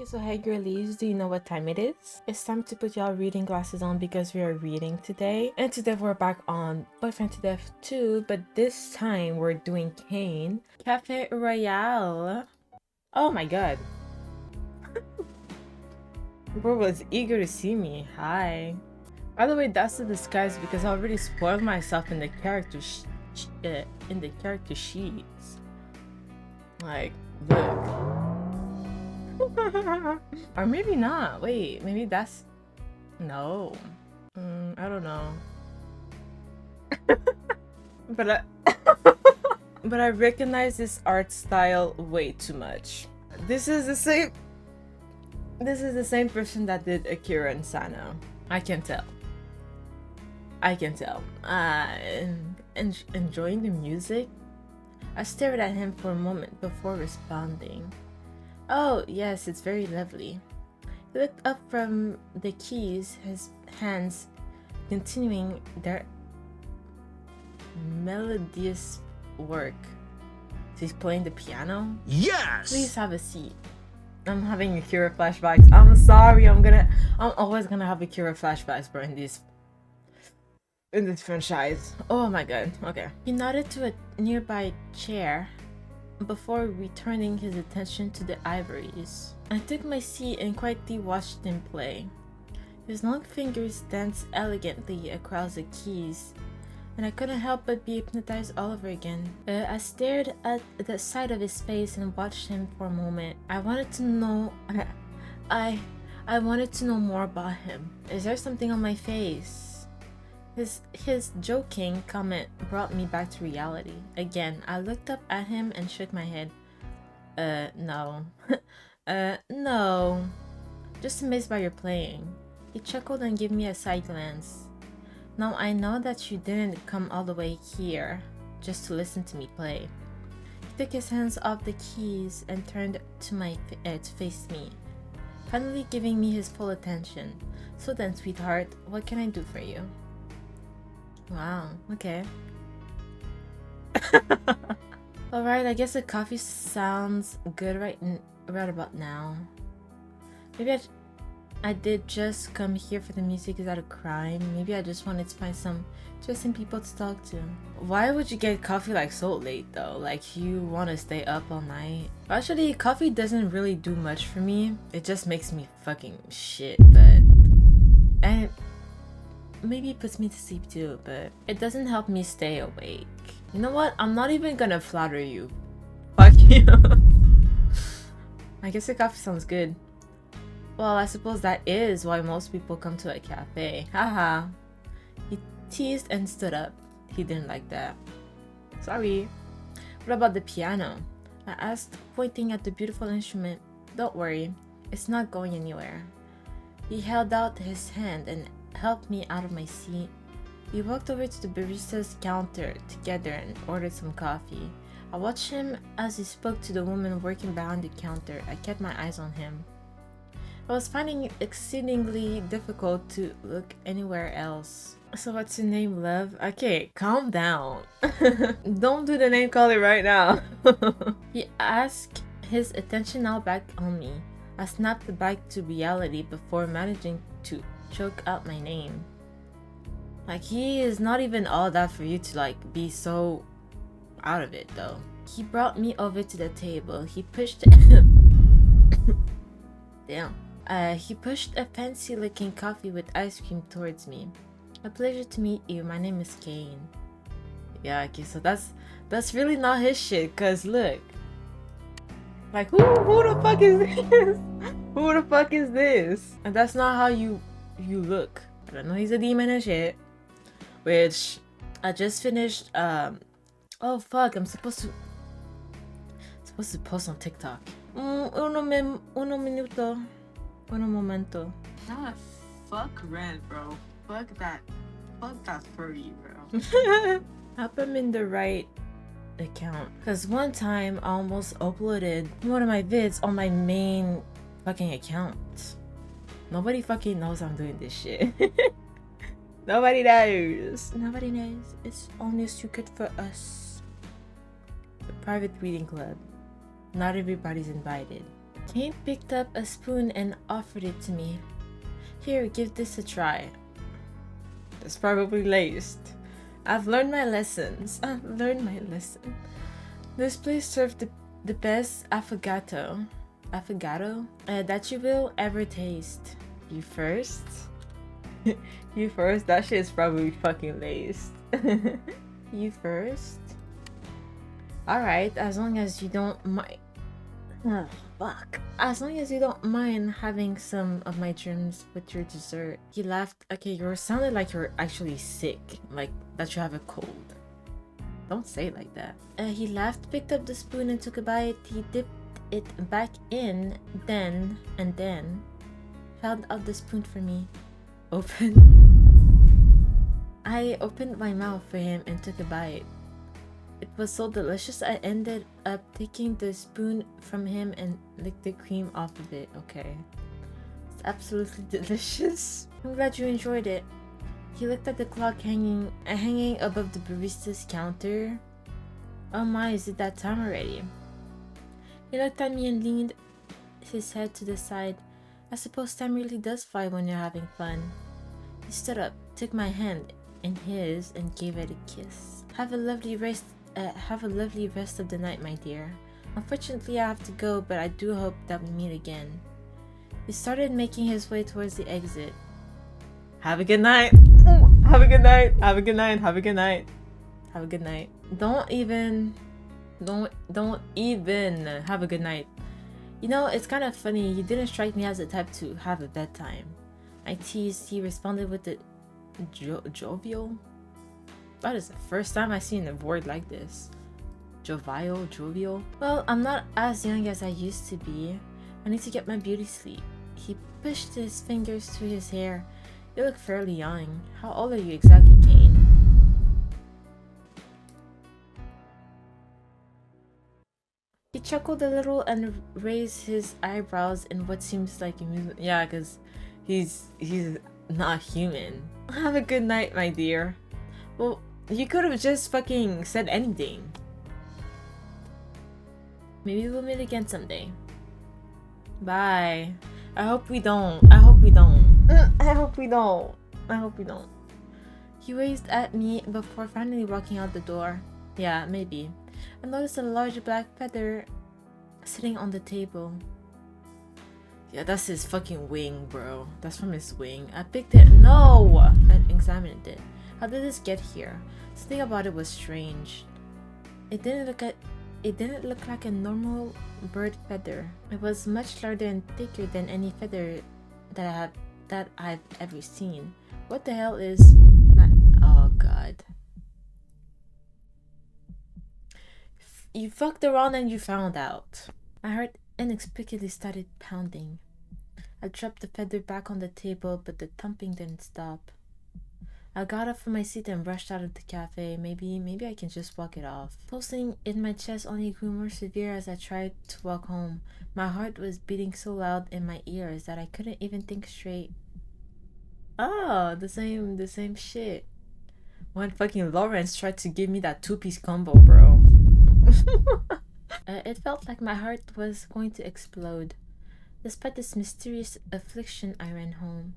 Okay, so hey girlies, do you know what time it is? It's time to put y'all reading glasses on because we are reading today. And today we're back on Boyfriend to Death 2, but this time we're doing Cain. Cafe Royale. Oh my god. Bro was eager to see me. Hi. By the way, that's the disguise because I already spoiled myself in the character sheets. Like, look. Or maybe not. Wait, maybe that's... No. I don't know. But I recognize this art style way too much. This is the same person that did Akira and Sano. I can tell. Enjoying the music? I stared at him for a moment before responding. Oh, yes, it's very lovely. He looked up from the keys, his hands continuing their melodious work. So he's playing the piano? Yes! Please have a seat. I'm having Akira flashbacks. I'm sorry, I'm always gonna have Akira flashbacks, bro, in this franchise. Oh my god, okay. He nodded to a nearby chair before returning his attention to the ivories. I took my seat and quietly watched him play. His long fingers danced elegantly across the keys, and I couldn't help but be hypnotized all over again. I stared at the side of his face and watched him for a moment. I wanted to know more about him. Is there something on my face? His joking comment brought me back to reality. Again, I looked up at him and shook my head. No. No. Just amazed by your playing. He chuckled and gave me a side glance. Now I know that you didn't come all the way here just to listen to me play. He took his hands off the keys and turned to face me, finally giving me his full attention. So then, sweetheart, what can I do for you? Wow, okay. Alright, I guess the coffee sounds good right about now. Maybe I did just come here for the music. Is that a crime? Maybe I just wanted to find some interesting people to talk to. Why would you get coffee like so late though? Like you want to stay up all night? Actually, coffee doesn't really do much for me. It just makes me fucking shit, and maybe it puts me to sleep too, but it doesn't help me stay awake. You know what? I'm not even gonna flatter you. Fuck you. I guess the coffee sounds good. Well, I suppose that is why most people come to a cafe. Haha. He teased and stood up. He didn't like that. Sorry. What about the piano? I asked, pointing at the beautiful instrument. Don't worry, it's not going anywhere. He held out his hand and helped me out of my seat. We walked over to the barista's counter together and ordered some coffee. I watched him as he spoke to the woman working behind the counter. I kept my eyes on him. I was finding it exceedingly difficult to look anywhere else. So what's your name, love? Okay, calm down. Don't do the name calling right now. He asked, his attention now back on me. I snapped back to reality before managing to choke out my name. Like, he is not even all that for you to like be so out of it though. He brought me over to the table. He pushed damn. He pushed a fancy looking coffee with ice cream towards me. A pleasure to meet you. My name is Cain. Yeah, okay, so that's really not his shit, cause look. Like who the fuck is this? Who the fuck is this? And that's not how you look. I don't know, he's a demon and shit. Which I just finished. Oh fuck! I'm supposed to post on TikTok. Uno momento. Nah, fuck Red, bro. Fuck that furry, bro. Hope I'm in the right account. Cause one time I almost uploaded one of my vids on my main fucking account. Nobody fucking knows I'm doing this shit. Nobody knows. Nobody knows. It's only a secret for us. The private reading club. Not everybody's invited. Cain picked up a spoon and offered it to me. Here, give this a try. It's probably laced. I've learned my lessons. I've learned my lesson. This place served the best affogato that you will ever taste. You first? You first? That shit is probably fucking laced. You first? Alright, as long as you don't mind. Oh, fuck. As long as you don't mind having some of my germs with your dessert. He laughed. Okay, you sounded like you're actually sick. Like that you have a cold. Don't say it like that. He laughed, picked up the spoon and took a bite. He dipped it back in, then held out the spoon for me. Open. I opened my mouth for him and took a bite. It was so delicious I ended up taking the spoon from him and licked the cream off of it. Okay. It's absolutely delicious. I'm glad you enjoyed it. He looked at the clock hanging above the barista's counter. Oh my, is it that time already? He looked at me and leaned his head to the side. I suppose time really does fly when you're having fun. He stood up, took my hand in his and gave it a kiss. Have a lovely rest of the night, my dear. Unfortunately, I have to go, but I do hope that we meet again. He started making his way towards the exit. Have a good night. Have a good night. Have a good night. Have a good night. Have a good night. Don't even have a good night. You know, it's kind of funny. You didn't strike me as the type to have a bedtime. I teased. He responded with the jovial. That is the first time I've seen a word like this. Jovial. Well, I'm not as young as I used to be. I need to get my beauty sleep. He pushed his fingers through his hair. You look fairly young. How old are you exactly, Cain? He chuckled a little and raised his eyebrows in what seems like amusement. Yeah, because he's not human. Have a good night, my dear. Well, you could have just fucking said anything. Maybe we'll meet again someday. Bye. I hope we don't. I hope we don't. I hope we don't. I hope we don't. He waved at me before finally walking out the door. Yeah, maybe. I noticed a large black feather sitting on the table. Yeah, that's his fucking wing, bro. That's from his wing. I picked it. No! And examined it. How did this get here? Something about it was strange. It didn't look like a normal bird feather. It was much larger and thicker than any feather that I've ever seen. What the hell is that? Oh god. You fucked around and you found out. My heart inexplicably started pounding. I dropped the feather back on the table, but the thumping didn't stop. I got up from my seat and rushed out of the cafe. Maybe I can just walk it off. Pulsing in my chest only grew more severe as I tried to walk home. My heart was beating so loud in my ears that I couldn't even think straight. Oh, the same shit. When fucking Lawrence tried to give me that two-piece combo, bro. It felt like my heart was going to explode. Despite this mysterious affliction, I ran home.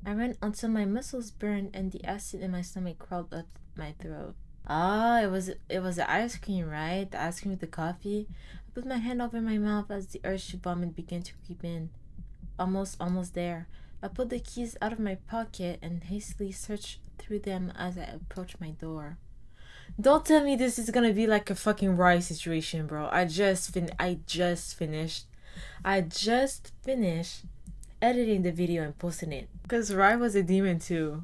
I ran until my muscles burned and the acid in my stomach crawled up my throat. Ah, it was the ice cream, right? The ice cream with the coffee. I put my hand over my mouth as the urge to vomit began to creep in. Almost there. I pulled the keys out of my pocket and hastily searched through them as I approached my door. Don't tell me this is gonna be like a fucking Rye situation, bro. I just finished editing the video and posting it. Because Rye was a demon too.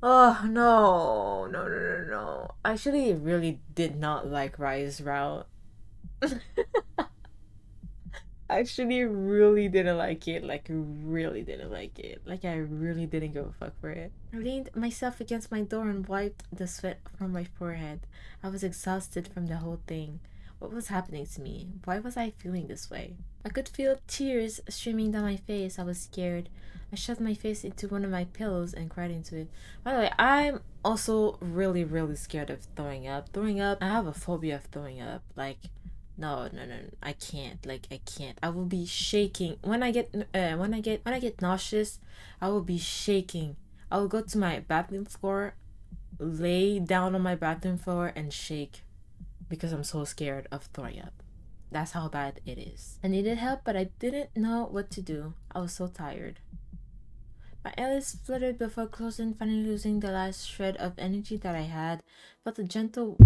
Oh, no. I actually really did not like Rye's route. I actually really didn't like it. Like, really didn't like it. Like, I really didn't give a fuck for it. I leaned myself against my door and wiped the sweat from my forehead. I was exhausted from the whole thing. What was happening to me? Why was I feeling this way? I could feel tears streaming down my face. I was scared. I shoved my face into one of my pillows and cried into it. By the way, I'm also really scared of throwing up. I have a phobia of throwing up. Like, No, no, no, no, I can't. Like, I can't. I will be shaking when I get nauseous. I will be shaking. I will go to my bathroom floor, lay down on my bathroom floor, and shake because I'm so scared of throwing up. That's how bad it is. I needed help, but I didn't know what to do. I was so tired. My eyelids fluttered before closing, finally losing the last shred of energy that I had. Felt a gentle.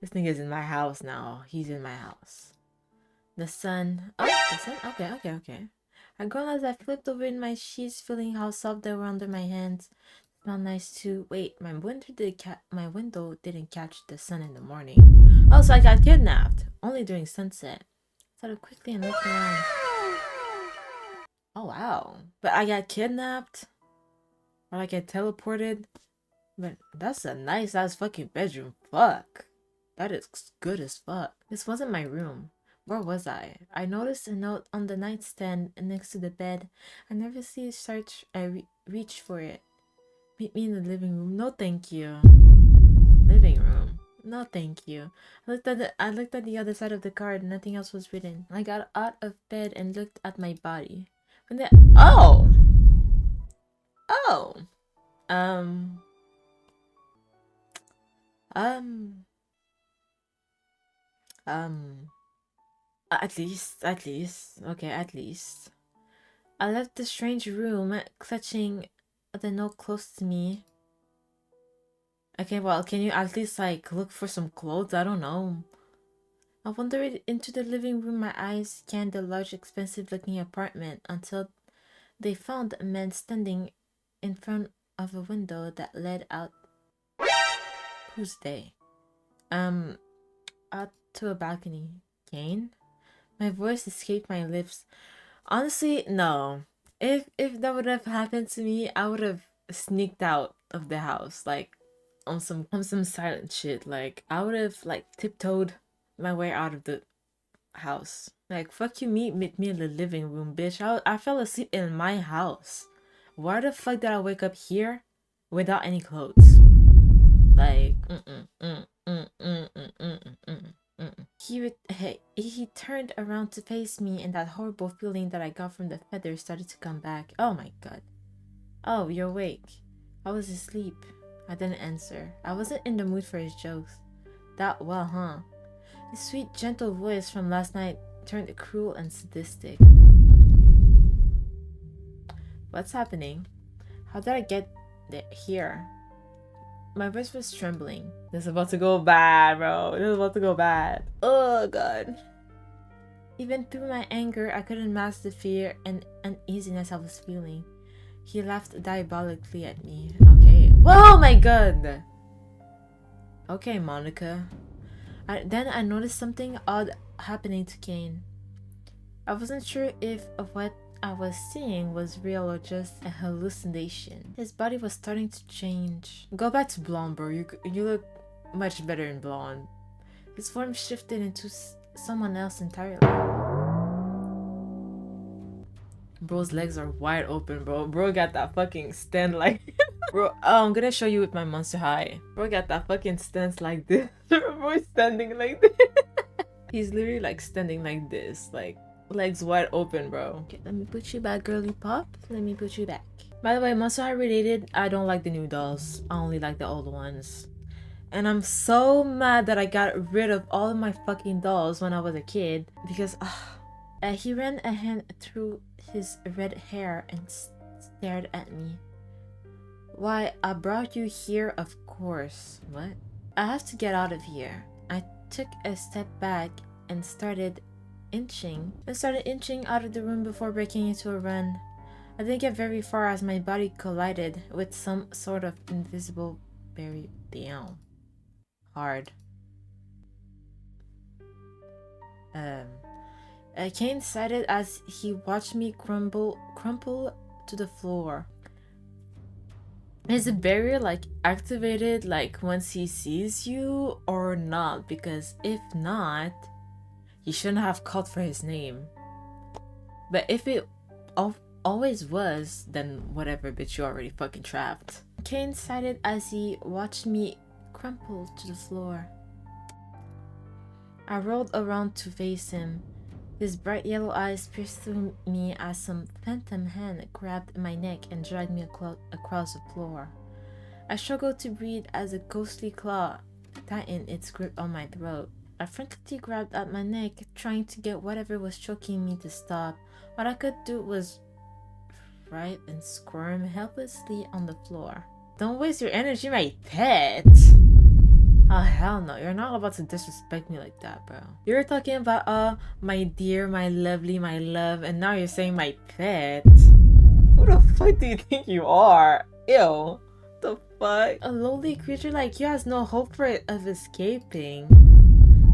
This nigga's in my house now. He's in my house. The sun. Oh, the sun? Okay, okay, okay. I groaned as I flipped over in my sheets, feeling how soft they were under my hands. Smelled nice too. Wait, my window didn't catch the sun in the morning. Oh, so I got kidnapped. Only during sunset. Started quickly and looked around. Oh wow. But I got kidnapped? Or I get teleported? But that's a nice ass fucking bedroom. Fuck. That is good as fuck. This wasn't my room. Where was I? I noticed a note on the nightstand next to the bed. I nervously reached for it. Meet me in the living room. No thank you. Living room. No thank you. I looked at the other side of the card. Nothing else was written. I got out of bed and looked at my body. Oh! Oh! Um... At least. Okay, at least. I left the strange room, clutching the note close to me. Okay, well, can you at least, like, look for some clothes? I don't know. I wandered into the living room. My eyes scanned the large, expensive-looking apartment until they found a man standing in front of a window that led out. Who's they? Out to a balcony. Cain? My voice escaped my lips. Honestly, no. If that would have happened to me, I would have sneaked out of the house, like on some silent shit. Like I would have like tiptoed my way out of the house. Like fuck you, meet me in the living room, bitch. I fell asleep in my house. Why the fuck did I wake up here without any clothes? Like He turned around to face me, and that horrible feeling that I got from the feathers started to come back. Oh my god. Oh, you're awake. I was asleep. I didn't answer. I wasn't in the mood for his jokes. That well, huh? His sweet, gentle voice from last night turned cruel and sadistic. What's happening? How did I get here? My voice was trembling. This is about to go bad, bro. This is about to go bad. Oh, God. Even through my anger, I couldn't mask the fear and uneasiness I was feeling. He laughed diabolically at me. Okay. Whoa, my God. Okay, Monica. Then I noticed something odd happening to Cain. I wasn't sure if what I was seeing was real or just a hallucination. His body was starting to change. Go back to blonde, bro. You look much better in blonde. His form shifted into someone else entirely. Bro's legs are wide open, bro. Bro got that fucking stand like... Bro, oh, I'm gonna show you with my Monster High. Bro got that fucking stance like this. Bro standing like this. He's literally like standing like this. Like... legs wide open, bro. Okay, let me put you back, girly pop. Let me put you back. By the way, Monster High related, I don't like the new dolls. I only like the old ones. And I'm so mad that I got rid of all of my fucking dolls when I was a kid. Because, he ran a hand through his red hair and stared at me. Why, I brought you here, of course. What? I have to get out of here. I took a step back and started inching out of the room before breaking into a run. I didn't get very far as my body collided with some sort of invisible barrier. Damn. Hard. Cain sighed as he watched me crumple to the floor. Is the barrier like activated like once he sees you or not? Because if not, he shouldn't have called for his name. But if it always was, then whatever, bitch, you already fucking trapped. Cain sighed as he watched me crumpled to the floor. I rolled around to face him. His bright yellow eyes pierced through me as some phantom hand grabbed my neck and dragged me across the floor. I struggled to breathe as a ghostly claw tightened its grip on my throat. I frantically grabbed at my neck, trying to get whatever was choking me to stop. What I could do was writhe and squirm helplessly on the floor. Don't waste your energy, my pet! Oh hell no, you're not about to disrespect me like that, bro. You're talking about my dear, my lovely, my love, and now you're saying my pet. Who the fuck do you think you are? Ew. The fuck? A lowly creature like you has no hope of escaping.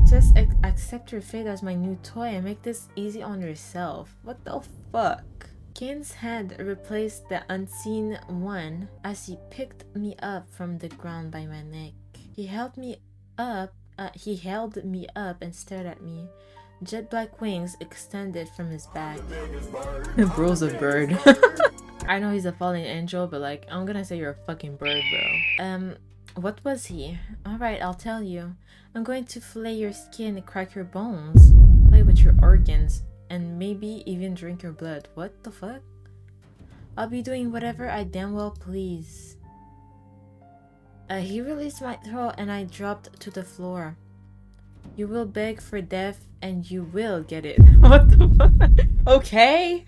Just accept your fate as my new toy and make this easy on yourself. What the fuck? Cain's hand replaced the unseen one as he picked me up from the ground by my neck. He held me up and stared at me. Jet black wings extended from his back. Bro's a bird. I know he's a fallen angel, but like, I'm gonna say you're a fucking bird, bro. What was he? Alright, I'll tell you. I'm going to fillet your skin and crack your bones, play with your organs, and maybe even drink your blood. What the fuck? I'll be doing whatever I damn well please. He released my throat and I dropped to the floor. You will beg for death and you will get it. What the fuck? Okay.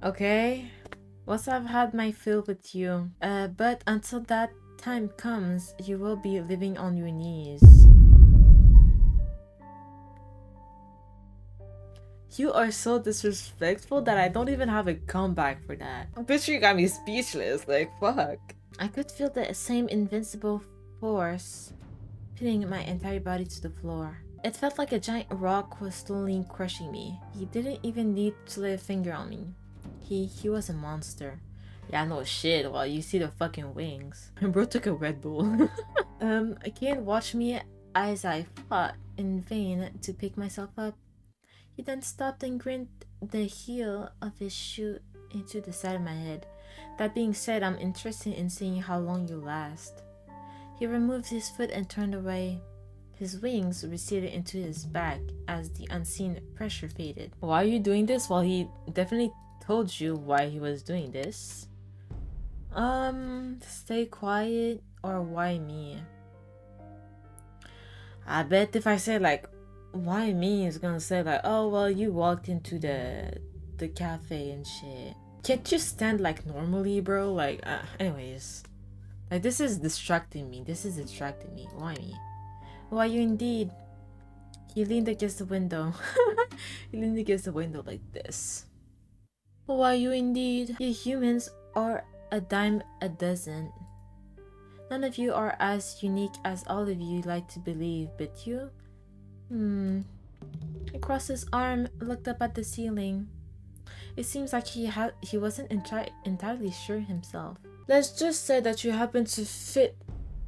Okay. Once I've had my fill with you. But until that time comes, you will be living on your knees. You are so disrespectful that I don't even have a comeback for that. Bitch, you got me speechless. Like, fuck. I could feel the same invincible force pinning my entire body to the floor. It felt like a giant rock was slowly crushing me. He didn't even need to lay a finger on me. He was a monster. Yeah, no shit. Well, you see the fucking wings. Bro took a Red Bull. Cain watched me as I fought in vain to pick myself up. He then stopped and grinned the heel of his shoe into the side of my head. That being said, I'm interested in seeing how long you last. He removed his foot and turned away. His wings receded into his back as the unseen pressure faded. Why are you doing this? Well, he definitely told you why he was doing this. Stay quiet, or why me? I bet if I say like, why me, is gonna say like, oh well, you walked into the cafe and shit. Can't you stand like normally, bro? Like, anyways, like this is distracting me. Why me? Why you indeed? He leaned against the window. He leaned against the window like this. Why you indeed? You humans are a dime a dozen. None of you are as unique as all of you like to believe, but you? He crossed his arm, looked up at the ceiling. It seems like he wasn't entirely sure himself. Let's just say that you happen to fit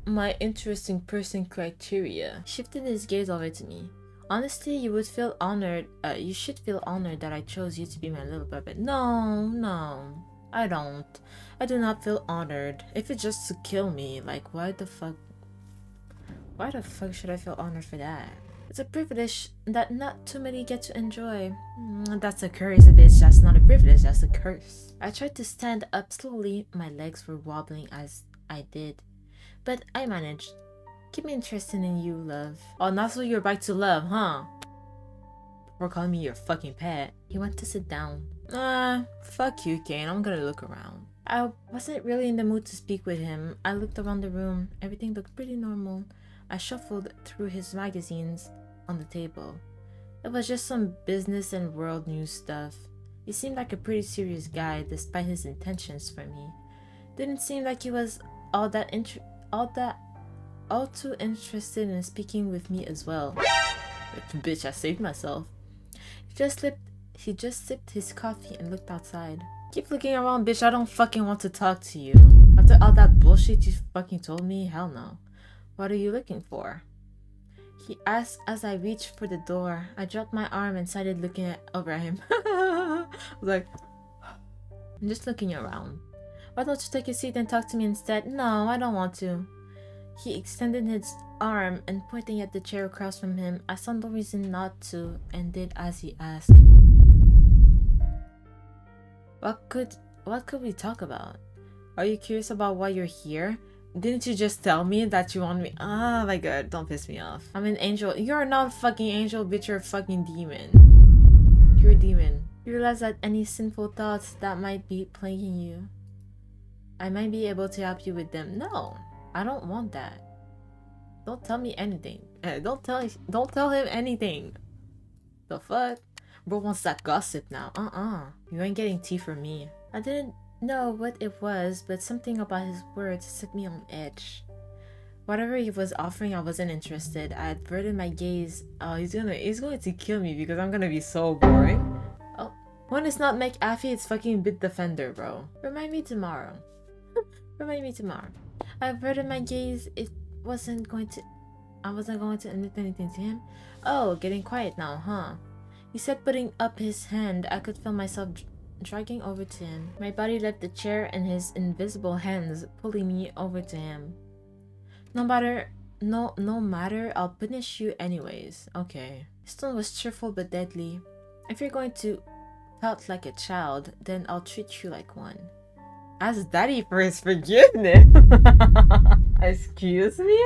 my interesting person criteria. He shifted his gaze over to me. Honestly, you would feel honored. You should feel honored that I chose you to be my little puppet. No, I don't. I do not feel honored. If it's just to kill me, like why the fuck should I feel honored for that? It's a privilege that not too many get to enjoy. That's a curse, bitch. That's not a privilege, that's a curse. I tried to stand up slowly. My legs were wobbling as I did, but I managed. Keep me interested in you, love. Oh, that's what you're back to love, huh? Or calling me your fucking pet. He went to sit down. Fuck you, Cain. I'm gonna look around. I wasn't really in the mood to speak with him. I looked around the room. Everything looked pretty normal. I shuffled through his magazines on the table. It was just some business and world news stuff. He seemed like a pretty serious guy despite his intentions for me. Didn't seem like he was all too interested in speaking with me as well. Bitch, I saved myself. He just sipped his coffee and looked outside. Keep looking around, bitch. I don't fucking want to talk to you. After all that bullshit you fucking told me, hell no. What are you looking for? He asked as I reached for the door. I dropped my arm and started looking over at him. I was like, I'm just looking around. Why don't you take a seat and talk to me instead? No, I don't want to. He extended his arm and pointing at the chair across from him. I saw no reason not to and did as he asked. What could we talk about? Are you curious about why you're here? Didn't you just tell me that you want me? Oh my god, don't piss me off. I'm an angel. You're not a fucking angel, bitch. You're a fucking demon. You're a demon. You realize that any sinful thoughts that might be plaguing you, I might be able to help you with them. No, I don't want that. Don't tell me anything. Don't tell him anything. The fuck? Bro wants that gossip now. You ain't getting tea from me. I didn't know what it was, but something about his words set me on edge. Whatever he was offering, I wasn't interested. I averted my gaze. Oh, he's going to kill me because I'm gonna be so boring. Oh, when it's not McAfee, it's fucking Bit Defender, bro. Remind me tomorrow. Remind me tomorrow. I averted my gaze. I wasn't going to admit anything to him. Oh, getting quiet now, huh? He said, putting up his hand. I could feel myself dragging over to him. My body left the chair and his invisible hands pulling me over to him. No matter, I'll punish you anyways. Okay. His tone was cheerful but deadly. If you're going to pout like a child, then I'll treat you like one. Ask Daddy for his forgiveness. Excuse me?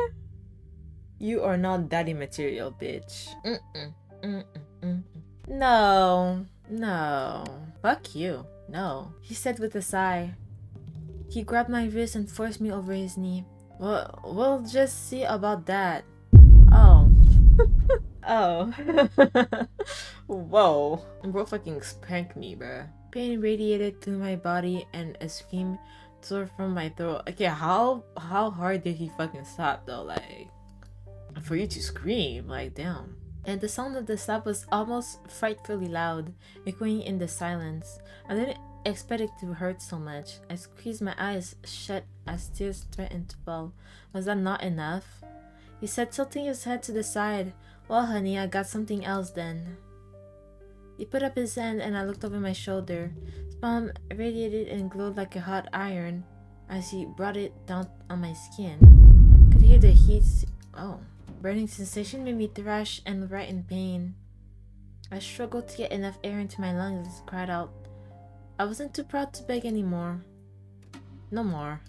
You are not daddy material, bitch. No. Fuck you. No. He said with a sigh. He grabbed my wrist and forced me over his knee. Well, we'll just see about that. Oh. Oh. Whoa. Bro fucking spanked me, bruh. Pain radiated through my body and a scream tore from my throat. Okay, how hard did he fucking slap though? Like, for you to scream, like, damn. And the sound of the slap was almost frightfully loud, echoing in the silence. I didn't expect it to hurt so much. I squeezed my eyes shut as tears threatened to fall. Was that not enough? He said, tilting his head to the side. Well, honey, I got something else then. He put up his hand and I looked over my shoulder. His palm radiated and glowed like a hot iron as he brought it down on my skin. Could hear the heat. Oh. Burning sensation made me thrash and writhe in pain. I struggled to get enough air into my lungs and cried out. I wasn't too proud to beg anymore. No more.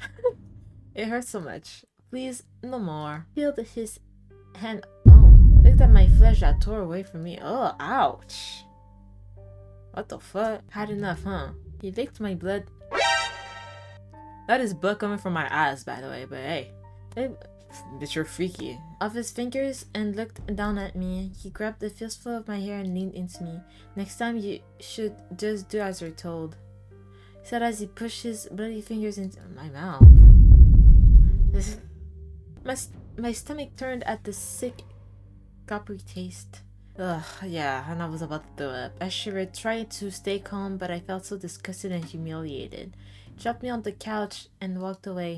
It hurts so much. Please, no more. Feel his hand. Oh, looked at my flesh that tore away from me. Oh, ouch. What the fuck? Had enough, huh? He licked my blood. That is blood coming from my ass, by the way, but hey. Bitch, you're freaky. Off his fingers and looked down at me. He grabbed a fistful of my hair and leaned into me. Next time you should just do as you're told, he said as he pushed his bloody fingers into my mouth. My stomach turned at the sick, coppery taste. Ugh, yeah, and I was about to throw up. I shivered, trying to stay calm, but I felt so disgusted and humiliated. He dropped me on the couch and walked away.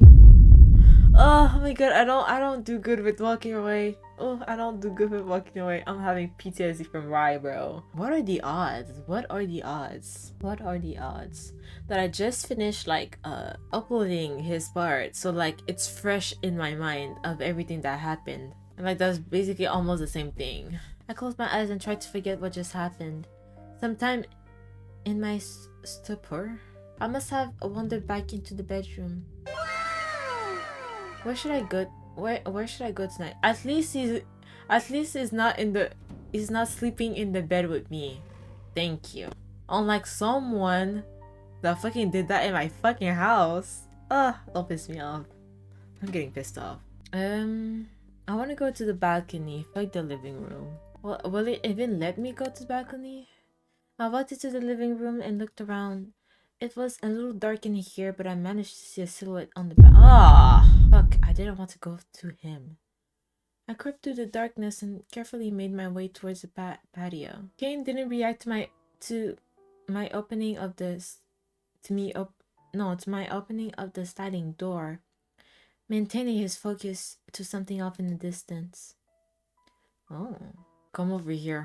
Oh my god, I don't do good with walking away. Oh, I don't do good with walking away. I'm having PTSD from Rye, bro. What are the odds? What are the odds? What are the odds that I just finished like uploading his part, so like it's fresh in my mind of everything that happened, and like that's basically almost the same thing. I closed my eyes and tried to forget what just happened. Sometime in my stupor, I must have wandered back into the bedroom. Where should I go? Where should I go tonight? At least he's not sleeping in the bed with me. Thank you. Unlike someone that fucking did that in my fucking house. Don't piss me off. I'm getting pissed off. I want to go to the balcony. Fuck the living room. Well, will it even let me go to the balcony? I walked into the living room and looked around. It was a little dark in here, but I managed to see a silhouette on the fuck, I didn't want to go to him. I crept through the darkness and carefully made my way towards the patio. Cain didn't react to my opening of the sliding door, maintaining his focus to something off in the distance. Oh, come over here.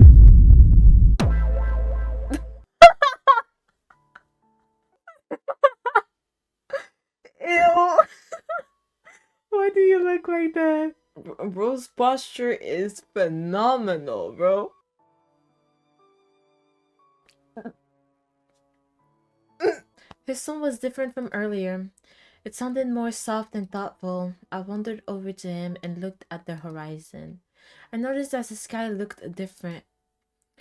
Okay. Bro's posture is phenomenal, bro. His tone was different from earlier. It sounded more soft and thoughtful. I wandered over to him and looked at the horizon. I noticed that the sky looked different.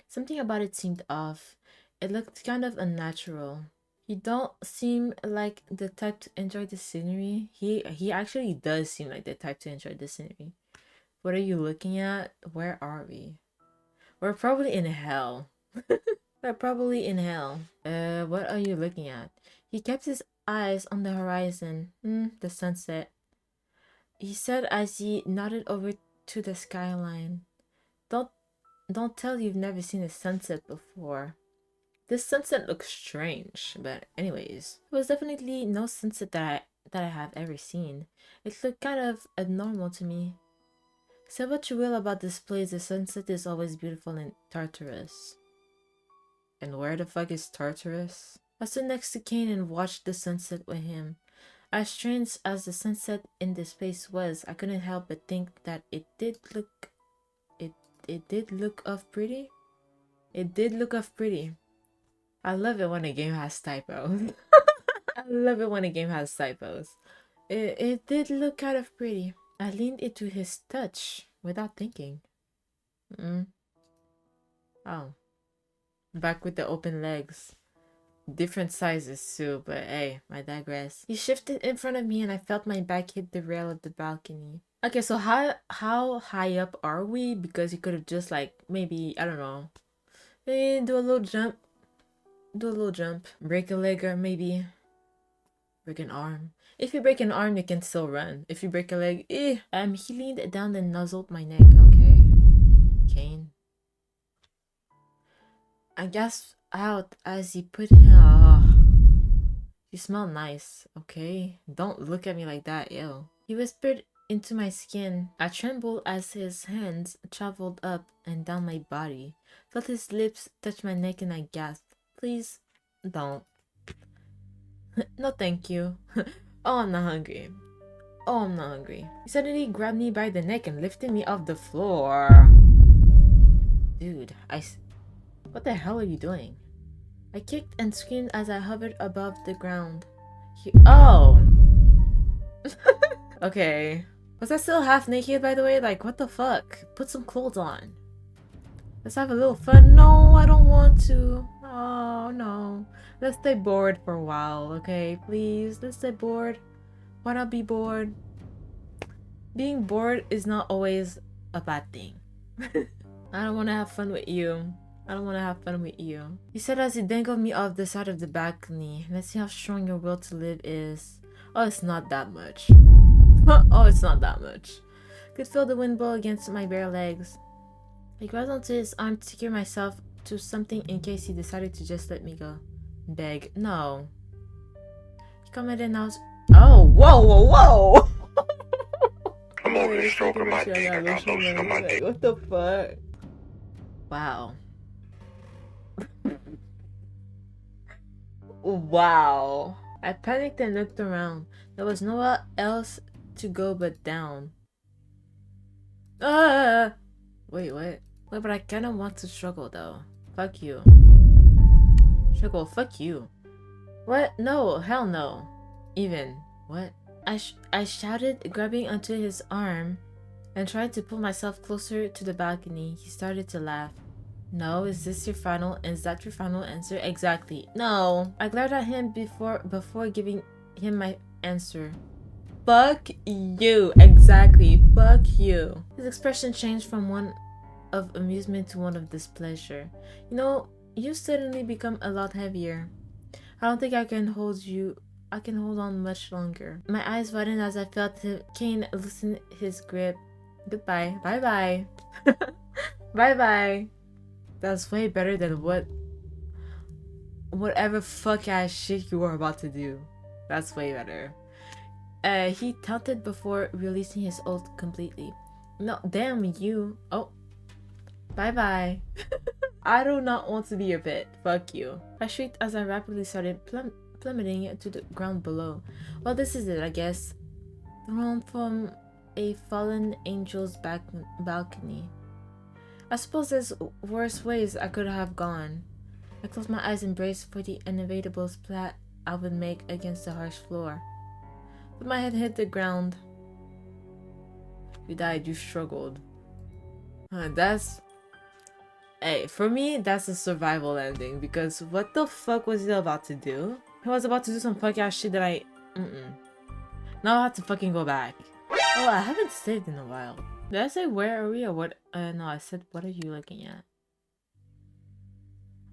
Something about it seemed off. It looked kind of unnatural. You don't seem like the type to enjoy the scenery. He actually does seem like the type to enjoy the scenery. What are you looking at? Where are we? We're probably in hell. We're probably in hell. What are you looking at? He kept his eyes on the horizon. The sunset. He said as he nodded over to the skyline. Don't tell you've never seen a sunset before. This sunset looks strange, but anyways, it was definitely no sunset that I have ever seen. It looked kind of abnormal to me. Say what you will about this place, the sunset is always beautiful in Tartarus. And where the fuck is Tartarus? I stood next to Cain and watched the sunset with him. As strange as the sunset in this place was, I couldn't help but think that it did look of pretty. It did look of pretty. I love it when a game has typos. I love it when a game has typos. It did look kind of pretty. I leaned into his touch without thinking. Oh. Back with the open legs. Different sizes too, but hey, I digress. He shifted in front of me and I felt my back hit the rail of the balcony. Okay, so how high up are we? Because you could have just like, maybe, I don't know. Maybe do a little jump. Do a little jump. Break a leg or maybe break an arm. If you break an arm, you can still run. If you break a leg, he leaned down and nuzzled my neck. Okay. Cain. I gasped out as he put him. You smell nice, okay? Don't look at me like that, ew. He whispered into my skin. I trembled as his hands traveled up and down my body. Felt his lips touch my neck and I gasped. Please, don't. No, thank you. Oh, I'm not hungry. Oh, I'm not hungry. He suddenly grabbed me by the neck and lifted me off the floor. Dude, what the hell are you doing? I kicked and screamed as I hovered above the ground. Oh! Okay. Was I still half naked, by the way? Like, what the fuck? Put some clothes on. Let's have a little fun. No, I don't want to. Oh, no. Let's stay bored for a while, okay? Please, let's stay bored. Why not be bored? Being bored is not always a bad thing. I don't want to have fun with you. I don't want to have fun with you. He said as he dangled me off the side of the balcony. Let's see how strong your will to live is. Oh, it's not that much. Oh, it's not that much. Could feel the wind blow against my bare legs. I grabbed onto his arm to secure myself to something in case he decided to just let me go. Beg. No. He commented and I was... Oh, whoa, whoa, whoa! I'm over here stroking my dick. I got lotion on my dick. What the fuck? Wow. Wow. I panicked and looked around. There was nowhere else to go but down. Wait, what? Wait, but I kinda want to struggle though. Fuck you. Struggle, fuck you. What? No, hell no. Even. What? I shouted, grabbing onto his arm and tried to pull myself closer to the balcony. He started to laugh. No, is that your final answer? Exactly. No. I glared at him before giving him my answer. Fuck you. Exactly. Fuck you. His expression changed from one of amusement to one of displeasure. You know, you suddenly become a lot heavier. I don't think I can hold on much longer. My eyes widened as I felt Cain loosen his grip. Goodbye. Bye-bye. Bye-bye. That's way better than whatever fuck ass shit you were about to do. That's way better. He taunted before releasing his ult completely. No, damn you. Oh. Bye-bye. I do not want to be your pet. Fuck you. I shrieked as I rapidly started plummeting to the ground below. Well, this is it, I guess. Thrown from a fallen angel's balcony. I suppose there's worse ways I could have gone. I closed my eyes and braced for the inevitable splat I would make against the harsh floor. But my head hit the ground. You died, you struggled. Hey, for me, that's a survival ending, because what the fuck was he about to do? He was about to do some fuck ass shit that now I have to fucking go back. Oh, I haven't saved in a while. Did I say where are we or what? No, I said what are you looking at?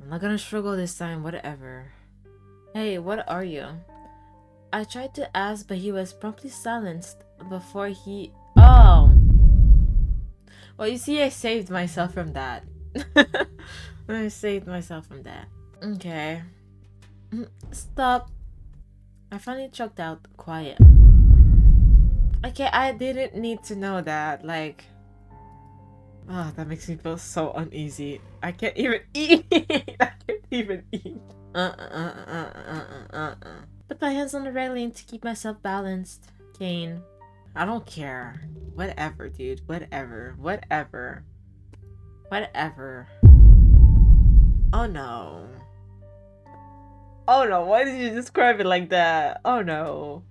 I'm not gonna struggle this time, whatever. Hey, what are you? I tried to ask, but he was promptly silenced before he... Oh! Well, you see, I saved myself from that. I saved myself from that. Okay. Stop. I finally choked out quiet. Okay, I didn't need to know that. Like... Oh, that makes me feel so uneasy. I can't even eat. I can't even eat. Put my hands on the railing to keep myself balanced. Cain. I don't care. Whatever, dude. Whatever. Whatever. Whatever. Oh no. Oh no, why did you describe it like that? Oh no.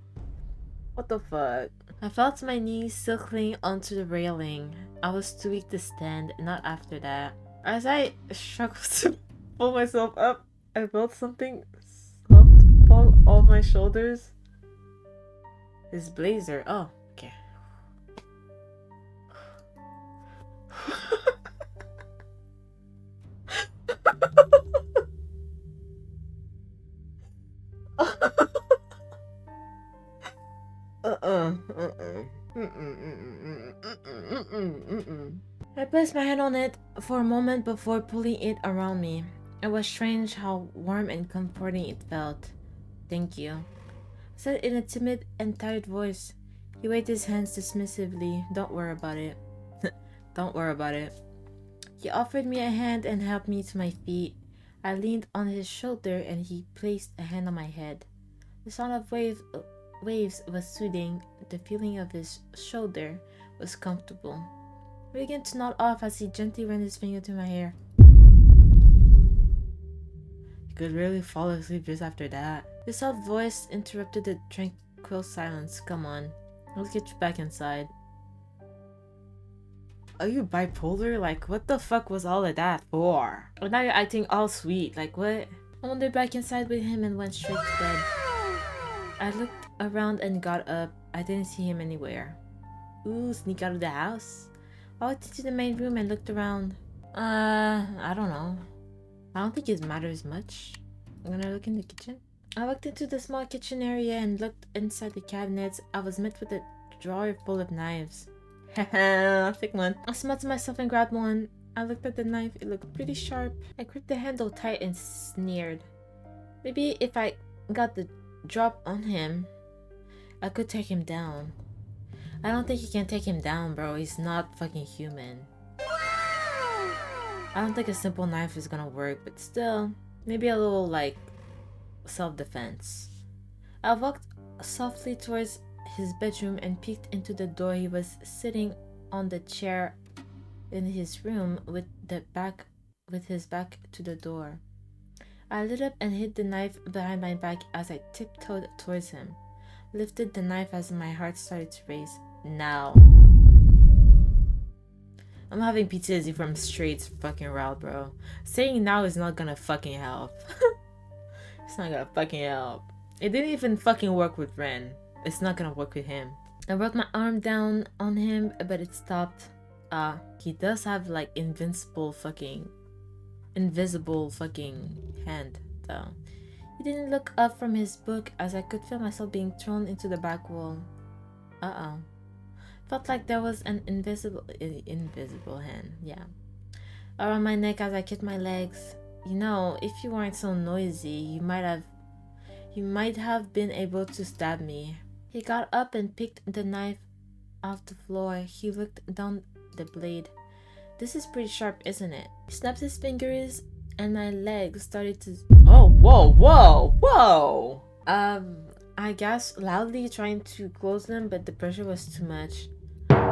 What the fuck? I felt my knees still cling onto the railing. I was too weak to stand, not after that. As I struggled to pull myself up, I felt something soft fall off my shoulders. His blazer. Oh, okay. I placed my hand on it for a moment before pulling it around me. It was strange how warm and comforting it felt. Thank you, I said in a timid and tired voice. He waved his hands dismissively. Don't worry about it. Don't worry about it. He offered me a hand and helped me to my feet. I leaned on his shoulder and he placed a hand on my head. The sound of waves was soothing. The feeling of his shoulder was comfortable. I began to nod off as he gently ran his finger through my hair. You could really fall asleep just after that. The soft voice interrupted the tranquil silence. Come on, let's get you back inside. Are you bipolar? Like, what the fuck was all of that for? Well, now you're acting all sweet. Like, what? I wandered back inside with him and went straight to bed. I looked around and got up. I didn't see him anywhere. Ooh, sneak out of the house. I walked into the main room and looked around. I don't know. I don't think it matters much. I'm gonna look in the kitchen. I walked into the small kitchen area and looked inside the cabinets. I was met with a drawer full of knives. Haha, I'll take one. I smiled to myself and grabbed one. I looked at the knife. It looked pretty sharp. I gripped the handle tight and sneered. Maybe if I got the drop on him, I could take him down. I don't think you can take him down, bro. He's not fucking human. I don't think a simple knife is gonna work, but still, maybe a little, like, self-defense. I walked softly towards his bedroom and peeked into the door. He was sitting on the chair in his room with his back to the door. I lit up and hid the knife behind my back as I tiptoed towards him. Lifted the knife as my heart started to race. Now. I'm having PTSD from straight fucking route, bro. Saying now is not gonna fucking help. It's not gonna fucking help. It didn't even fucking work with Ren. It's not gonna work with him. I brought my arm down on him, but it stopped. He does have like invisible fucking hand, though. He didn't look up from his book as I could feel myself being thrown into the back wall. Felt like there was an invisible hand, yeah, around my neck as I kicked my legs. You know, if you weren't so noisy, you might have been able to stab me. He got up and picked the knife off the floor. He looked down the blade. This is pretty sharp, isn't it? He snapped his fingers and my legs started to... Oh, whoa! I gasped loudly, trying to close them, but the pressure was too much.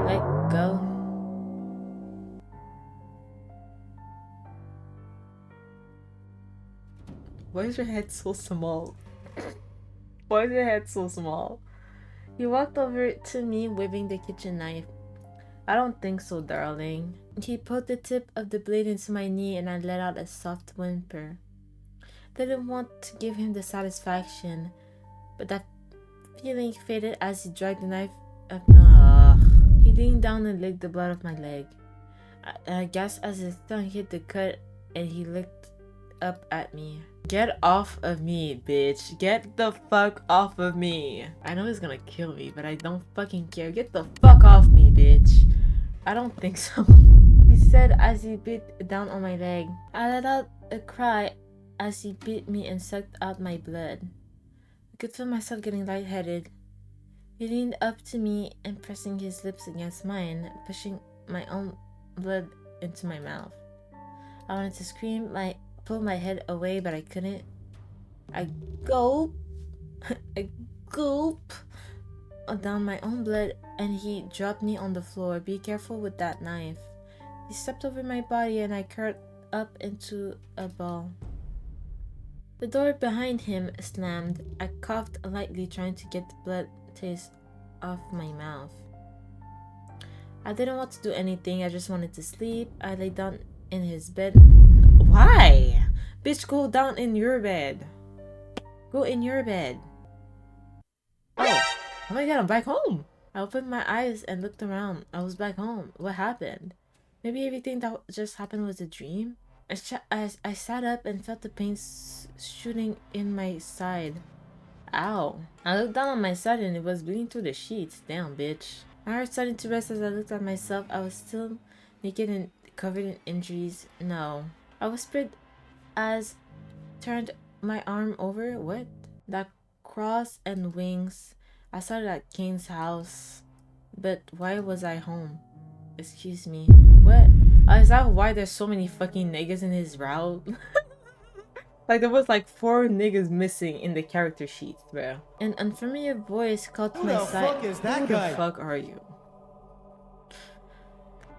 Let go. Why is your head so small? Why is your head so small? He walked over to me, waving the kitchen knife. I don't think so, darling. He put the tip of the blade into my knee and I let out a soft whimper. Didn't want to give him the satisfaction, but that feeling faded as he dragged the knife up. He leaned down and licked the blood off my leg. I gasped as his tongue hit the cut and he looked up at me. Get off of me, bitch. Get the fuck off of me. I know he's gonna kill me, but I don't fucking care. Get the fuck off me, bitch. I don't think so. He said as he bit down on my leg. I let out a cry as he bit me and sucked out my blood. I could feel myself getting lightheaded. He leaned up to me and pressing his lips against mine, pushing my own blood into my mouth. I wanted to scream, pull my head away, but I couldn't. I gulp down my own blood and he dropped me on the floor. Be careful with that knife. He stepped over my body and I curled up into a ball. The door behind him slammed. I coughed lightly, trying to get the blood taste off my mouth. I didn't want to do anything. I just wanted to sleep. I lay down in his bed. Why? Bitch, go down in your bed. Go in your bed. Oh my god, I'm back home. I opened my eyes and looked around. I was back home. What happened? Maybe everything that just happened was a dream? I sat up and felt the pain shooting in my side. Ow. I looked down on my side and it was bleeding through the sheets. Damn, bitch. My heart started to rest as I looked at myself. I was still naked and covered in injuries. No. I whispered as turned my arm over. What? That cross and wings. I started at Cain's house. But why was I home? Excuse me. What? Is that why there's so many fucking niggas in his route? Like there was like 4 niggas missing in the character sheets, bro. An unfamiliar voice called to my side. Who the fuck are you?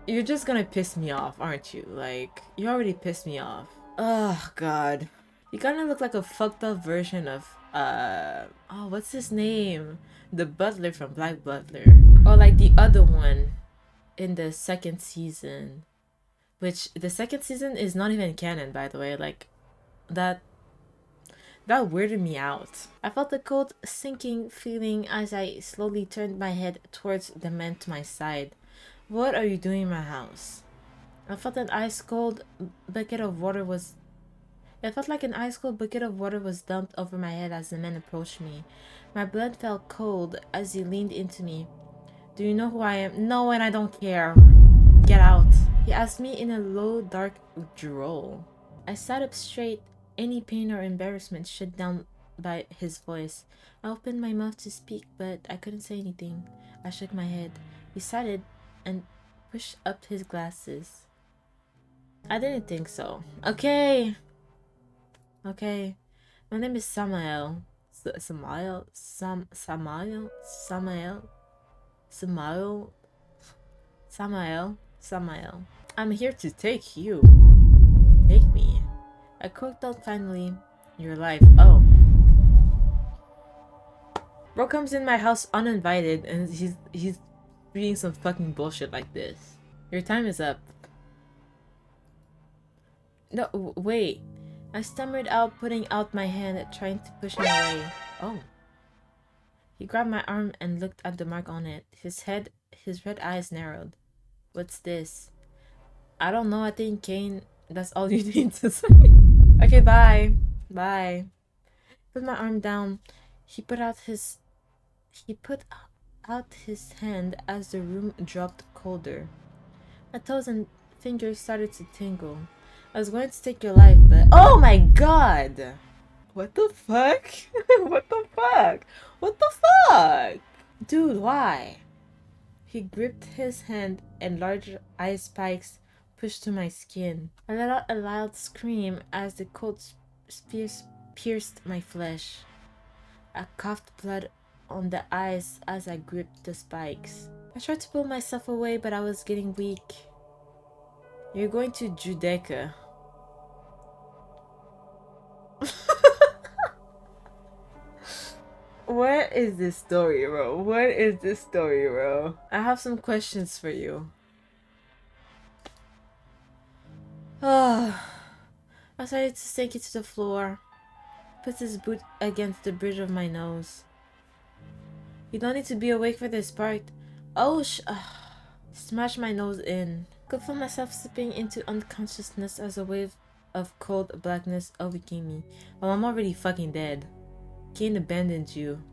You're just gonna piss me off, aren't you? Like, you already pissed me off. Oh god. You kinda look like a fucked up version of oh, what's his name? The butler from Black Butler. Or like the other one in the 2nd season. Which the 2nd season is not even canon, by the way. Like that weirded me out. I felt a cold sinking feeling as I slowly turned my head towards the man to my side. What are you doing in my house? I felt an ice cold bucket of water was It felt like an ice cold bucket of water was dumped over my head as the man approached me. My blood felt cold as he leaned into me. Do you know who I am? No, and I don't care. Get out. He asked me in a low, dark drawl. I sat up straight, any pain or embarrassment shut down by his voice. I opened my mouth to speak, but I couldn't say anything. I shook my head. He sighed and pushed up his glasses. I didn't think so. Okay. My name is Samael. Samael. I'm here to take you. Take me. I croaked out finally. Your life. Oh. Bro comes in my house uninvited and he's reading some fucking bullshit like this. Your time is up. No, wait. I stammered out, putting out my hand, trying to push him away. Oh. He grabbed my arm and looked at the mark on it. His red eyes narrowed. What's this? I don't know, I think Cain, that's all you need to say. Okay, bye. Bye. Put my arm down. He put out his hand as the room dropped colder. My toes and fingers started to tingle. I was going to take your life, but oh my god! What the fuck? What the fuck? What the fuck? Dude, why? He gripped his hand and large ice spikes pushed to my skin. I let out a loud scream as the cold spears pierced my flesh. I coughed blood on the ice as I gripped the spikes. I tried to pull myself away, but I was getting weak. You're going to Judaica. What is this story, bro? What is this story, bro? I have some questions for you. I started to sink into the floor. Puts his boot against the bridge of my nose. You don't need to be awake for this part. Oh, smash my nose in. Could feel myself slipping into unconsciousness as a wave of cold blackness overcame me. Well, I'm already fucking dead. Cain abandoned you.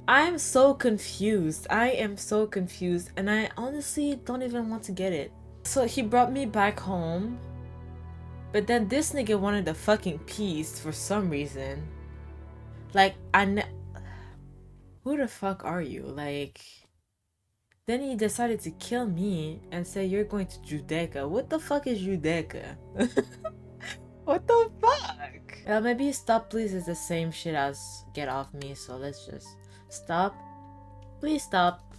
I am so confused. I am so confused, and I honestly don't even want to get it. So he brought me back home, but then this nigga wanted a fucking piece for some reason. Like, who the fuck are you? Like, then he decided to kill me and say you're going to Judaica. What the fuck is Judaica? What the fuck? Maybe stop please is the same shit as get off me, so let's just stop. Please stop.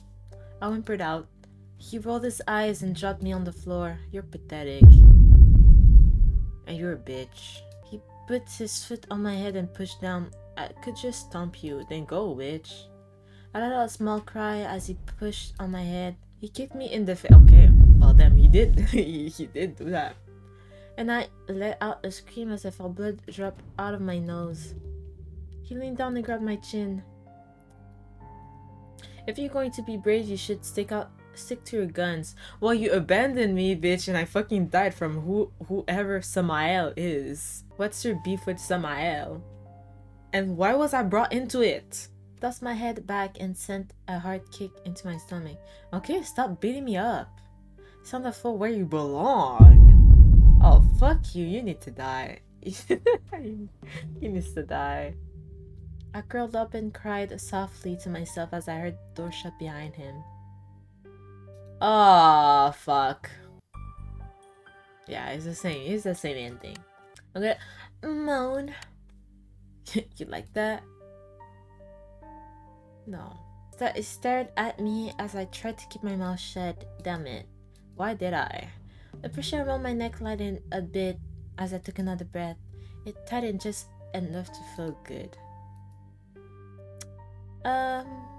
I whimpered out. He rolled his eyes and dropped me on the floor. You're pathetic. And you're a bitch. He put his foot on my head and pushed down. I could just stomp you, then go, bitch. I let out a small cry as he pushed on my head. He kicked me in the face. Okay, well damn, he did. he did do that. And I let out a scream as I felt blood drop out of my nose. He leaned down and grabbed my chin. If you're going to be brave, you should stick to your guns. Well, you abandoned me, bitch, and I fucking died from whoever Samael is. What's your beef with Samael? And why was I brought into it? Tossed my head back and sent a hard kick into my stomach. Okay, stop beating me up. It's on the floor where you belong. Oh, fuck you. You need to die. He needs to die. I curled up and cried softly to myself as I heard the door shut behind him. Oh, fuck. Yeah, it's the same. It's the same ending. Okay, moan. You like that? No. He stared at me as I tried to keep my mouth shut. Damn it. Why did I? The pressure around my neck lightened a bit as I took another breath. It tightened just enough to feel good.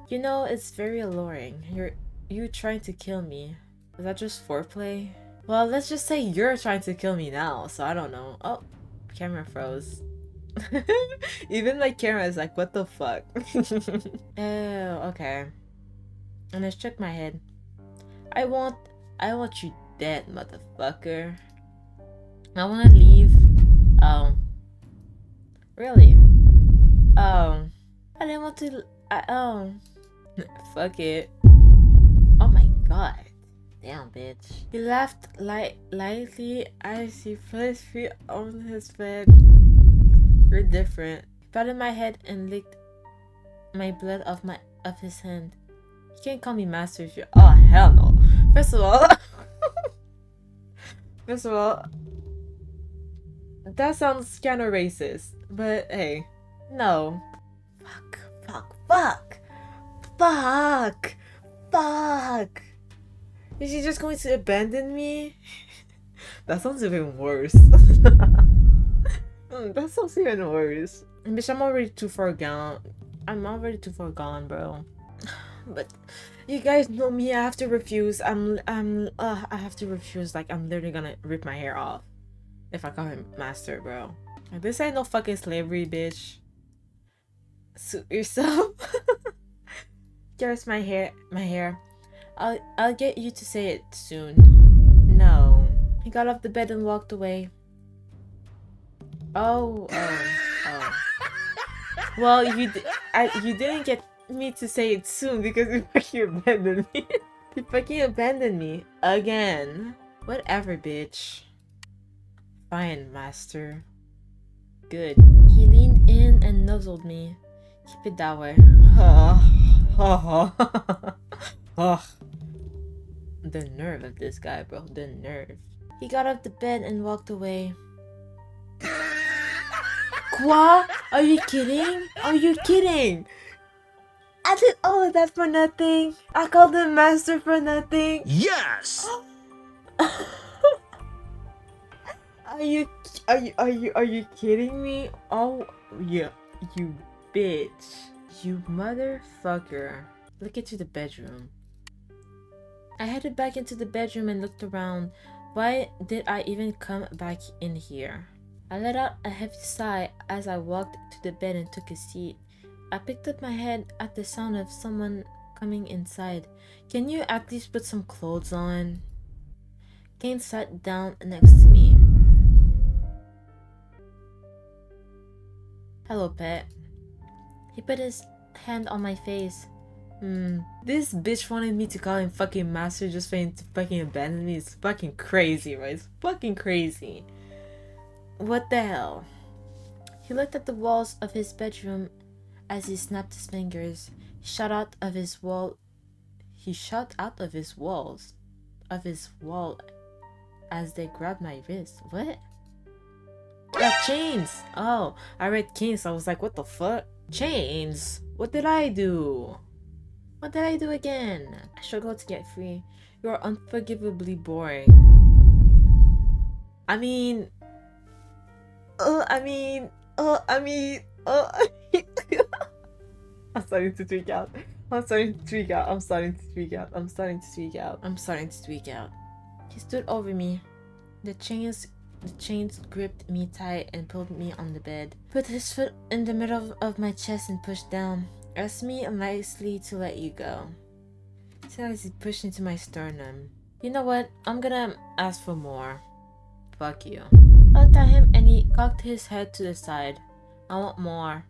You know, it's very alluring. You trying to kill me. Is that just foreplay? Well, let's just say you're trying to kill me now, so I don't know. Oh, camera froze. Even my camera is like, what the fuck? Oh, okay. And I shook my head. I want you dead, motherfucker. I wanna leave. Oh. Really? Oh. I didn't want to. Oh. Fuck it. Oh my god. Damn, bitch. He laughed lightly as he put his feet on his bed. You're different. He patted my head and licked my blood off his hand. You can't call me master if you. Oh hell no. First of all, that sounds kind of racist. But hey, no. Fuck. Is she just going to abandon me? That sounds even worse. That sounds even worse. Bitch, I'm already too far gone. Bro. But you guys know me. I have to refuse. I have to refuse. Like, I'm literally gonna rip my hair off if I call him master, bro. Like, this ain't no fucking slavery, bitch. Suit yourself. Here's my hair. I'll get you to say it soon. No. He got off the bed and walked away. Oh. Well, you didn't get me to say it soon because you fucking abandoned me. You fucking abandoned me again. Whatever, bitch. Fine, master. Good. He leaned in and nuzzled me. Keep it that way. The nerve of this guy, bro. The nerve. He got off the bed and walked away. Quoi? Are you kidding? Are you kidding? I did all of that for nothing. I called him master for nothing. Yes! Are you kidding me? Oh yeah, you bitch. You motherfucker. Look into the bedroom. I headed back into the bedroom and looked around. Why did I even come back in here? I let out a heavy sigh as I walked to the bed and took a seat. I picked up my head at the sound of someone coming inside. Can you at least put some clothes on? Cain sat down next to me. Hello, pet. He put his hand on my face. This bitch wanted me to call him fucking master just for him to fucking abandon me. It's fucking crazy, right? It's fucking crazy. What the hell? He looked at the walls of his bedroom as he snapped his fingers. He shot out of his wall as they grabbed my wrist. What? Chains! Oh, I read Cain, so I was like, what the fuck? Chains? What did I do? What did I do again? I struggled to get free. You are unforgivably boring. I'm starting to tweak out. I'm starting to tweak out. He stood over me. The chains gripped me tight and pulled me on the bed. Put his foot in the middle of my chest and pushed down. Asked me nicely to let you go. Soon as he pushed into my sternum. You know what? I'm gonna ask for more. Fuck you. I looked at him and he cocked his head to the side. I want more.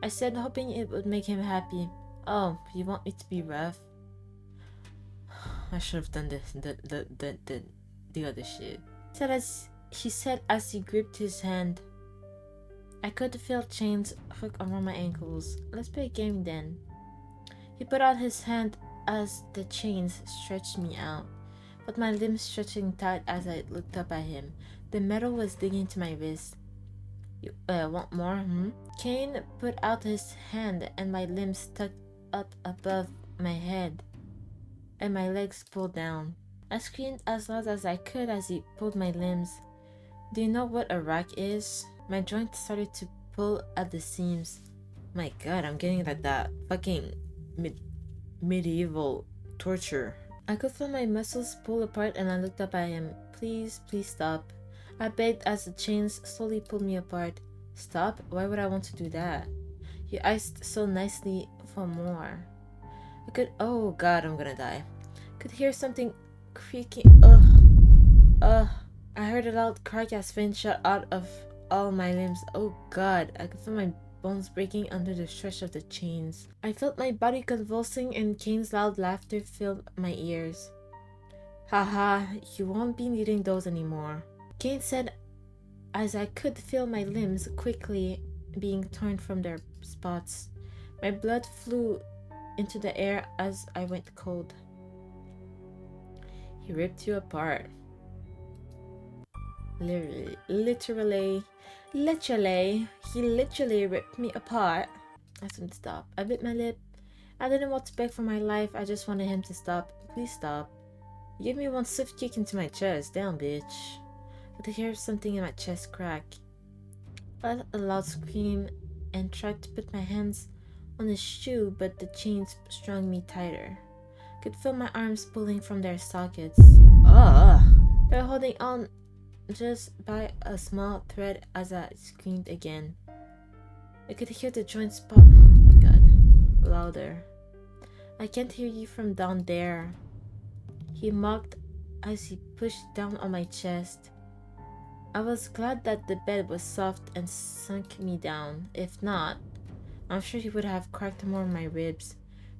I said, hoping it would make him happy. Oh, you want me to be rough? I should have done the other shit. He said as he gripped his hand. I could feel chains hook around my ankles. Let's play a game then. He put out his hand as the chains stretched me out, but my limbs stretching tight as I looked up at him. The metal was digging into my wrist. You want more? Cain put out his hand and my limbs stuck up above my head and my legs pulled down. I screamed as loud as I could as he pulled my limbs. Do you know what a rack is? My joint started to pull at the seams. My god, I'm getting like that fucking medieval torture. I could feel my muscles pull apart and I looked up at him. Please, please stop. I begged as the chains slowly pulled me apart. Stop? Why would I want to do that? You iced so nicely for more. I could— oh god, I'm gonna die. Could hear something creaking. I heard a loud crack as Finn shot out of all my limbs. Oh god, I could feel my bones breaking under the stretch of the chains. I felt my body convulsing and Cain's loud laughter filled my ears. Haha, you won't be needing those anymore. Cain said as I could feel my limbs quickly being torn from their spots. My blood flew into the air as I went cold. He ripped you apart. Literally, he literally ripped me apart. I couldn't stop. I bit my lip. I didn't want to beg for my life. I just wanted him to stop. Please stop. He gave me one swift kick into my chest. Damn, bitch. I could hear something in my chest crack. I let a loud scream and tried to put my hands on his shoe, but the chains strung me tighter. I could feel my arms pulling from their sockets. They were holding on just by a small thread as I screamed again. I could hear the joints pop. Oh my god. Louder. I can't hear you from down there. He mocked as he pushed down on my chest. I was glad that the bed was soft and sunk me down. If not, I'm sure he would have cracked more of my ribs.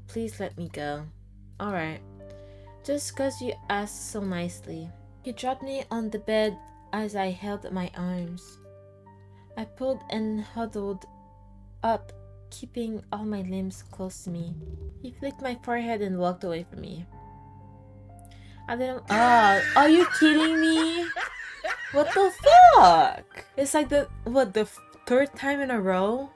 Please let me go. Alright. Just cause you asked so nicely. He dropped me on the bed as I held my arms. I pulled and huddled up, keeping all my limbs close to me. He flicked my forehead and walked away from me. I didn't— are you kidding me? What the fuck? It's like the third time in a row?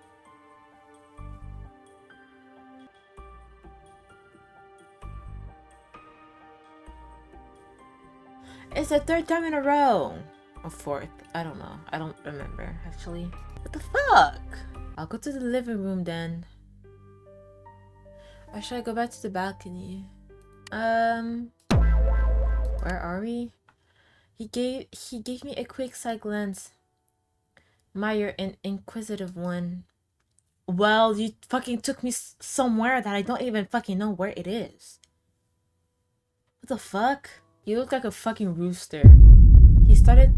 It's the third time in a row. Or fourth. I don't know. I don't remember, actually. What the fuck? I'll go to the living room then. Or should I go back to the balcony? Where are we? He gave me a quick side glance. My, you're an inquisitive one. Well, you fucking took me somewhere that I don't even fucking know where it is. What the fuck? You look like a fucking rooster. He stared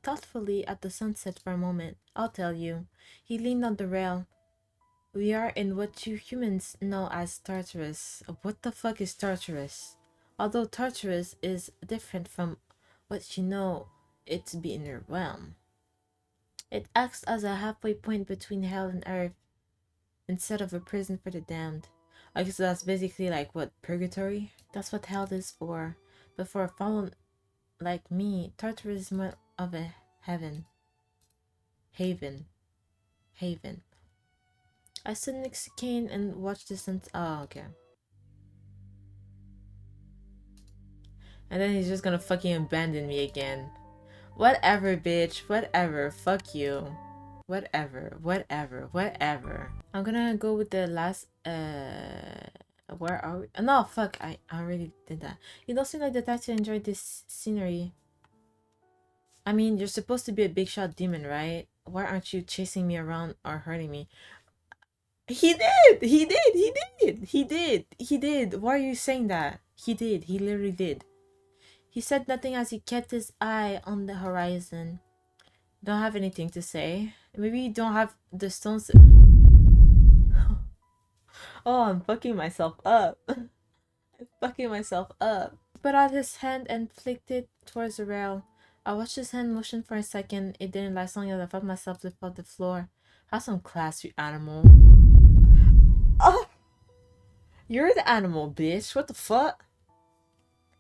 thoughtfully at the sunset for a moment. I'll tell you. He leaned on the rail. We are in what you humans know as Tartarus. What the fuck is Tartarus? Although Tartarus is different from what you know it to be in your realm. It acts as a halfway point between hell and earth, instead of a prison for the damned. I guess that's basically like what, purgatory? That's what hell is for. But for a fallen like me, Tartarus is more of a haven. I stood next to Cain and watched the sun. Oh, okay. And then he's just gonna fucking abandon me again. Whatever, bitch. Whatever. Fuck you. Whatever. I'm gonna go with the last, where are we? No, fuck. I already did that. You don't seem like the type to enjoy this scenery. I mean, you're supposed to be a big shot demon, right? Why aren't you chasing me around or hurting me? He did. Why are you saying that? He literally did. He said nothing as he kept his eye on the horizon. Don't have anything to say. Maybe you don't have the stones. Oh, I'm fucking myself up. Put out his hand and flicked it towards the rail. I watched his hand motion for a second. It didn't last long as I felt myself lift off the floor. Have some class, you animal. Oh, you're the animal, bitch. What the fuck?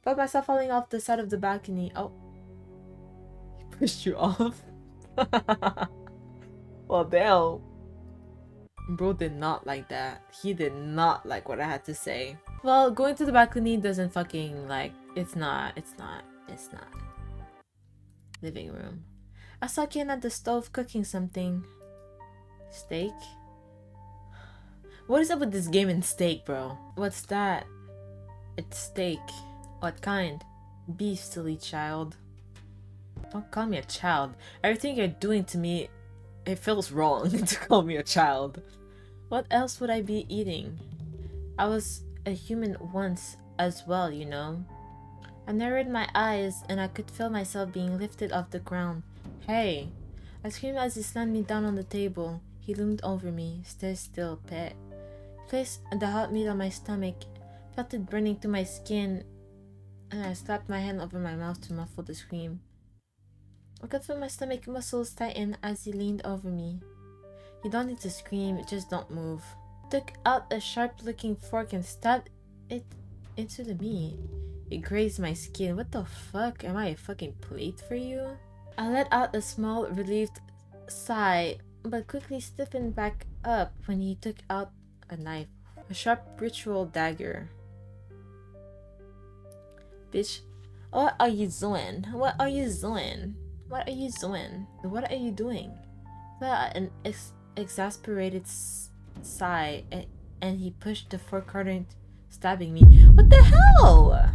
Felt myself falling off the side of the balcony. Oh, he pushed you off. Well, damn. Bro did not like that. He did not like what I had to say. Well, going to the balcony doesn't fucking like. It's not. Living room. I saw Cain at the stove cooking something. Steak? What is up with this game and steak, bro? What's that? It's steak. What kind? Beef, silly child. Don't call me a child. Everything you're doing to me, it feels wrong to call me a child. What else would I be eating? I was a human once as well, you know. I narrowed my eyes and I could feel myself being lifted off the ground. Hey! I screamed as he slammed me down on the table. He loomed over me. Stay still, pet. He placed the hot meat on my stomach. Felt it burning to my skin, and I slapped my hand over my mouth to muffle the scream. I could feel my stomach muscles tighten as he leaned over me. You don't need to scream, just don't move. I took out a sharp-looking fork and stabbed it into the meat. It grazed my skin. What the fuck? Am I a fucking plate for you? I let out a small, relieved sigh, but quickly stiffened back up when he took out a knife. A sharp ritual dagger. Bitch, what are you doing? What are you doing? An exasperated sigh, and he pushed the fork harder, stabbing me. What the hell?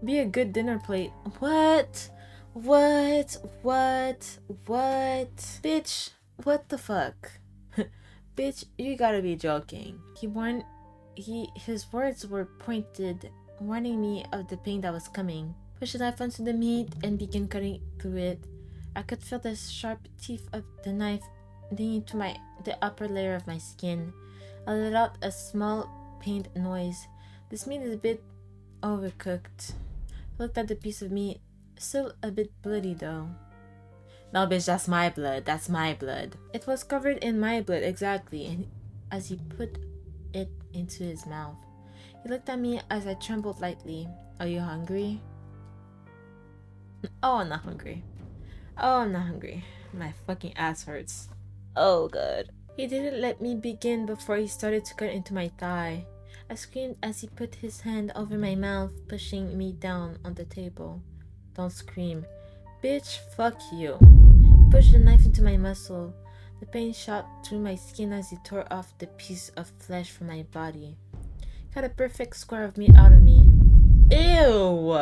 Be a good dinner plate. What? Bitch, what the fuck? Bitch, you gotta be joking. His words were pointed, warning me of the pain that was coming. Pushed the knife onto the meat and began cutting through it. I could feel the sharp teeth of the knife digging into the upper layer of my skin. I let out a small pained noise. This meat is a bit overcooked. I looked at the piece of meat. Still a bit bloody though. No, bitch, that's my blood. It was covered in my blood, exactly, and as he put it into his mouth. He looked at me as I trembled lightly. Are you hungry? Oh, I'm not hungry. My fucking ass hurts. Oh, God. He didn't let me begin before he started to cut into my thigh. I screamed as he put his hand over my mouth, pushing me down on the table. Don't scream. Bitch, fuck you. He pushed the knife into my muscle. The pain shot through my skin as he tore off the piece of flesh from my body. He cut a perfect square of meat out of me. Ew!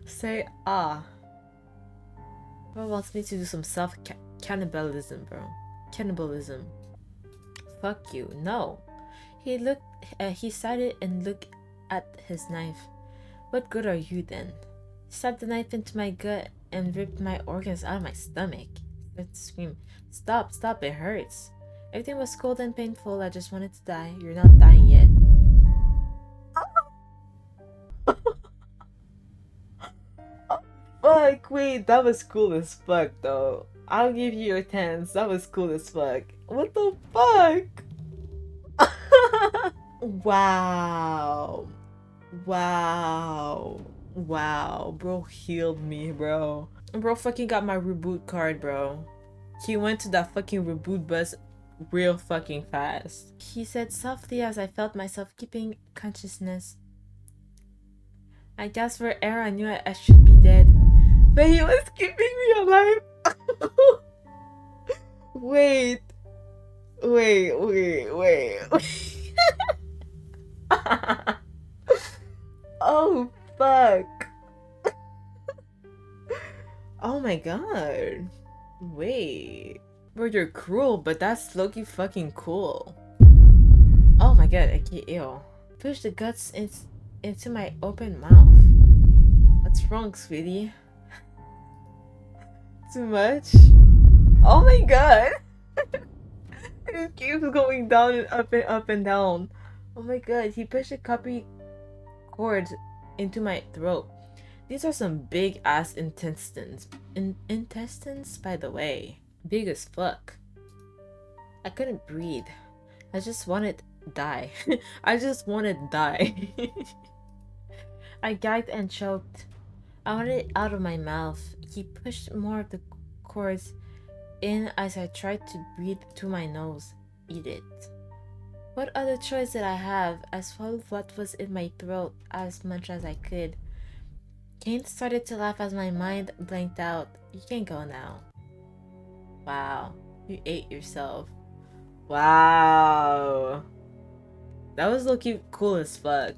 Say ah. Bro wants me to do some cannibalism, bro. Cannibalism. Fuck you. No. He started and looked at his knife. What good are you then? He stabbed the knife into my gut and ripped my organs out of my stomach. Let's scream. Stop, stop, it hurts. Everything was cold and painful. I just wanted to die. You're not dying yet. Fuck, wait, that was cool as fuck though. I'll give you your 10s. That was cool as fuck. What the fuck? Wow. Wow. Wow. Bro healed me, bro. Bro fucking got my reboot card, bro. He went to that fucking reboot bus real fucking fast. He said softly as I felt myself keeping consciousness. I gasped for air. I knew I should be dead. But he was keeping me alive. Wait. Oh, fuck. Oh my god. Wait. Bro, you're cruel, but that's low-key fucking cool. Oh my god, I get ill. Push the guts into my open mouth. What's wrong, sweetie? Too much? Oh my god! It keeps going down and up and down. Oh my god, he pushed a copy cords into my throat. These are some big ass intestines. Intestines, by the way. Big as fuck. I couldn't breathe. I just wanted to die. I just wanted to die. I gagged and choked. I wanted it out of my mouth. He pushed more of the cords in as I tried to breathe through my nose. Eat it. What other choice did I have? I swallowed what was in my throat as much as I could. Cain started to laugh as my mind blanked out. You can go now. Wow. You ate yourself. Wow. That was low-key cool as fuck.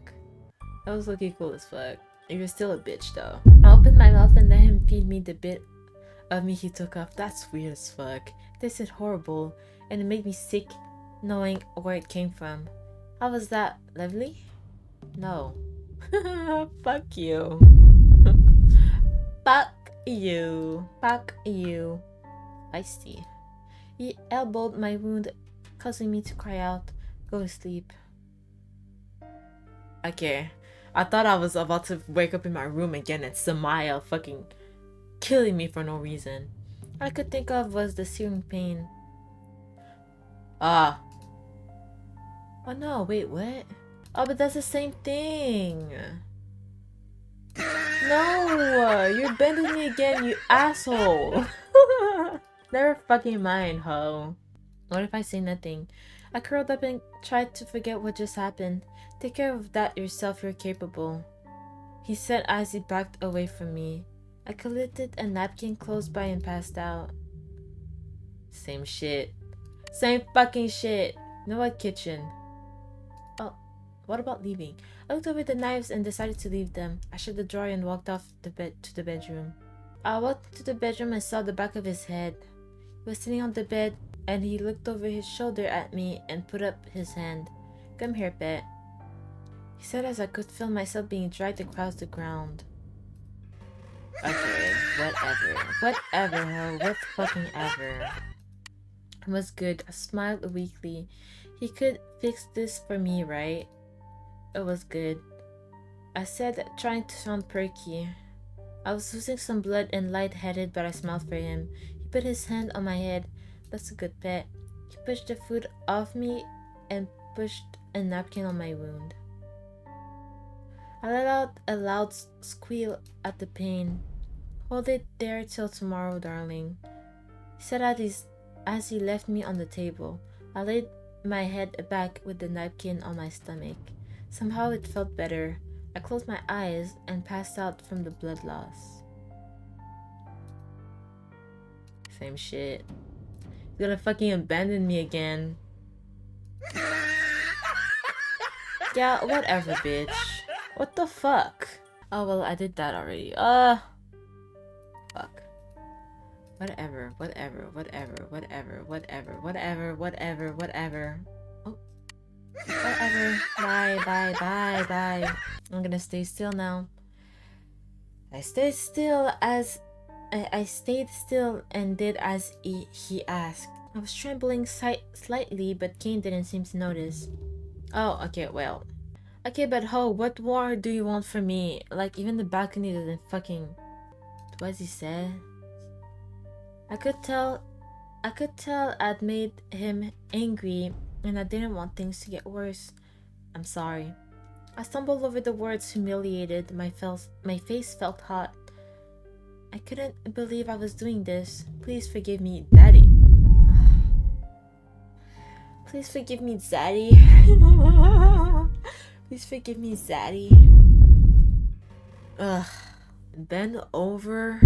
That was low-key cool as fuck. You're still a bitch though. I opened my mouth and let him feed me the bit of me he took off. That's weird as fuck. This is horrible and it made me sick knowing where it came from. How was that? Lovely? No. Fuck you. Fuck you. Fuck you. Feisty. He elbowed my wound, causing me to cry out. Go to sleep. Okay. I thought I was about to wake up in my room again and Samaya fucking killing me for no reason. All I could think of was the searing pain. Ah. Oh no, wait, what? Oh, but that's the same thing. No, you're bending me again, you asshole. Never fucking mind, ho. What if I say nothing? I curled up and tried to forget what just happened. Take care of that yourself, you're capable. He said as he backed away from me. I collected a napkin close by and passed out. Same shit. Same fucking shit. You know what, kitchen? Oh, what about leaving? I looked over the knives and decided to leave them. I shut the drawer and walked off the bed to the bedroom. I walked to the bedroom and saw the back of his head. He was sitting on the bed and he looked over his shoulder at me and put up his hand. Come here, pet. He said as I could feel myself being dragged across the ground. Okay, whatever. Whatever, ho. What fucking ever. It was good. I smiled weakly. He could fix this for me, right? It was good. I said, trying to sound perky. I was losing some blood and lightheaded, but I smiled for him. He put his hand on my head. That's a good pet. He pushed the food off me and pushed a napkin on my wound. I let out a loud squeal at the pain. Hold it there till tomorrow, darling. He said as he left me on the table. I laid my head back with the napkin on my stomach. Somehow it felt better. I closed my eyes and passed out from the blood loss. Same shit. He's gonna fucking abandon me again. Yeah, whatever, bitch. What the fuck? Oh, well, I did that already. Fuck. Whatever. Oh. Whatever. Bye. I'm gonna stay still now. I stayed still and did as he asked. I was trembling slightly, but Cain didn't seem to notice. Oh, okay, well. Okay, but ho, what more do you want from me? Like, even the balcony doesn't fucking... What he said? I could tell I'd made him angry, and I didn't want things to get worse. I'm sorry. I stumbled over the words, humiliated. My face felt hot. I couldn't believe I was doing this. Please forgive me, Daddy. Please forgive me, Zaddy. Please forgive me, Zaddy. Ugh. Bend over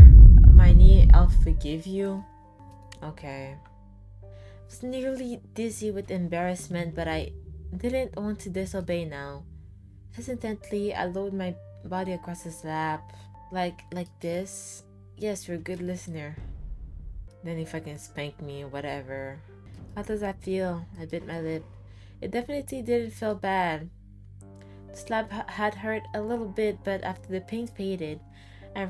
my knee, I'll forgive you. Okay. I was nearly dizzy with embarrassment, but I didn't want to disobey now. Hesitantly, I lowered my body across his lap. Like this. Yes, you're a good listener. Then he fucking spanked me, whatever. How does that feel? I bit my lip. It definitely didn't feel bad. The slap had hurt a little bit, but after the pain faded, I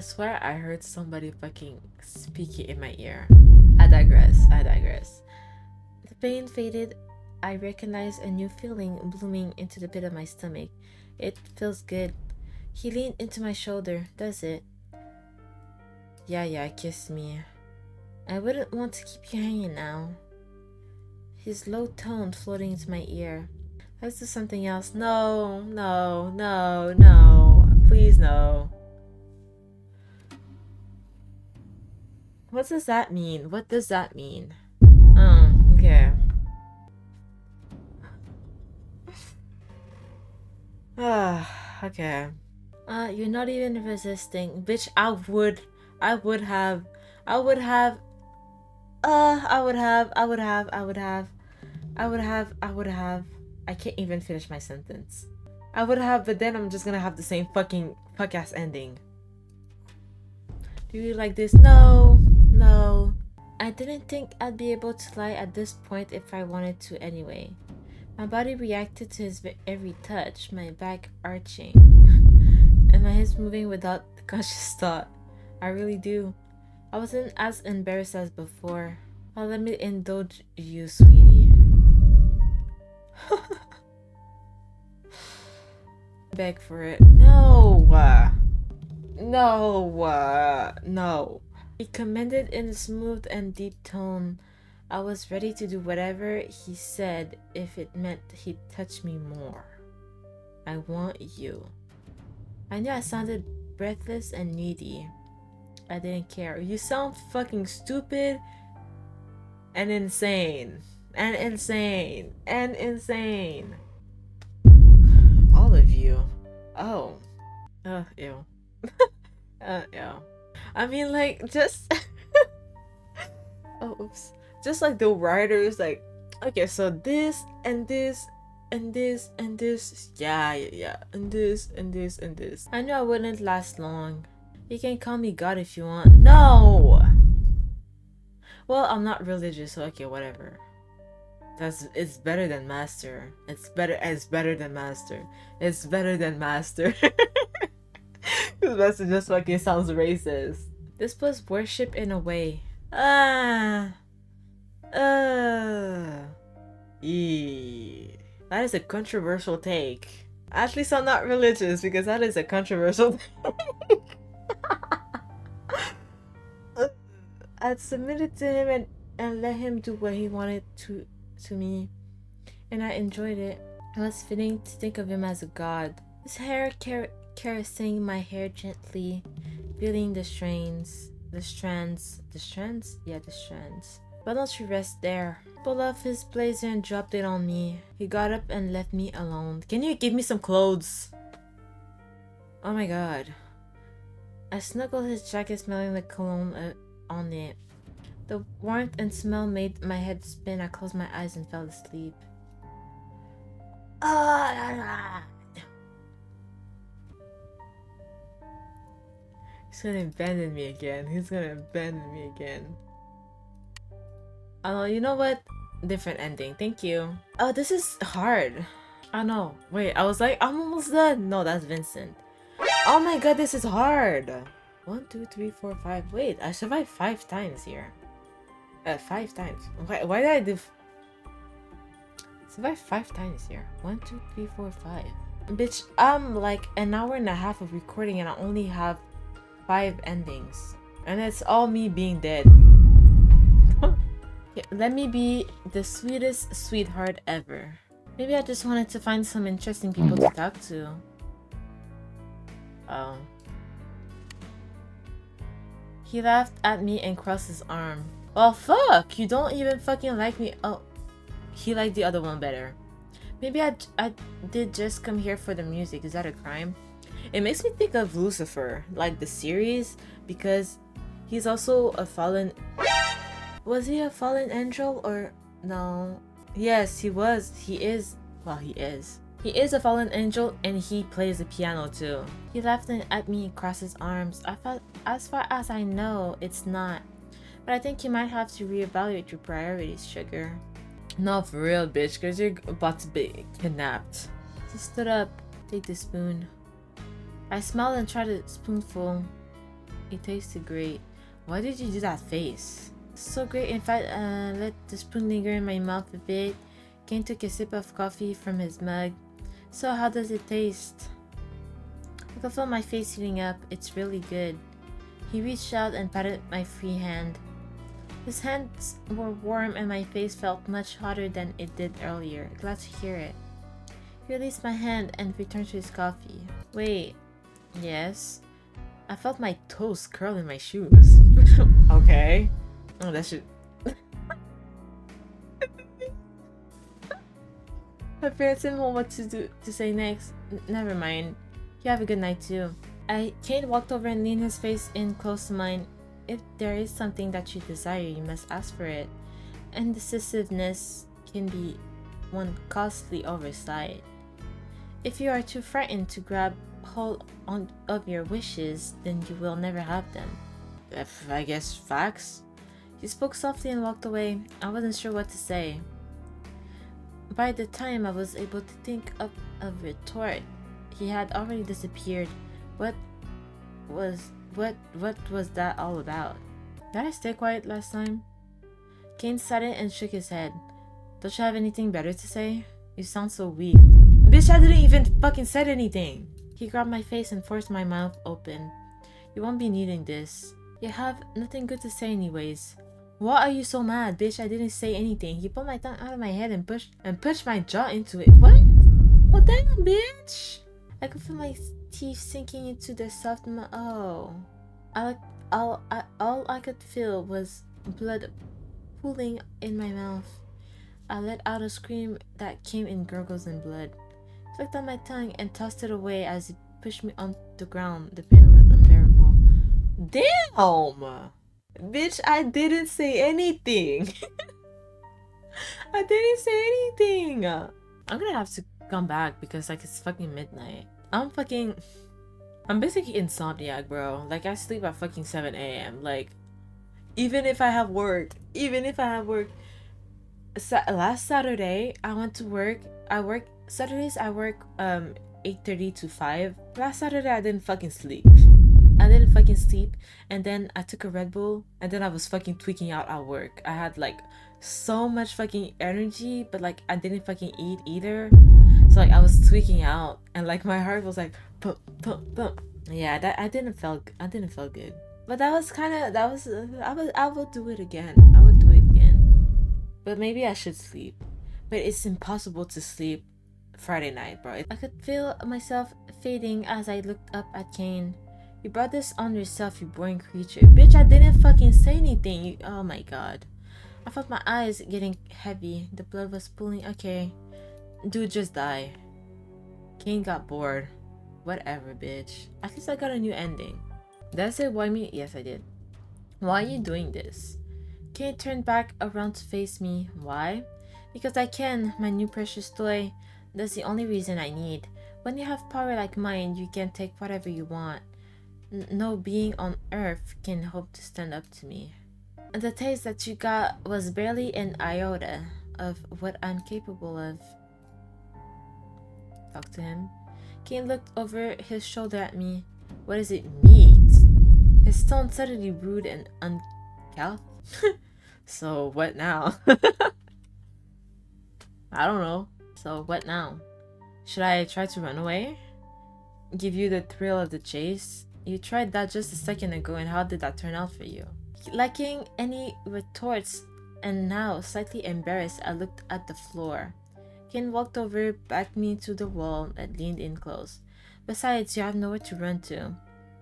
swear I heard somebody fucking speaking in my ear. I digress. The pain faded. I recognized a new feeling blooming into the pit of my stomach. It feels good. He leaned into my shoulder. Does it? Yeah, kiss me. I wouldn't want to keep you hanging now. His low tone floating into my ear. Let's do something else. No. Please, no. What does that mean? Okay. Okay. You're not even resisting. Bitch, I would have. I can't even finish my sentence. I would have, but then I'm just gonna have the same fucking fuck-ass ending. Do you like this? No. I didn't think I'd be able to lie at this point if I wanted to anyway. My body reacted to his every touch, my back arching, and my hips moving without conscious thought. I really do. I wasn't as embarrassed as before. Well, let me indulge you, sweetie. Beg for it. No. He commanded in a smooth and deep tone. I was ready to do whatever he said if it meant he'd touch me more. I want you. I knew I sounded breathless and needy. I didn't care. You sound fucking stupid and insane. All of you. Oh. Ew. Ew. I mean, like, just... Oh, oops. Just like the writers, like, okay, so this and this and this and this. Yeah. And this. I knew I wouldn't last long. You can call me God if you want. No! Well, I'm not religious, so okay, whatever. It's better than master. It's better than master. Because master just fucking sounds racist. This was worship in a way. That is a controversial take. At least I'm not religious, because that is a controversial take. I'd submitted to him and let him do what he wanted to me, and I enjoyed it. It was fitting to think of him as a god. His hair caressing my hair gently, feeling the strains. The strands. The strands? Yeah, the strands. Why don't you rest there? Pulled off his blazer and dropped it on me. He got up and left me alone. Can you give me some clothes? Oh my god. I snuggled his jacket, smelling the cologne on it. The warmth and smell made my head spin. I closed my eyes and fell asleep. He's gonna abandon me again. He's gonna abandon me again. Oh, you know what? Different ending. Thank you. Oh, this is hard. Oh no. Wait, I was like, I'm almost done. No, that's Vincent. Oh my god, this is hard. 1, 2, 3, 4, 5. Wait, I survived 5 times here. 5 times. Why did I do? Survived 5 times here. 1, 2, 3, 4, 5. Bitch, I'm like an hour and a half of recording and I only have 5 endings. And it's all me being dead. Yeah, let me be the sweetest sweetheart ever. Maybe I just wanted to find some interesting people to talk to. Oh. He laughed at me and crossed his arm. Well, fuck! You don't even fucking like me. Oh. He liked the other one better. Maybe I did just come here for the music. Is that a crime? It makes me think of Lucifer, like the series, because he's also a fallen... Was he a fallen angel or... No. Yes, he was. He is. Well, he is. He is a fallen angel and he plays the piano too. He laughed at me and crossed his arms. I thought, as far as I know, it's not. But I think you might have to reevaluate your priorities, sugar. No, for real, bitch, because you're about to be kidnapped. He stood up. Take the spoon. I smiled and tried a spoonful. It tasted great. Why did you do that face? So great, in fact, let the spoon linger in my mouth a bit. Cain took a sip of coffee from his mug. So how does it taste? I could feel my face heating up. It's really good. He reached out and patted my free hand. His hands were warm and my face felt much hotter than it did earlier. Glad to hear it. He released my hand and returned to his coffee. Wait. Yes? I felt my toes curl in my shoes. Okay. Oh, that should... My parents didn't know what to say next. Never mind. You have a good night too. Cain walked over and leaned his face in close to mine. If there is something that you desire, you must ask for it. Indecisiveness can be one costly oversight. If you are too frightened to grab hold of your wishes, then you will never have them. I guess facts. He spoke softly and walked away. I wasn't sure what to say. By the time I was able to think of a retort, he had already disappeared. What was that all about? Did I stay quiet last time? Cain sighed and shook his head. Don't you have anything better to say? You sound so weak. Bitch, I didn't even fucking said anything. He grabbed my face and forced my mouth open. You won't be needing this. You have nothing good to say anyways. Why are you so mad, bitch? I didn't say anything. He pulled my tongue out of my head and pushed my jaw into it. What? Well, damn, bitch. I could feel my teeth sinking into the soft all I could feel was blood pooling in my mouth. I let out a scream that came in gurgles and blood. He flicked on my tongue and tossed it away as he pushed me on the ground. The pain was unbearable. Damn! Bitch, I didn't say anything. I didn't say anything. I'm gonna have to come back because like it's fucking midnight. I'm basically insomniac, bro. Like I sleep at fucking 7 a.m. Like even if I have work. Last Saturday I went to work. Saturdays I work 8:30 to 5. Last Saturday I didn't fucking sleep. And then I took a Red Bull and then I was fucking tweaking out at work. I had like so much fucking energy, but like I didn't fucking eat either. So like I was tweaking out and like my heart was like pump, pump, pump. Yeah, that I didn't feel good. But I will do it again. But maybe I should sleep. But it's impossible to sleep Friday night, bro. I could feel myself fading as I looked up at Cain. You brought this on yourself, you boring creature. Bitch, I didn't fucking say anything. Oh my god. I felt my eyes getting heavy. The blood was pooling. Okay. Dude, just die. Cain got bored. Whatever, bitch. At least I got a new ending. That's it, why me? Yes, I did. Why are you doing this? Cain turned back around to face me. Why? Because I can, my new precious toy. That's the only reason I need. When you have power like mine, you can take whatever you want. No being on earth can hope to stand up to me. And the taste that you got was barely an iota of what I'm capable of. Talk to him. Cain looked over his shoulder at me. What does it mean? His tone suddenly rude and uncouth. So what now? I don't know. So what now? Should I try to run away? Give you the thrill of the chase? You tried that just a second ago, and how did that turn out for you? Lacking any retorts, and now slightly embarrassed, I looked at the floor. Cain walked over, backed me to the wall, and leaned in close. Besides, you have nowhere to run to.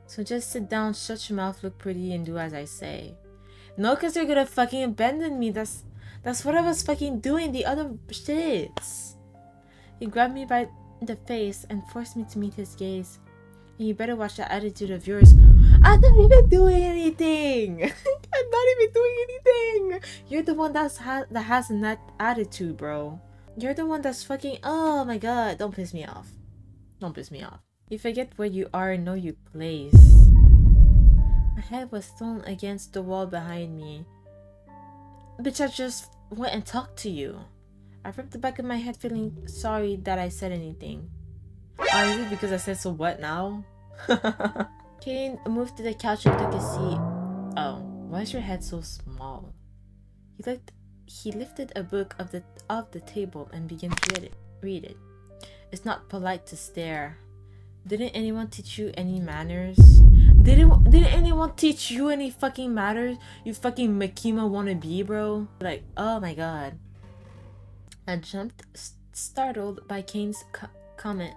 So just sit down, shut your mouth, look pretty, and do as I say. No, cause you're gonna fucking abandon me. That's what I was fucking doing the other shits. He grabbed me by the face and forced me to meet his gaze. And you better watch that attitude of yours. I'm not even doing anything. I'm not even doing anything. You're the one that has that attitude, bro. You're the one that's fucking. Oh my god! Don't piss me off. Don't piss me off. You forget where you are and know your place. My head was thrown against the wall behind me. Bitch, I just went and talked to you. I rubbed the back of my head, feeling sorry that I said anything. Oh, is it because I said so what now? Cain moved to the couch and took a seat. Oh, why is your head so small? He lifted a book off the table and began to read it. It's not polite to stare. Didn't anyone teach you any manners? Didn't anyone teach you any fucking manners? You fucking Makima wannabe, bro. Like, oh my god. I jumped, startled by Cain's comment.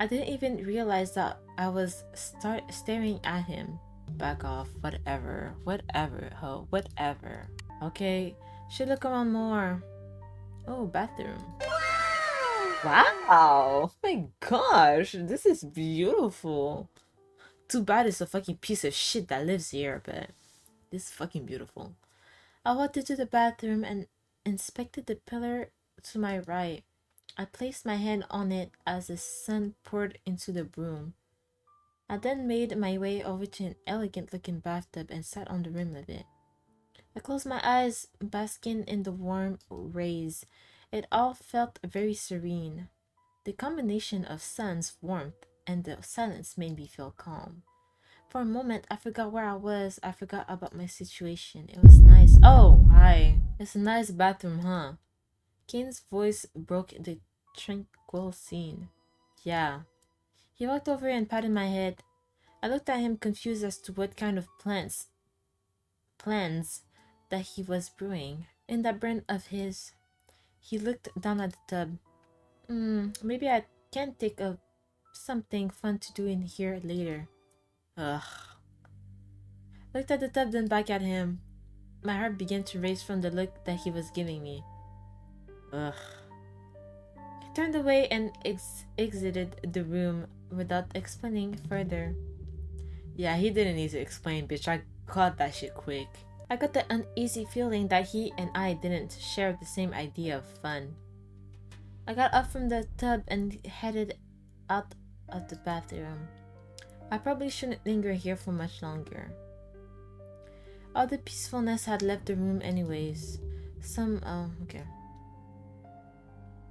I didn't even realize that I was staring at him. Back off, whatever, ho, whatever. Okay, should look around more. Oh, bathroom. Wow! My gosh, this is beautiful. Too bad it's a fucking piece of shit that lives here, but this is fucking beautiful. I walked into the bathroom and inspected the pillar to my right. I placed my hand on it as the sun poured into the room. I then made my way over to an elegant-looking bathtub and sat on the rim of it. I closed my eyes, basking in the warm rays. It all felt very serene. The combination of sun's warmth and the silence made me feel calm. For a moment, I forgot where I was. I forgot about my situation. It was nice. Oh, hi. It's a nice bathroom, huh? Cain's voice broke the tranquil scene. Yeah. He walked over and patted my head. I looked at him, confused as to what kind of plans that he was brewing. In that brain of his, he looked down at the tub. Maybe I can think of something fun to do in here later. Ugh. Looked at the tub, then back at him. My heart began to race from the look that he was giving me. Ugh. I turned away and exited the room without explaining further. Yeah, he didn't need to explain, bitch. I caught that shit quick. I got the uneasy feeling that he and I didn't share the same idea of fun. I got up from the tub and headed out of the bathroom. I probably shouldn't linger here for much longer. All the peacefulness had left the room anyways. Okay.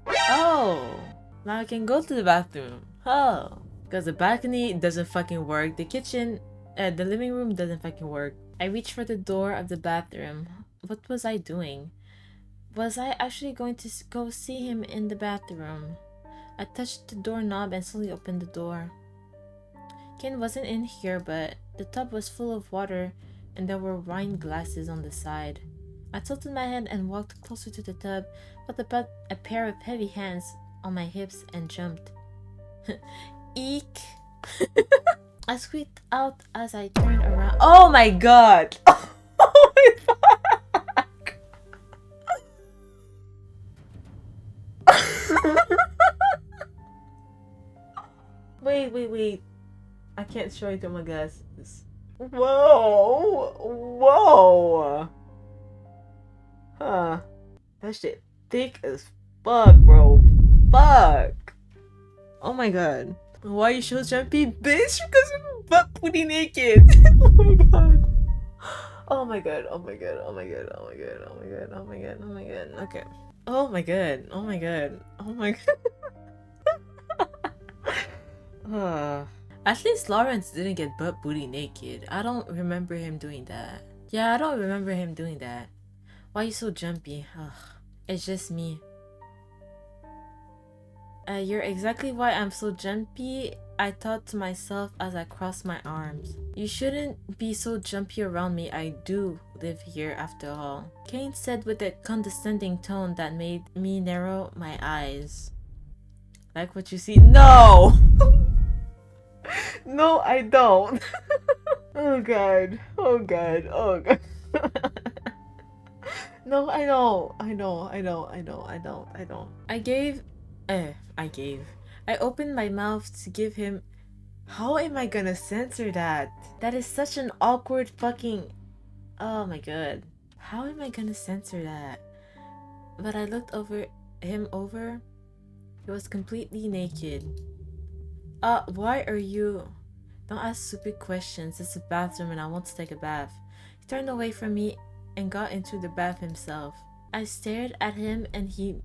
Oh! Now I can go to the bathroom. Oh! Because the balcony doesn't fucking work. The kitchen, the living room doesn't fucking work. I reached for the door of the bathroom. What was I doing? Was I actually going to go see him in the bathroom? I touched the doorknob and slowly opened the door. Cain wasn't in here, but the tub was full of water and there were wine glasses on the side. I tilted my head and walked closer to the tub, felt a pair of heavy hands on my hips and jumped. Eek! I squeaked out as I turned around. Oh my god! Oh my fuck! Wait. I can't show it to my glasses. Whoa! Huh. That shit thick as fuck, bro. Fuck! Oh my god. Why you so jumpy, bitch? Because I'm butt booty naked. Oh my god. Oh my god. Okay. Oh my god. At least Lawrence didn't get butt booty naked. I don't remember him doing that. Yeah, I don't remember him doing that. Why you so jumpy? Ugh. It's just me. You're exactly why I'm so jumpy, I thought to myself as I crossed my arms. You shouldn't be so jumpy around me, I do live here after all. Cain said with a condescending tone that made me narrow my eyes. Like what you see? No! No, I don't. Oh god. No, I don't. I opened my mouth to give him. How am I gonna censor that? That is such an awkward fucking. Oh my god. How am I gonna censor that? But I looked him over. He was completely naked. Why are you? Don't ask stupid questions. It's a bathroom and I want to take a bath. He turned away from me and got into the bath himself. I stared at him and he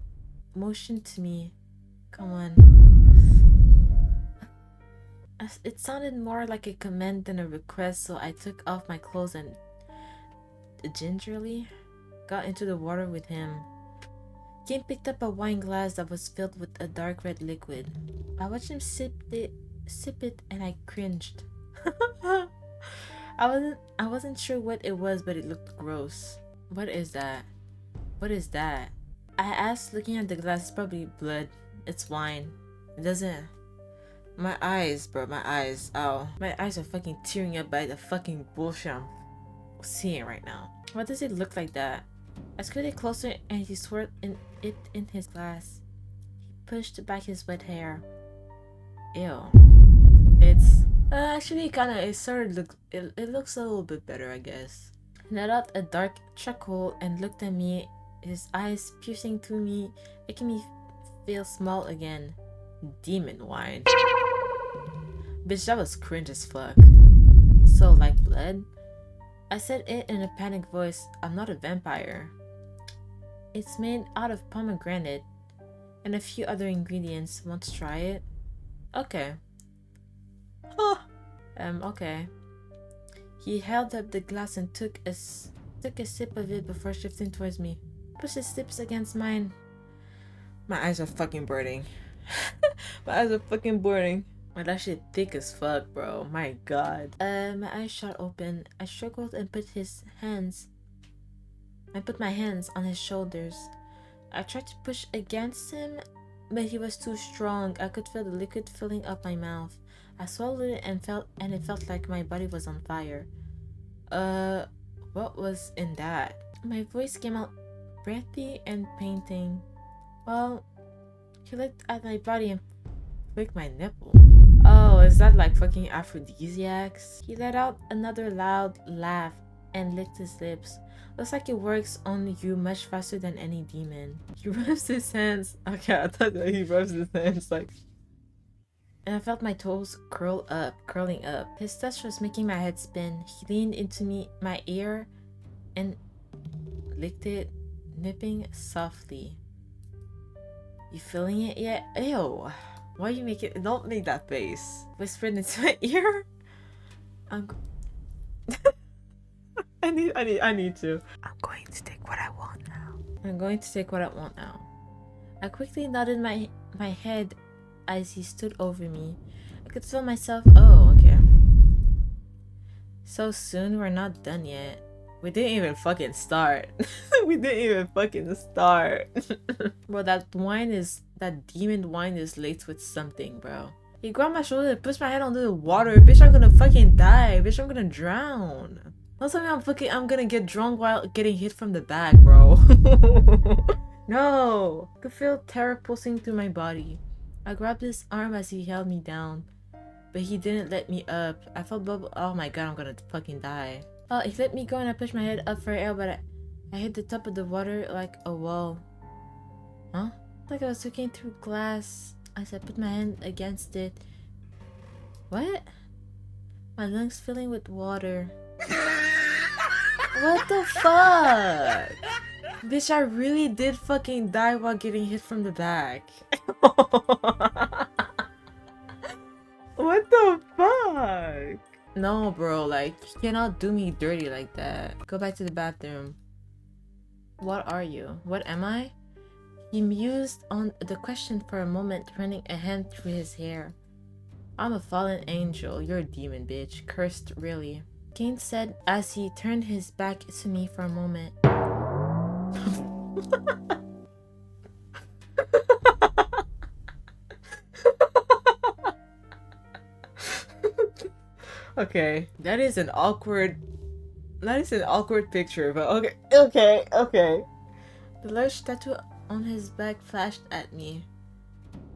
motioned to me. Come on. It sounded more like a command than a request, so I took off my clothes and gingerly got into the water with him. Cain picked up a wine glass that was filled with a dark red liquid. I watched him sip it and I cringed. I wasn't sure what it was, but it looked gross. What is that? I asked, looking at the glass. It's probably blood. It's wine. It doesn't. My eyes, bro. My eyes. Ow. My eyes are fucking tearing up by the fucking bullshit I'm seeing right now. Why does it look like that? I scooted closer and he swirled it in his glass. He pushed back his wet hair. Ew. It's actually it looks a little bit better, I guess. He let out a dark chuckle and looked at me, his eyes piercing through me, making me feel small again. Demon wine. Bitch, that was cringe as fuck. So, like blood? I said it in a panicked voice. I'm not a vampire. It's made out of pomegranate and a few other ingredients. Want to try it? Okay. Okay. He held up the glass and took a sip of it before shifting towards me. Pushed his lips against mine. My eyes are fucking burning. My eyes are fucking burning. Man, that shit thick as fuck, bro. My god. My eyes shot open. I struggled and put my hands on his shoulders. I tried to push against him, but he was too strong. I could feel the liquid filling up my mouth. I swallowed it and it felt like my body was on fire. What was in that? My voice came out breathy and painting. Well, he looked at my body and flicked my nipple. Oh, is that like fucking aphrodisiacs? He let out another loud laugh and licked his lips. Looks like it works on you much faster than any demon. He rubs his hands. Okay, I thought that he rubs his hands like. And I felt my toes curling up. His touch was making my head spin. He leaned into my ear and licked it, nipping softly. You feeling it yet? Ew. Why you make it? Don't make that face. Whispered into my ear. I need to. I'm going to take what I want now. I quickly nodded my head as he stood over me. I could feel myself. Oh, okay. So soon? We're not done yet. We didn't even fucking start. Bro, that demon wine is laced with something, bro. He grabbed my shoulder and pushed my head under the water. Bitch, I'm gonna fucking die. Bitch, I'm gonna drown. Don't tell me I'm gonna get drunk while getting hit from the back, bro. No. I could feel terror pulsing through my body. I grabbed his arm as he held me down, but he didn't let me up. I felt bubble. Oh my god, I'm gonna fucking die. Oh, he let me go and I pushed my head up for air, but I hit the top of the water like a wall. Huh? Like I was looking through glass as I put my hand against it. What? My lungs filling with water. What the fuck? Bitch, I really did fucking die while getting hit from the back. What the fuck? No, bro, like, you cannot do me dirty like that. Go back to the bathroom. What are you? What am I? He mused on the question for a moment, running a hand through his hair. I'm a fallen angel. You're a demon, bitch. Cursed, really. Cain said as he turned his back to me for a moment. Okay, that is an awkward picture, but okay. The large tattoo on his back flashed at me.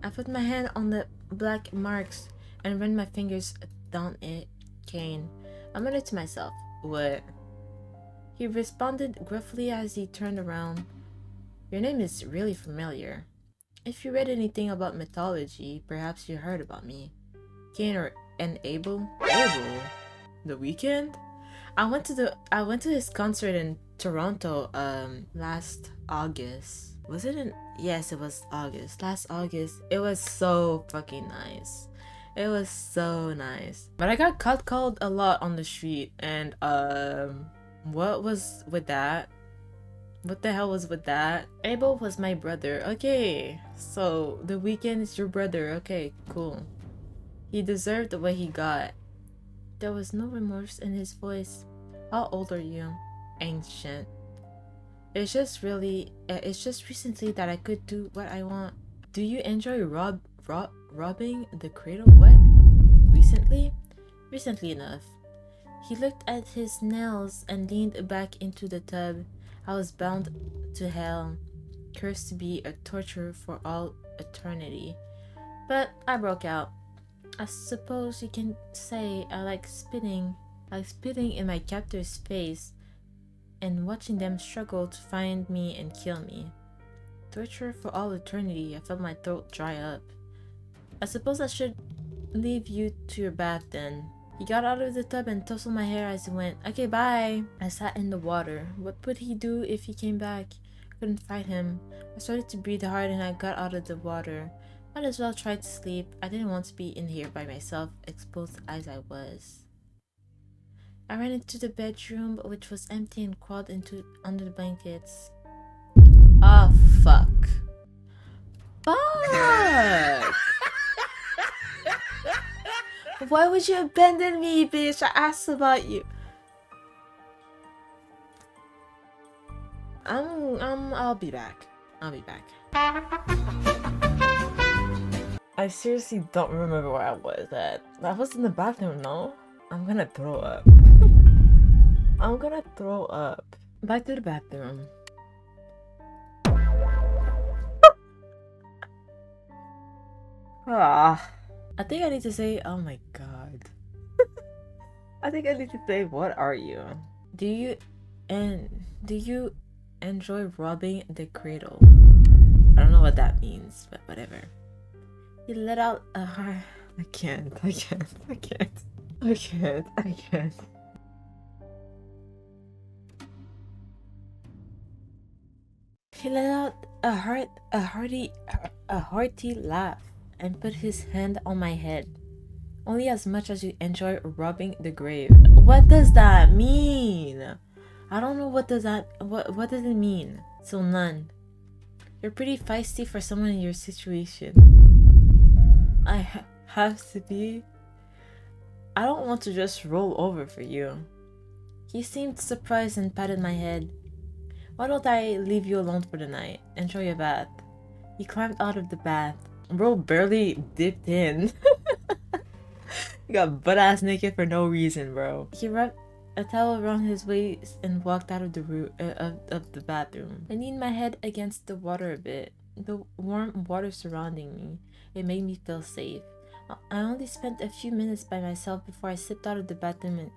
I put my hand on the black marks and ran my fingers down it. Cain. I muttered to myself, "What?" He responded gruffly as he turned around. Your name is really familiar. If you read anything about mythology, perhaps you heard about me. Cain and Abel? Abel? The Weeknd? I went to his concert in Toronto last August. Was it in? Yes, it was August. Last August. It was so fucking nice. It was so nice. But I got called a lot on the street, and what was with that? What the hell was with that? Abel was my brother. Okay, so The Weeknd is your brother. Okay, cool. He deserved what he got. There was no remorse in his voice. How old are you? Ancient. It's just recently that I could do what I want. Do you enjoy robbing the cradle? What? Recently? Recently enough. He looked at his nails and leaned back into the tub. I was bound to hell, cursed to be a torture for all eternity. But I broke out. I suppose you can say I like spitting in my captor's face and watching them struggle to find me and kill me. Torture for all eternity. I felt my throat dry up. I suppose I should leave you to your bath then. He got out of the tub and tousled my hair as he went. Okay, bye. I sat in the water. What would he do if he came back? Couldn't fight him. I started to breathe hard and I got out of the water. Might as well try to sleep. I didn't want to be in here by myself, exposed as I was. I ran into the bedroom, which was empty, and crawled under the blankets. Ah, fuck. Fuck! Why would you abandon me, bitch? I asked about you. I'll be back. I'll be back. I seriously don't remember where I was at. I was in the bathroom, no? I'm gonna throw up. I'm gonna throw up. Back to the bathroom. I think I need to say, oh my god. I think I need to say, what are you? Do you enjoy robbing the cradle? I don't know what that means, but whatever. He let out a heart. I can't. He let out a hearty laugh and put his hand on my head. Only as much as you enjoy robbing the grave. What does that mean? I don't know what does it mean? So none. You're pretty feisty for someone in your situation. I have to be. I don't want to just roll over for you. He seemed surprised and patted my head. Why don't I leave you alone for the night? Enjoy your bath. He climbed out of the bath. Bro barely dipped in. He got butt ass naked for no reason, bro. He wrapped a towel around his waist and walked out of the room of the bathroom. I leaned my head against the water a bit. The warm water surrounding me. It made me feel safe. I only spent a few minutes by myself before I slipped out of the bathroom and...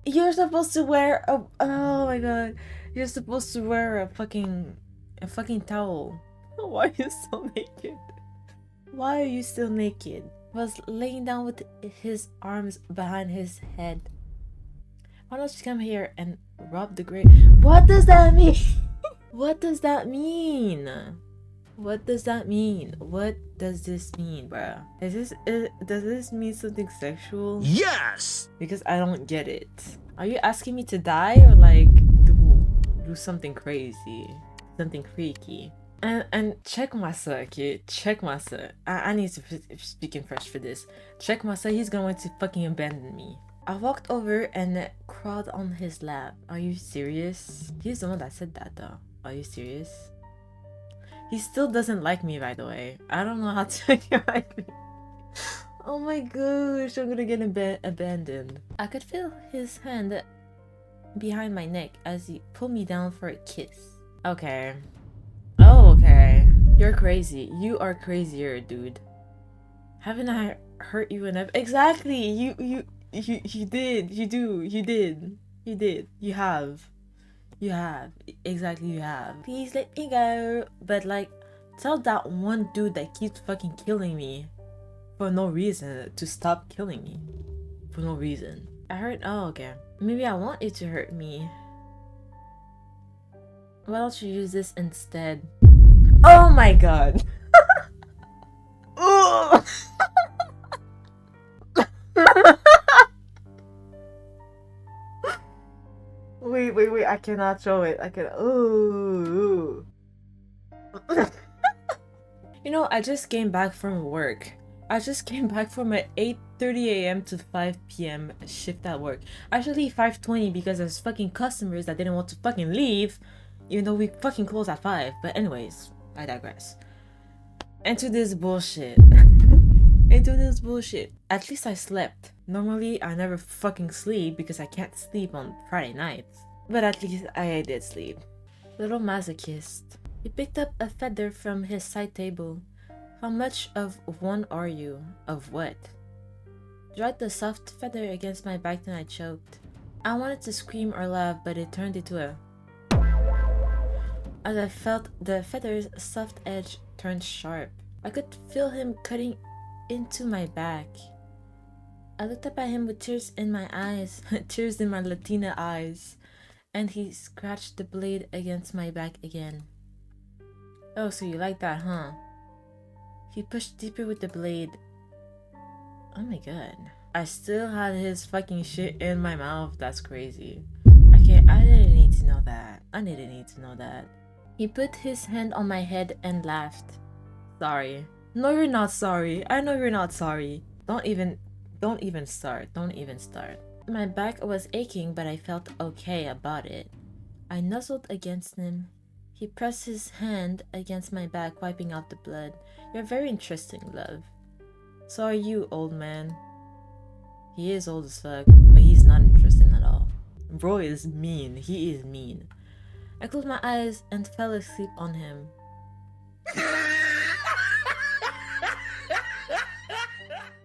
You're supposed to wear a... Oh my god. You're supposed to wear a fucking towel. Why are you still naked? Why are you still naked? He was laying down with his arms behind his head. Why don't you come here and rub the grave? What does that mean? What does that mean? What does that mean? What does this mean, bruh? Does this mean something sexual? Yes! Because I don't get it. Are you asking me to die or like do something crazy? Something freaky? And check Masa, kid. Check Masa. I need to speak in French for this. Check Masa, he's going to fucking abandon me. I walked over and crawled on his lap. Are you serious? He's the one that said that though. Are you serious? He still doesn't like me, by the way. I don't know how to make him like me. Oh my gosh, I'm gonna get abandoned. I could feel his hand behind my neck as he pulled me down for a kiss. Okay. Oh, okay. You're crazy. You are crazier, dude. Haven't I hurt you enough? Exactly. You did. You do. You did. You did. You have. You have. Exactly, you have. Please let me go. But like, tell that one dude that keeps fucking killing me for no reason to stop killing me. For no reason. I hurt. Oh, okay. Maybe I want you to hurt me. Why don't you use this instead? Oh my god. Wait, I cannot show it. I can. Ooh. You know, I just came back from work. I just came back from an 8:30 a.m. to 5 p.m. shift at work. Actually 5:20 because there's fucking customers that didn't want to fucking leave, even though we fucking close at 5. But anyways, I digress. Into this bullshit. Into this bullshit. At least I slept. Normally, I never fucking sleep because I can't sleep on Friday nights. But at least I did sleep. Little masochist. He picked up a feather from his side table. How much of one are you? Of what? Dragged the soft feather against my back and I choked. I wanted to scream or laugh, but it turned into a... As I felt the feather's soft edge turned sharp. I could feel him cutting into my back. I looked up at him with tears in my eyes, tears in my Latina eyes, and he scratched the blade against my back again. Oh, so you like that, huh? He pushed deeper with the blade. Oh my god. I still had his fucking shit in my mouth. That's crazy. Okay, I didn't need to know that. I didn't need to know that. He put his hand on my head and laughed. Sorry. No, you're not sorry. I know you're not sorry. Don't even start. Don't even start. My back was aching, but I felt okay about it. I nuzzled against him. He pressed his hand against my back, wiping out the blood. You're very interesting, love. So are you, old man. He is old as fuck, but he's not interesting at all. Bro is mean. He is mean. I closed my eyes and fell asleep on him.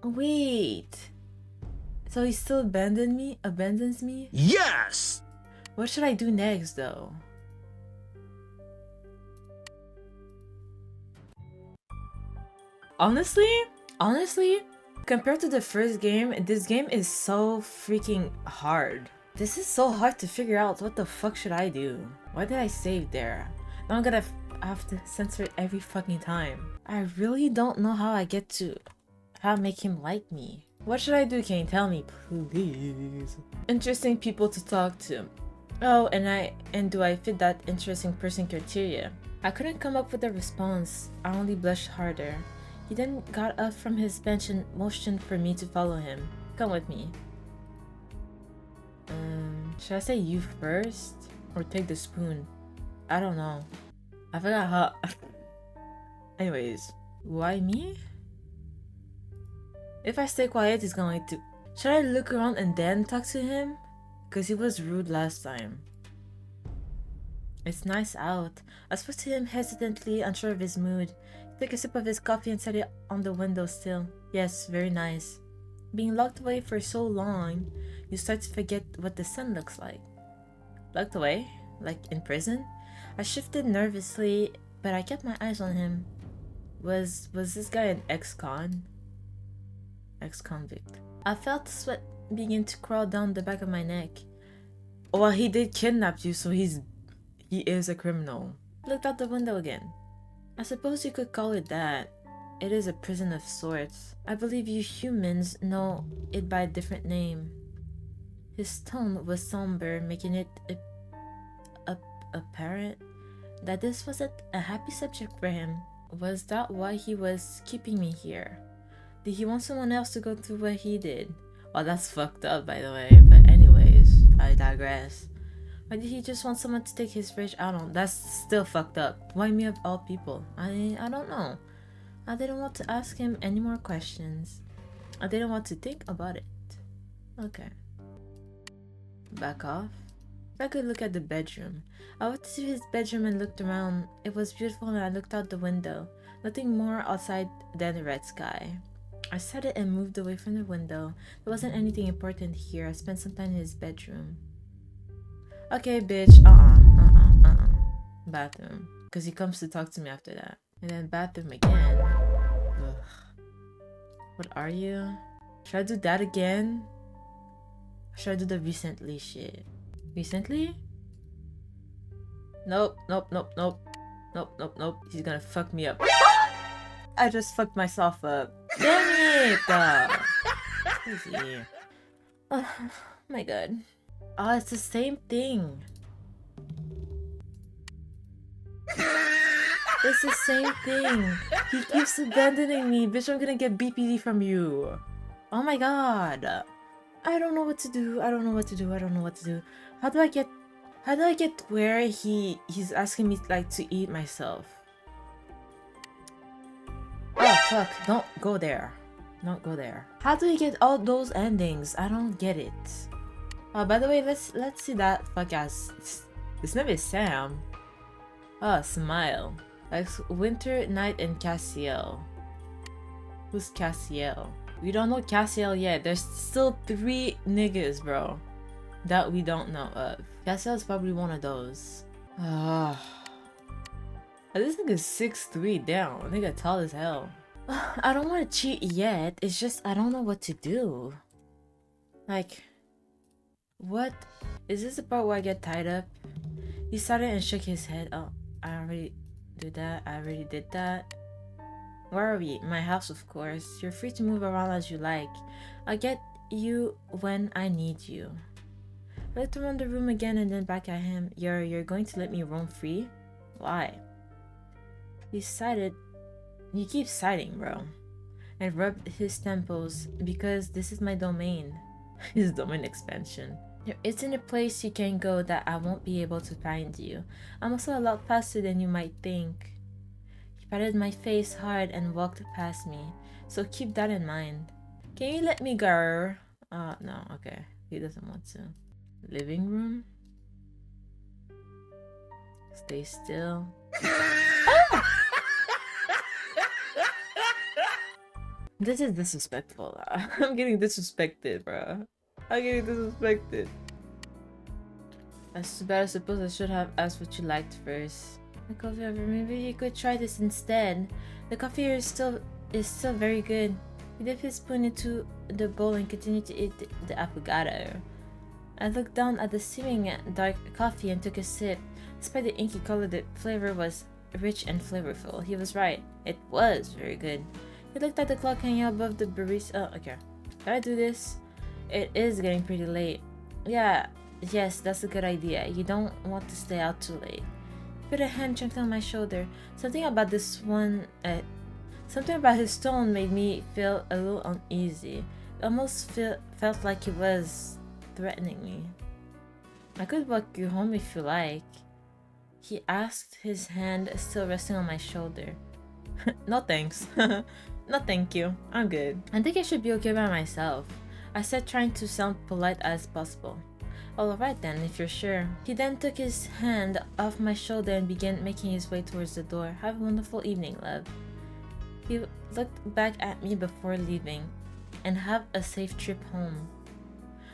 Wait. So he still abandons me? Yes! What should I do next though? Honestly, compared to the first game, this game is so freaking hard. This is so hard to figure out. What the fuck should I do? Why did I save there? Now I'm gonna have to censor it every fucking time. I really don't know how I make him like me. What should I do, Cain? Tell me, please. Interesting people to talk to. Oh, and do I fit that interesting person criteria? I couldn't come up with a response. I only blushed harder. He then got up from his bench and motioned for me to follow him. Come with me. Should I say you first? Or take the spoon? I don't know. I forgot how... Anyways, why me? If I stay quiet, he's going to... Should I look around and then talk to him? Because he was rude last time. It's nice out. I spoke to him hesitantly, unsure of his mood. He took a sip of his coffee and set it on the windowsill. Yes, very nice. Being locked away for so long, you start to forget what the sun looks like. Locked away? Like in prison? I shifted nervously, but I kept my eyes on him. Was this guy an ex-con? Ex-convict. I felt the sweat begin to crawl down the back of my neck. Well, he did kidnap you, so he is a criminal. I looked out the window again. I suppose you could call it that. It is a prison of sorts. I believe you humans know it by a different name. His tone was somber, making it apparent that this wasn't a happy subject for him. Was that why he was keeping me here? Did he want someone else to go through what he did? Well, that's fucked up, by the way. But anyways, I digress. Or did he just want someone to take his rage out on? That's still fucked up. Why me of all people? I don't know. I didn't want to ask him any more questions. I didn't want to think about it. Okay. Back off. I could look at the bedroom. I went to his bedroom and looked around. It was beautiful and I looked out the window. Nothing more outside than the red sky. I said it and moved away from the window. There wasn't anything important here. I spent some time in his bedroom. Okay, bitch. Bathroom. Because he comes to talk to me after that. And then bathroom again. Ugh. What are you? Should I do that again? Or should I do the recently shit? Recently? Nope. He's gonna fuck me up. I just fucked myself up. Damn it! Crazy. Oh my god. Oh, it's the same thing. It's the same thing. He keeps abandoning me. Bitch, I'm gonna get BPD from you. Oh my god. I don't know what to do. How do I get where he's asking me like to eat myself? Oh fuck, don't go there. Don't go there. How do you get all those endings? I don't get it. Oh, by the way, let's see that fuck ass. His name is Sam. Oh, smile. Like Winter, Night, and Cassiel. Who's Cassiel? We don't know Cassiel yet. There's still 3 niggas, bro, that we don't know of. Cassiel's probably one of those. This nigga's 6'3", down. Nigga tall as hell. I don't want to cheat yet. It's just I don't know what to do. Like, what? Is this the part where I get tied up? He started and shook his head. Oh, I already did that. Where are we? My house, of course. You're free to move around as you like. I'll get you when I need you. I looked around the room again and then back at him. You're going to let me roam free? Why? He sighed. You keep sighing, bro. And rubbed his temples. Because this is my domain. His domain expansion. There isn't a place you can go that I won't be able to find you. I'm also a lot faster than you might think. He patted my face hard and walked past me. So keep that in mind. Can you let me go? No, okay. He doesn't want to. Living room? Stay still. This is disrespectful. I'm getting disrespected, bro. I'm getting disrespected. That's too bad. I suppose I should have asked what you liked first. The coffee over. Maybe you could try this instead. The coffee is still very good. He dipped his spoon into the bowl and continued to eat the affogato. I looked down at the steaming dark coffee and took a sip. Despite the inky color, the flavor was rich and flavorful. He was right. It was very good. He looked at the clock hanging above the barista. Oh, okay. Can I do this? It is getting pretty late. Yeah, yes, that's a good idea. You don't want to stay out too late. He put a hand gently on my shoulder. Something about his tone made me feel a little uneasy. It almost felt like he was threatening me. I could walk you home if you like. He asked, his hand still resting on my shoulder. No thanks. No thank you, I'm good. I think I should be okay by myself, I said, trying to sound polite as possible. Alright then, if you're sure. He then took his hand off my shoulder and began making his way towards the door. Have a wonderful evening, love. He looked back at me before leaving. And have a safe trip home.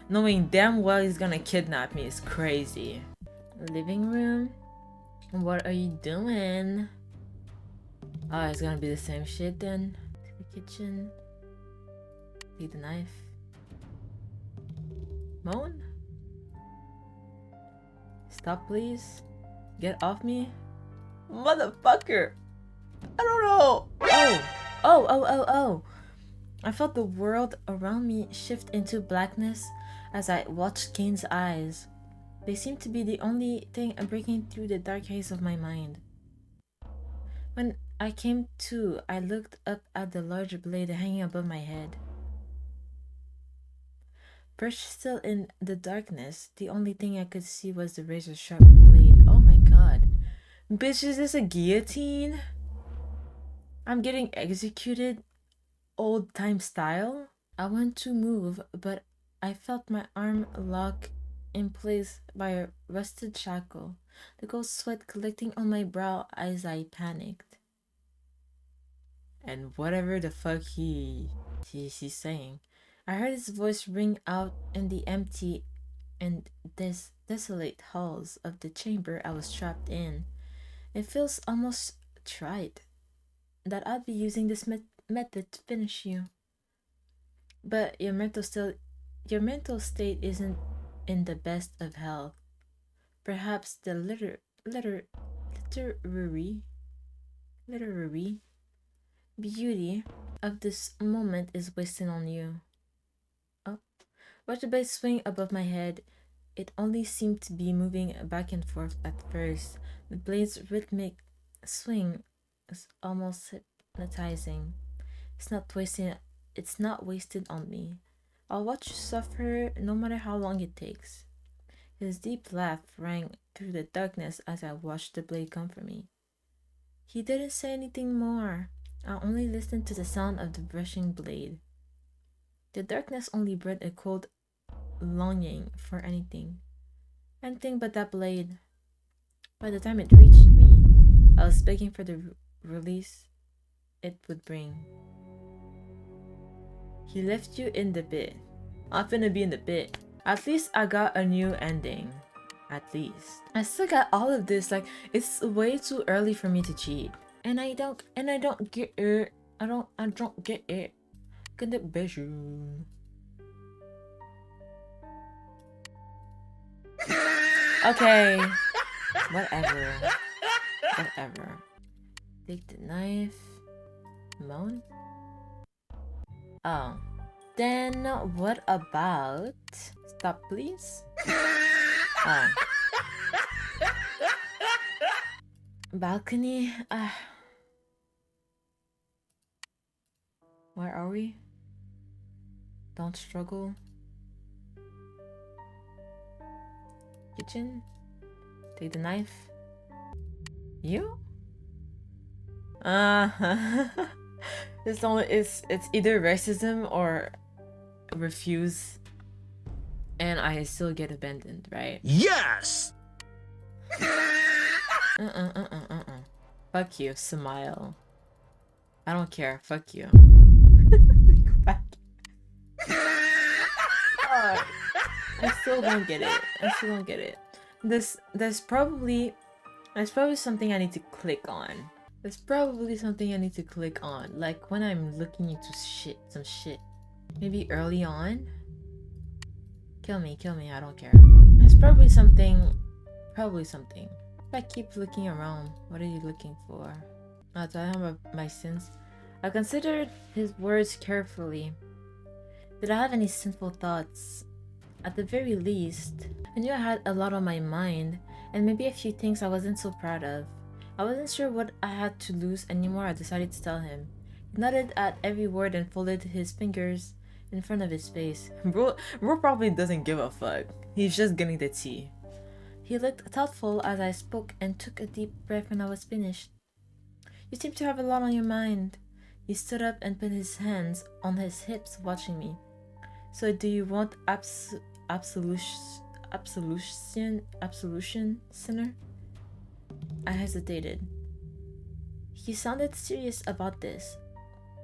Knowing damn well he's gonna kidnap me is crazy. Living room? What are you doing? Oh, it's gonna be the same shit then. To the kitchen. Take the knife. Moan? Stop, please. Get off me. Motherfucker. I don't know. Oh. I felt the world around me shift into blackness as I watched Cain's eyes. They seemed to be the only thing breaking through the dark haze of my mind. When I came to, I looked up at the large blade hanging above my head. Perched still in the darkness, the only thing I could see was the razor-sharp blade. Oh my god. Bitch, is this a guillotine? I'm getting executed old-time style? I went to move, but I felt my arm lock in place by a rusted shackle, the cold sweat collecting on my brow as I panicked. And whatever the fuck he's saying, I heard his voice ring out in the empty and desolate halls of the chamber I was trapped in. It feels almost trite that I'd be using this method to finish you. But your mental state isn't in the best of health. Perhaps the literary beauty of this moment is wasted on you. Oh, watch the blade swing above my head. It only seemed to be moving back and forth at first. The blade's rhythmic swing is almost hypnotizing. It's not wasted on me. I'll watch you suffer no matter how long it takes. His deep laugh rang through the darkness as I watched the blade come for me. He didn't say anything more. I only listened to the sound of the brushing blade. The darkness only bred a cold longing for anything but that blade. By the time it reached me, I was begging for the release it would bring. He left you in the pit. I'm finna be in the pit. At least I got a new ending. At least. I still got all of this, like, it's way too early for me to cheat. And I don't get it. I don't get it. Get the bedroom. Okay. Whatever. Take the knife. Moan? Oh. Then what about... Stop, please. Oh. Balcony? Where are we? Don't struggle. Kitchen? Take the knife. You? It's either racism or refuse, and I still get abandoned, right? Yes! Fuck you, smile. I don't care, fuck you. Go back. I still don't get it. There's probably something I need to click on. Like when I'm looking into some shit. Maybe early on? Kill me, I don't care. There's probably something. If I keep looking around, what are you looking for? I'll tell him about my sins. I considered his words carefully. Did I have any sinful thoughts? At the very least, I knew I had a lot on my mind, and maybe a few things I wasn't so proud of. I wasn't sure what I had to lose anymore. I decided to tell him. He nodded at every word and folded his fingers in front of his face. Bro probably doesn't give a fuck. He's just getting the tea. He looked thoughtful as I spoke and took a deep breath when I was finished. You seem to have a lot on your mind. He stood up and put his hands on his hips, watching me. So do you want absolution, sinner? I hesitated. He sounded serious about this.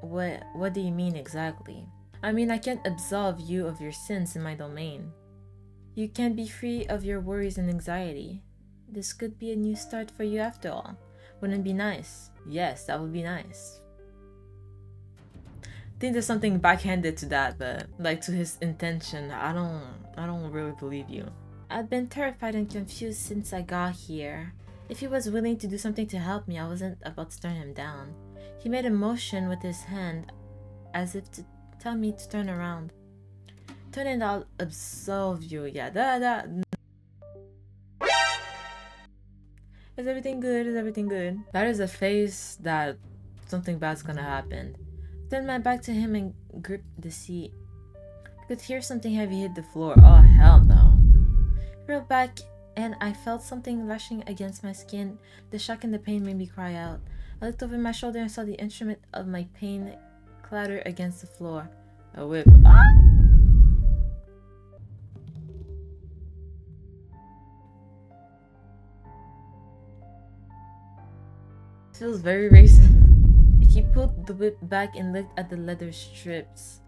What do you mean exactly? I mean, I can't absolve you of your sins in my domain. You can be free of your worries and anxiety. This could be a new start for you after all. Wouldn't it be nice? Yes, that would be nice. I think there's something backhanded to that, but like to his intention, I don't really believe you. I've been terrified and confused since I got here. If he was willing to do something to help me, I wasn't about to turn him down. He made a motion with his hand as if to tell me to turn around. Turn and I'll absolve you. Yeah, that. Is everything good? Is everything good? That is a face that something bad's gonna happen. Turned my back to him and gripped the seat. I could hear something heavy hit the floor. Oh, hell no. He rolled back and I felt something lashing against my skin. The shock and the pain made me cry out. I looked over my shoulder and saw the instrument of my pain clatter against the floor. A whip. Ah! Feels very racist. He pulled the whip back and looked at the leather strips.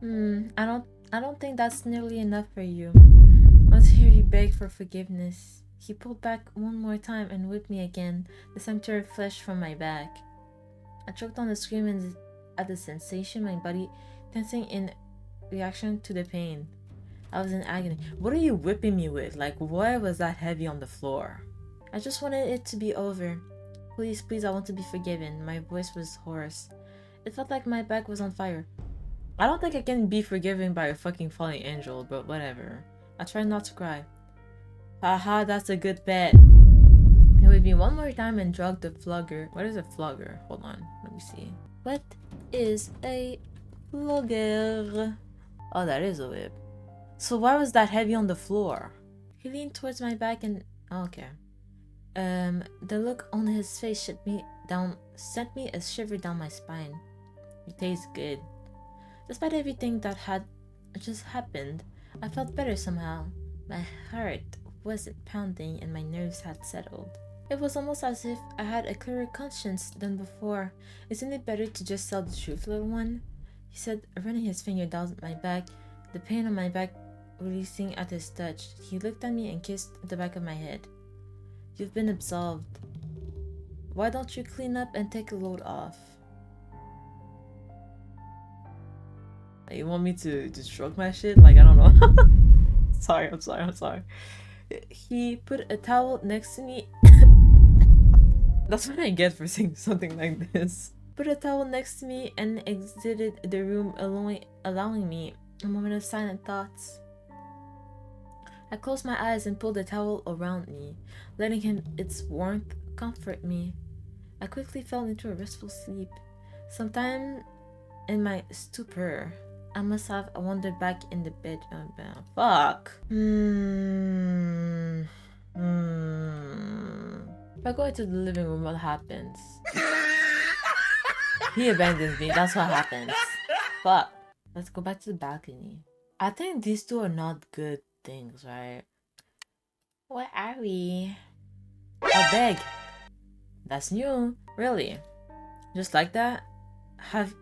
I don't think that's nearly enough for you. Let's hear you beg for forgiveness. He pulled back one more time and whipped me again, this time tore flesh from my back. I choked on the scream and at the sensation, my body tensing in reaction to the pain. I was in agony. What are you whipping me with? Like, why was that heavy on the floor? I just wanted it to be over. Please, please, I want to be forgiven. My voice was hoarse. It felt like my back was on fire. I don't think I can be forgiven by a fucking falling angel, but whatever. I tried not to cry. Haha, that's a good bet. It would be one more time and drug the flogger. What is a flogger? Hold on, let me see. What is a flogger? Oh, that is a whip. So why was that heavy on the floor? He leaned towards my back and... Oh, okay. The look on his face sent me a shiver down my spine. It tastes good. Despite everything that had just happened, I felt better somehow. My heart wasn't pounding and my nerves had settled. It was almost as if I had a clearer conscience than before. Isn't it better to just tell the truth, little one? He said, running his finger down my back, the pain on my back releasing at his touch. He looked at me and kissed the back of my head. You've been absolved. Why don't you clean up and take a load off? You want me to stroke my shit? Like, I don't know. I'm sorry. He put a towel next to me. That's what I get for saying something like this. Put a towel next to me and exited the room, allowing me a moment of silent thoughts. I closed my eyes and pulled the towel around me, letting its warmth comfort me. I quickly fell into a restful sleep. Sometime in my stupor, I must have wandered back in the bed. Fuck. If I go into the living room, what happens? He abandons me. That's what happens. Fuck. Let's go back to the balcony. I think these two are not good things, right? Where are we? A bag. That's new. Really? Just like that? Have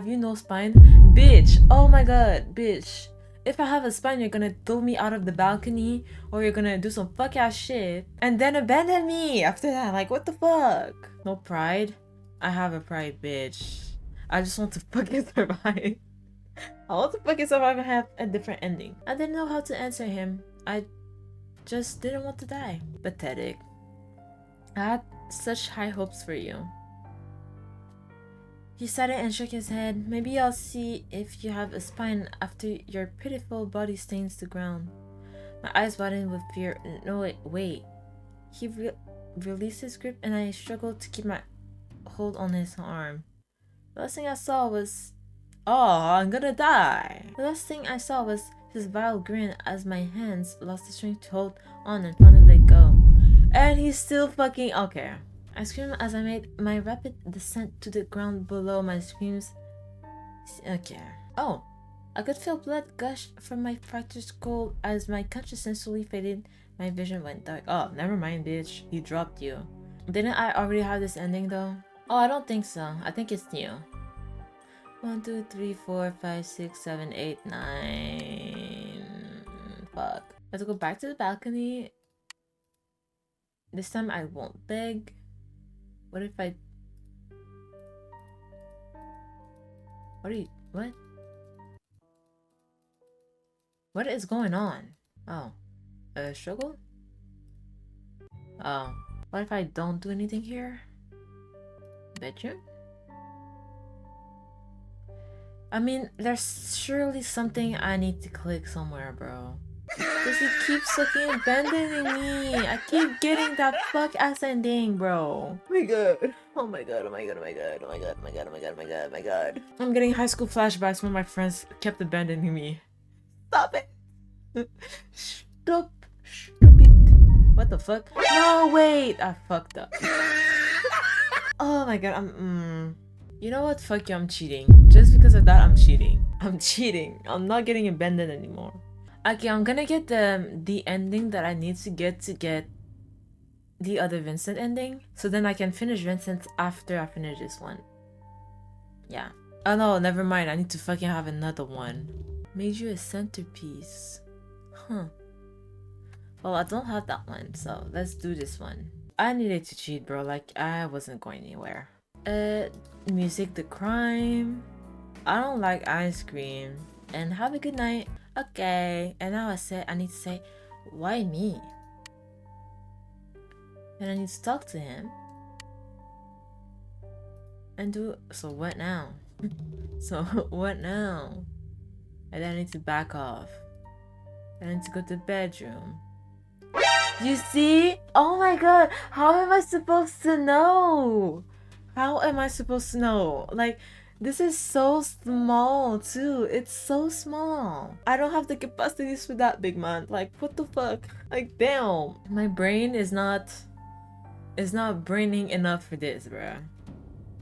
you no spine? Bitch! Oh my god, bitch. If I have a spine, you're gonna throw me out of the balcony, or you're gonna do some fuck ass shit and then abandon me after that. Like, what the fuck? No pride? I have a pride, bitch. I just want to fucking survive. I want to fucking survive and have a different ending. I didn't know how to answer him. I just didn't want to die. Pathetic. I had such high hopes for you. He sighed and shook his head. Maybe I'll see if you have a spine after your pitiful body stains the ground. My eyes widened with fear. No, wait. He released his grip and I struggled to keep my hold on his arm. The last thing I saw was... Oh, I'm gonna die. The last thing I saw was his vile grin as my hands lost the strength to hold on and finally let go. And he's still fucking... Okay. I screamed as I made my rapid descent to the ground below. My screams. Okay. Oh, I could feel blood gush from my fractured skull as my consciousness slowly faded. My vision went dark. Oh, never mind, bitch. He dropped you. Didn't I already have this ending though? Oh, I don't think so. I think it's new. 1, 2, 3, 4, 5, 6, 7, 8, 9. Fuck. Let's go back to the balcony. This time I won't beg. What if I... What? What is going on? Oh. A struggle? Oh. What if I don't do anything here? Bedroom? I mean, there's surely something I need to click somewhere, bro. Because he keeps fucking abandoning me. I keep getting that fuck ass ending, bro. Oh my god. Oh my god, oh my god, oh my god, oh my god, oh my god, oh my god, oh my god, oh my god. I'm getting high school flashbacks when my friends kept abandoning me. Stop it. Stop. Stop it. What the fuck? No, wait. I fucked up. Oh my god, You know what? Fuck you, I'm cheating. Just because of that, I'm cheating. I'm cheating. I'm not getting abandoned anymore. Okay, I'm gonna get the ending that I need to get the other Vincent ending. So then I can finish Vincent after I finish this one. Yeah. Oh no, never mind. I need to fucking have another one. Made you a centerpiece. Huh. Well, I don't have that one, so let's do this one. I needed to cheat, bro. Like, I wasn't going anywhere. Music the crime. I don't like ice cream. And have a good night. Okay. And now I need to say, why me? And I need to talk to him. And do, so what now? So what now? And then I need to back off. And I need to go to the bedroom. You see? Oh my god, how am I supposed to know? How am I supposed to know? Like, this is so small too. It's so small. I don't have the capacities for that, big man. Like, what the fuck? Like, damn. My brain is not braining enough for this, bruh.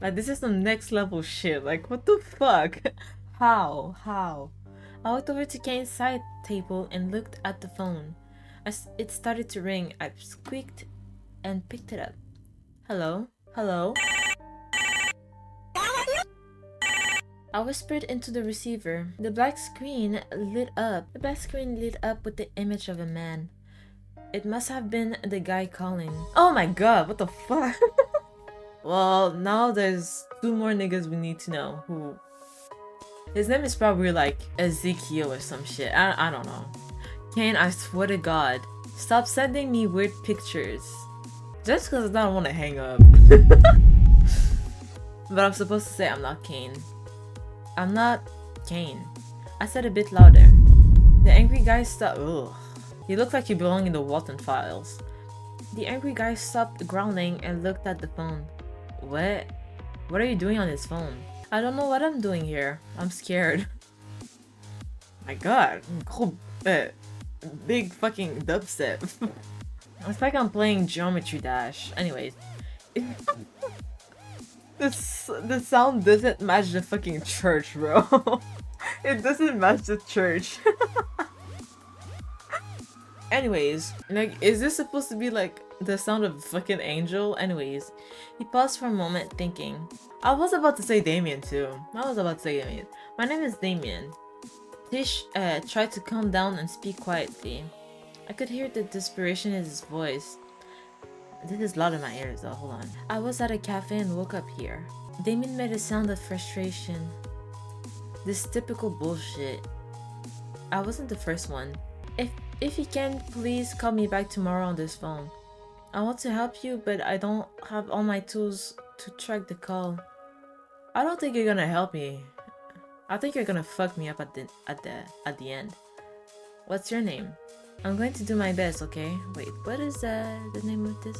Like, this is some next level shit. Like, what the fuck? How? I walked over to Cain's side table and looked at the phone. As it started to ring, I squeaked and picked it up. Hello? Hello? I whispered into the receiver. The black screen lit up. The black screen lit up with the image of a man. It must have been the guy calling. Oh my god, what the fuck? Well, now there's 2 more niggas we need to know who... His name is probably like Ezekiel or some shit. I don't know. Cain, I swear to god, stop sending me weird pictures. Just because I don't want to hang up. But I'm supposed to say I'm not Cain. I'm not Cain. I said a bit louder. The angry guy stopped. Ugh. He looked like he belonged in the Walton Files. The angry guy stopped growling and looked at the phone. What? What are you doing on his phone? I don't know what I'm doing here. I'm scared. My god. Big fucking dubstep. It's like I'm playing Geometry Dash. Anyways. The sound doesn't match the fucking church, bro. It doesn't match the church. Anyways, like, is this supposed to be like the sound of a fucking angel? Anyways, he paused for a moment thinking. I was about to say Damien too. My name is Damien. Tish tried to calm down and speak quietly. I could hear the desperation in his voice. This is loud in my ears though, hold on. I was at a cafe and woke up here. Damien made a sound of frustration. This typical bullshit. I wasn't the first one. If you can, please call me back tomorrow on this phone. I want to help you, but I don't have all my tools to track the call. I don't think you're gonna help me. I think you're gonna fuck me up at the end. What's your name? I'm going to do my best, okay? Wait, what is the name of this?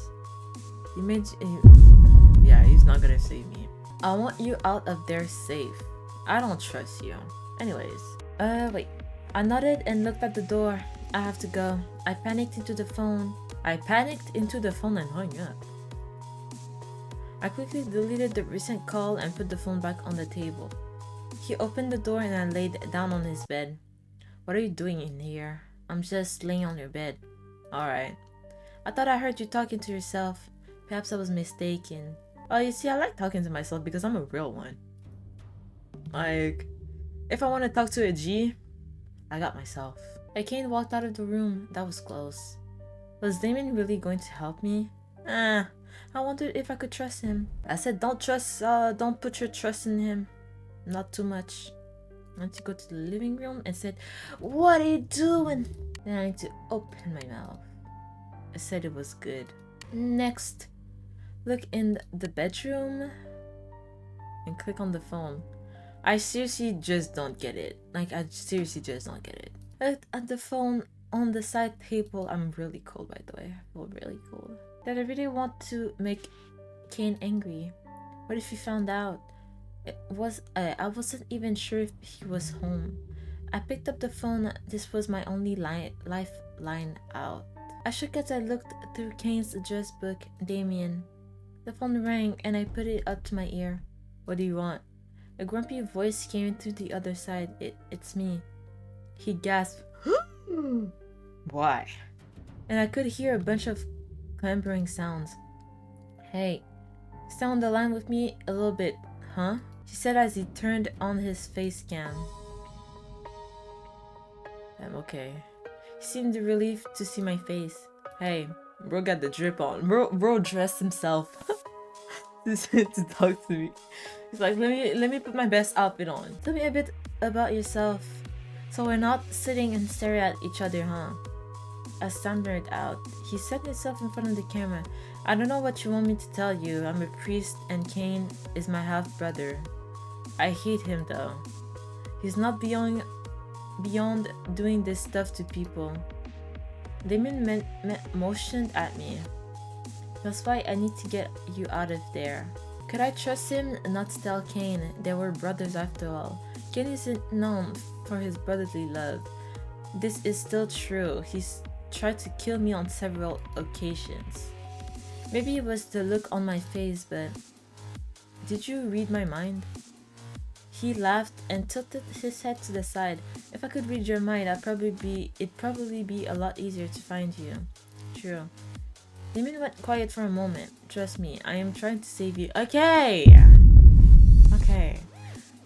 Yeah, he's not gonna save me. I want you out of there safe. I don't trust you. Anyways, wait. I nodded and looked at the door. I have to go. I panicked into the phone and hung up. I quickly deleted the recent call and put the phone back on the table. He opened the door and I laid down on his bed. What are you doing in here? I'm just laying on your bed. Alright. I thought I heard you talking to yourself. Perhaps I was mistaken. Oh, you see, I like talking to myself because I'm a real one. Like, if I want to talk to a G, I got myself. Cain walked out of the room. That was close. Was Damien really going to help me? I wondered if I could trust him. I said don't put your trust in him. Not too much. I went to go to the living room and said, "What are you doing?" Then I need to open my mouth. I said it was good. Next, look in the bedroom and click on the phone. I seriously just don't get it. Like, I seriously just don't get it. Look at the phone on the side table. I'm really cold, by the way. I feel really cold. Did I really want to make Cain angry? What if he found out? I wasn't even sure if he was home. I picked up the phone. This was my only lifeline out. I shook as I looked through Cain's address book. Damien. The phone rang and I put it up to my ear. What do you want? A grumpy voice came through the other side. It's me. He gasped. Why? And I could hear a bunch of clambering sounds. Hey, stay on the line with me a little bit, huh? He said as he turned on his face cam. I'm okay. He seemed relieved to see my face. Hey, bro got the drip on. Bro dressed himself to talk to me. He's like, let me put my best outfit on. Tell me a bit about yourself. So we're not sitting and staring at each other, huh? I stammered out. He set himself in front of the camera. I don't know what you want me to tell you. I'm a priest and Cain is my half-brother. I hate him though. He's not beyond doing this stuff to people. Damien motioned at me. That's why I need to get you out of there. Could I trust him not to tell Cain? They were brothers after all. Cain isn't known for his brotherly love. This is still true. He's tried to kill me on several occasions. Maybe it was the look on my face, but did you read my mind? He laughed and tilted his head to the side. If I could read your mind, it'd probably be a lot easier to find you. True. Damien went quiet for a moment. Trust me, I am trying to save you. Okay! Okay.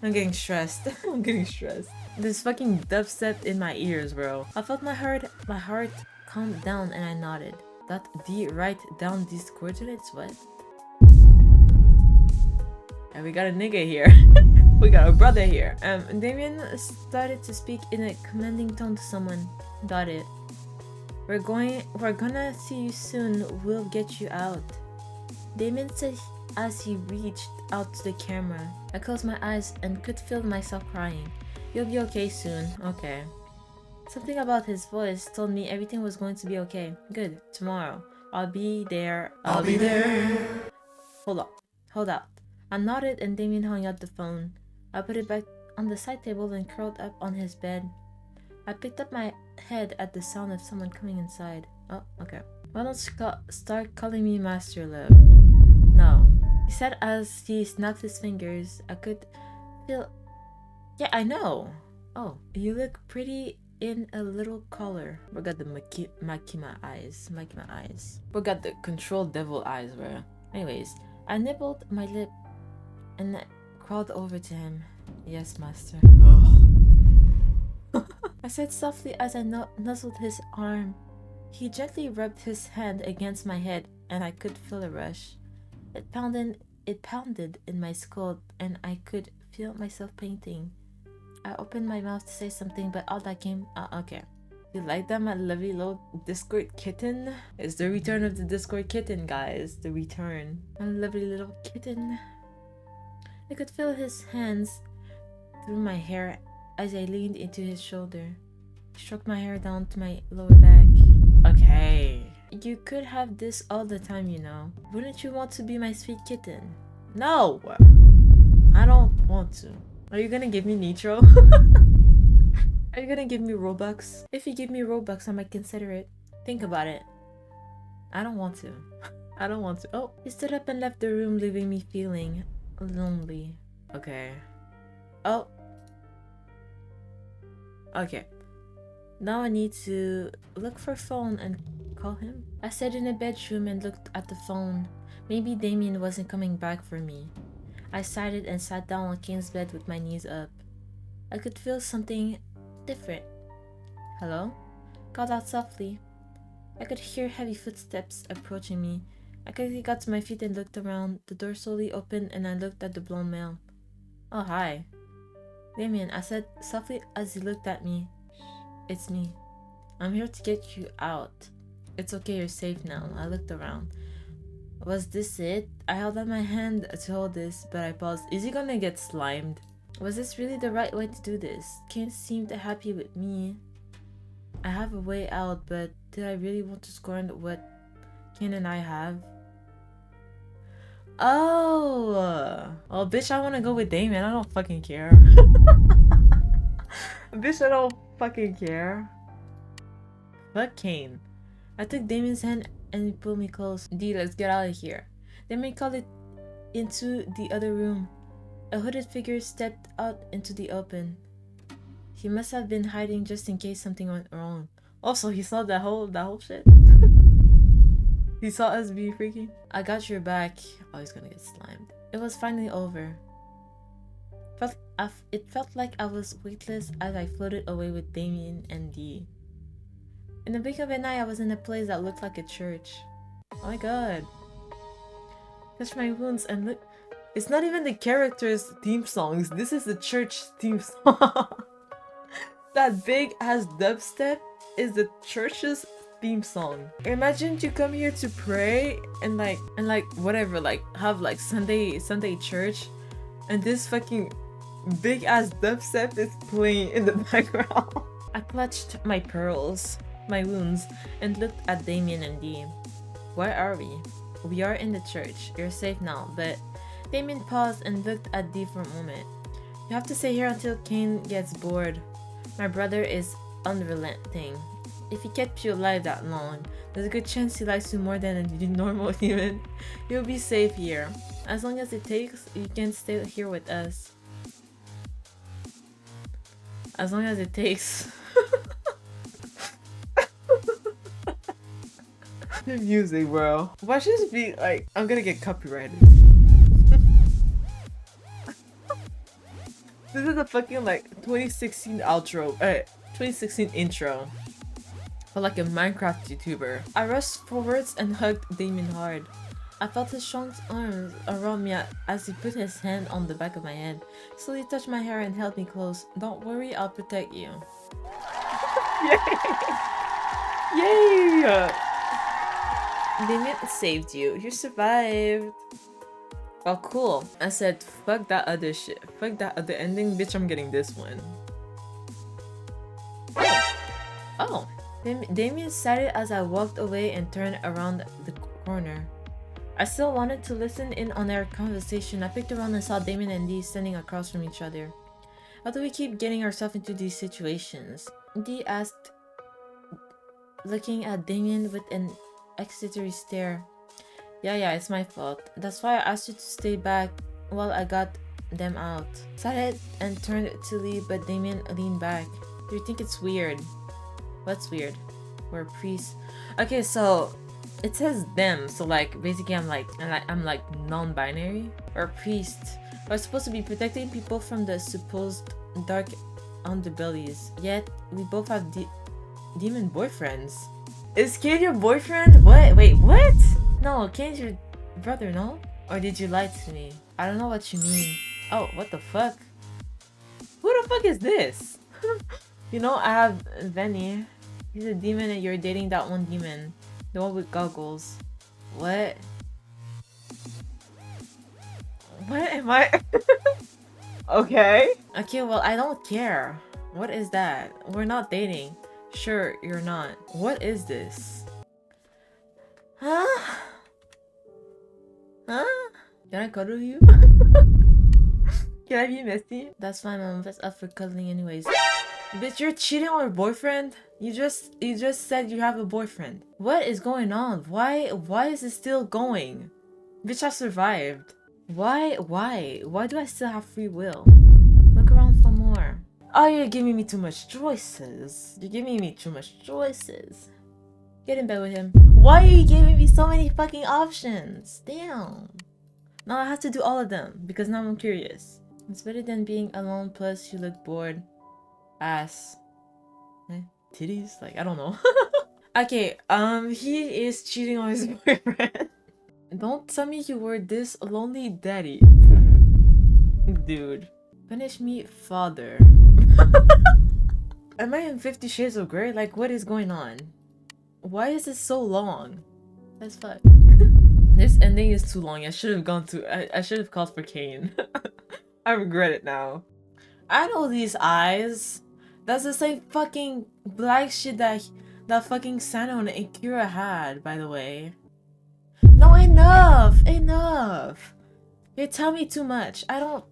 I'm getting stressed. I'm getting stressed. There's fucking dubstep in my ears, bro. I felt my heart calm down and I nodded. Write down these coordinates? What? And we got a nigga here. We got a brother here. Damien started to speak in a commanding tone to someone. Got it. We're gonna see you soon. We'll get you out. Damien said as he reached out to the camera. I closed my eyes and could feel myself crying. You'll be okay soon. Okay. Something about his voice told me everything was going to be okay. Good. Tomorrow. I'll be there. I'll be there. Hold out. I nodded and Damien hung up the phone. I put it back on the side table and curled up on his bed. I picked up my head at the sound of someone coming inside. Oh, okay. Why don't you start calling me Master Love? No. He said as he snapped his fingers. I could feel... Yeah, I know. Oh, you look pretty in a little color. We got the Makima eyes. We got the control devil eyes, bro. Anyways, I nibbled my lip and crawled over to him. Yes, master. I said softly as I nuzzled his arm. He gently rubbed his hand against my head and I could feel a rush. It pounded in my skull and I could feel myself painting. I opened my mouth to say something, but all that came... okay. You like that, my lovely little Discord kitten? It's the return of the Discord kitten, guys. The return. My lovely little kitten. I could feel his hands through my hair as I leaned into his shoulder. He stroked my hair down to my lower back. Okay. You could have this all the time, you know. Wouldn't you want to be my sweet kitten? No! I don't want to. Are you gonna give me Nitro? Are you gonna give me Robux? If you give me Robux, I might consider it. Think about it. I don't want to. I don't want to. Oh, he stood up and left the room, leaving me feeling lonely. Okay. Oh. Okay. Now I need to look for phone and call him. I sat in the bedroom and looked at the phone. Maybe Damien wasn't coming back for me. I sighed and sat down on Cain's bed with my knees up. I could feel something different. Hello? Called out softly. I could hear heavy footsteps approaching me. I quickly got to my feet and looked around. The door slowly opened and I looked at the blonde male. Oh, hi. Damien, I said softly as he looked at me. It's me. I'm here to get you out. It's okay, you're safe now. I looked around. Was this it? I held out my hand to hold this, but I paused. Is he gonna get slimed? Was this really the right way to do this? Cain seemed happy with me. I have a way out, but did I really want to scorn what Cain and I have? Oh, bitch, I want to go with Damien. I don't fucking care. Bitch, I don't fucking care. Fuck Cain. I took Damien's hand and he pulled me close. D, let's get out of here. Damien called it into the other room. A hooded figure stepped out into the open. He must have been hiding just in case something went wrong. Also, he saw that whole shit. He saw us be freaking. I got your back. Oh, he's gonna get slimed. It was finally over. It felt like I was weightless as I floated away with Damien and D. In the blink of an eye, I was in a place that looked like a church. Oh my god. Touch my wounds and look. It's not even the characters' theme songs. This is the church theme song. That big ass dubstep is the church's theme song. Imagine you come here to pray and like whatever, like have like Sunday church, and this fucking big ass dubstep is playing in the background. I clutched my pearls, my wounds, and looked at Damien and Dee. Where are we? We are in the church. You're safe now, but Damien paused and looked at Dee for a moment. You have to stay here until Cain gets bored. My brother is unrelenting. If he kept you alive that long, there's a good chance he likes you more than a normal human. You'll be safe here. As long as it takes, you can stay here with us. As long as it takes. The music, bro. Why should this be like, I'm gonna get copyrighted. This is a fucking like 2016 outro, 2016 intro for like a Minecraft YouTuber. I rushed forwards and hugged Damien hard. I felt his strong arms around me as he put his hand on the back of my head. Slowly touched my hair and held me close. Don't worry, I'll protect you. Yay! Yay! Damien saved you. You survived. Oh, cool. I said, fuck that other shit. Fuck that other ending. Bitch, I'm getting this one. Oh. Damien sighed as I walked away and turned around the corner. I still wanted to listen in on their conversation. I picked around and saw Damien and Dee standing across from each other. How do we keep getting ourselves into these situations? Dee asked, looking at Damien with an accusatory stare. Yeah, it's my fault. That's why I asked you to stay back while I got them out. Sighed and turned to leave, but Damien leaned back. Do you think it's weird? What's weird? We're a priest. Okay, so it says them, so like basically I'm like non-binary. We're a priest. We're supposed to be protecting people from the supposed dark underbellies. Yet we both have demon boyfriends. Is Cain your boyfriend? What? Wait, what? No, Cain's your brother, no? Or did you lie to me? I don't know what you mean. Oh, what the fuck? Who the fuck is this? You know, I have Venny. He's a demon and you're dating that one demon. The one with goggles. What? What am I? Okay. Okay, well, I don't care. What is that? We're not dating. Sure, you're not. What is this? Huh? Huh? Can I cuddle you? Can I be messy? That's fine, Mom. That's up for cuddling anyways. Bitch, you're cheating on your boyfriend? You just said you have a boyfriend. What is going on? Why is it still going? Bitch, I survived. Why do I still have free will? Look around for more. Oh, you're giving me too much choices. You're giving me too much choices. Get in bed with him. Why are you giving me so many fucking options? Damn. Now I have to do all of them because now I'm curious. It's better than being alone, plus you look bored. Ass. Titties? Like, I don't know. Okay, he is cheating on his boyfriend. Don't tell me you were this lonely daddy. Dude. Punish me, father. Am I in 50 Shades of Grey? Like, what is going on? Why is it so long? That's fuck. This ending is too long. I should have gone to. I should have called for Cain. I regret it now. I know these eyes. That's the same fucking black shit that fucking Sano and Akira had, by the way. No, enough! Enough! You tell me too much. I don't.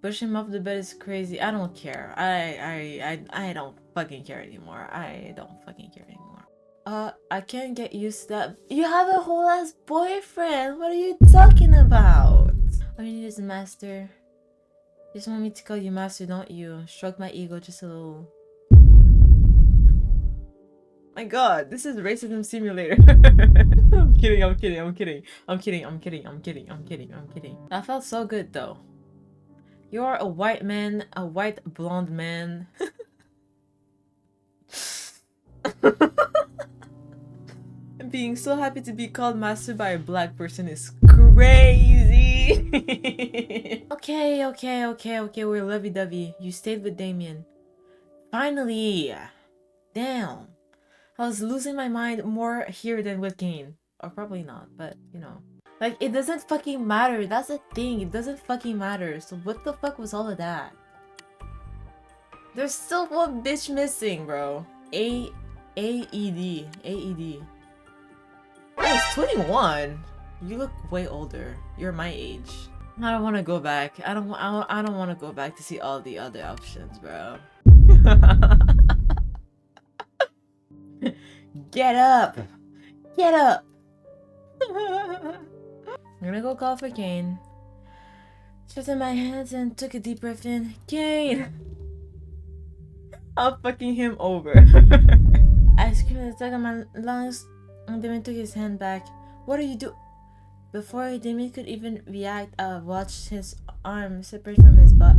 Push him off the bed is crazy. I don't care. I don't fucking care anymore. I don't fucking care anymore. I can't get used to that. You have a whole ass boyfriend. What are you talking about? All you need is a master. You just want me to call you master, don't you? Stroke my ego just a little. My god, this is racism simulator. I'm kidding, I'm kidding, I'm kidding. I'm kidding, I'm kidding, I'm kidding, I'm kidding, I'm kidding. That felt so good though. You're a white man, a white blonde man. Being so happy to be called master by a black person is crazy. Okay, we're lovey-dovey. You stayed with Damien. Finally! Damn. I was losing my mind more here than with Cain. Or probably not, but you know. Like, it doesn't fucking matter. That's the thing. It doesn't fucking matter. So what the fuck was all of that? There's still one bitch missing, bro. AED. Oh, it's 21. You look way older. You're my age. I don't want to go back. I don't want to go back to see all the other options, bro. Get up. Get up. I'm gonna go call for Cain. Shifted my hands and took a deep breath in. Cain. I'm fucking him over. I screamed at the top of my lungs. And Damien took his hand back. What are you doing? Before Damien could even react, I watched his arm separate from his butt.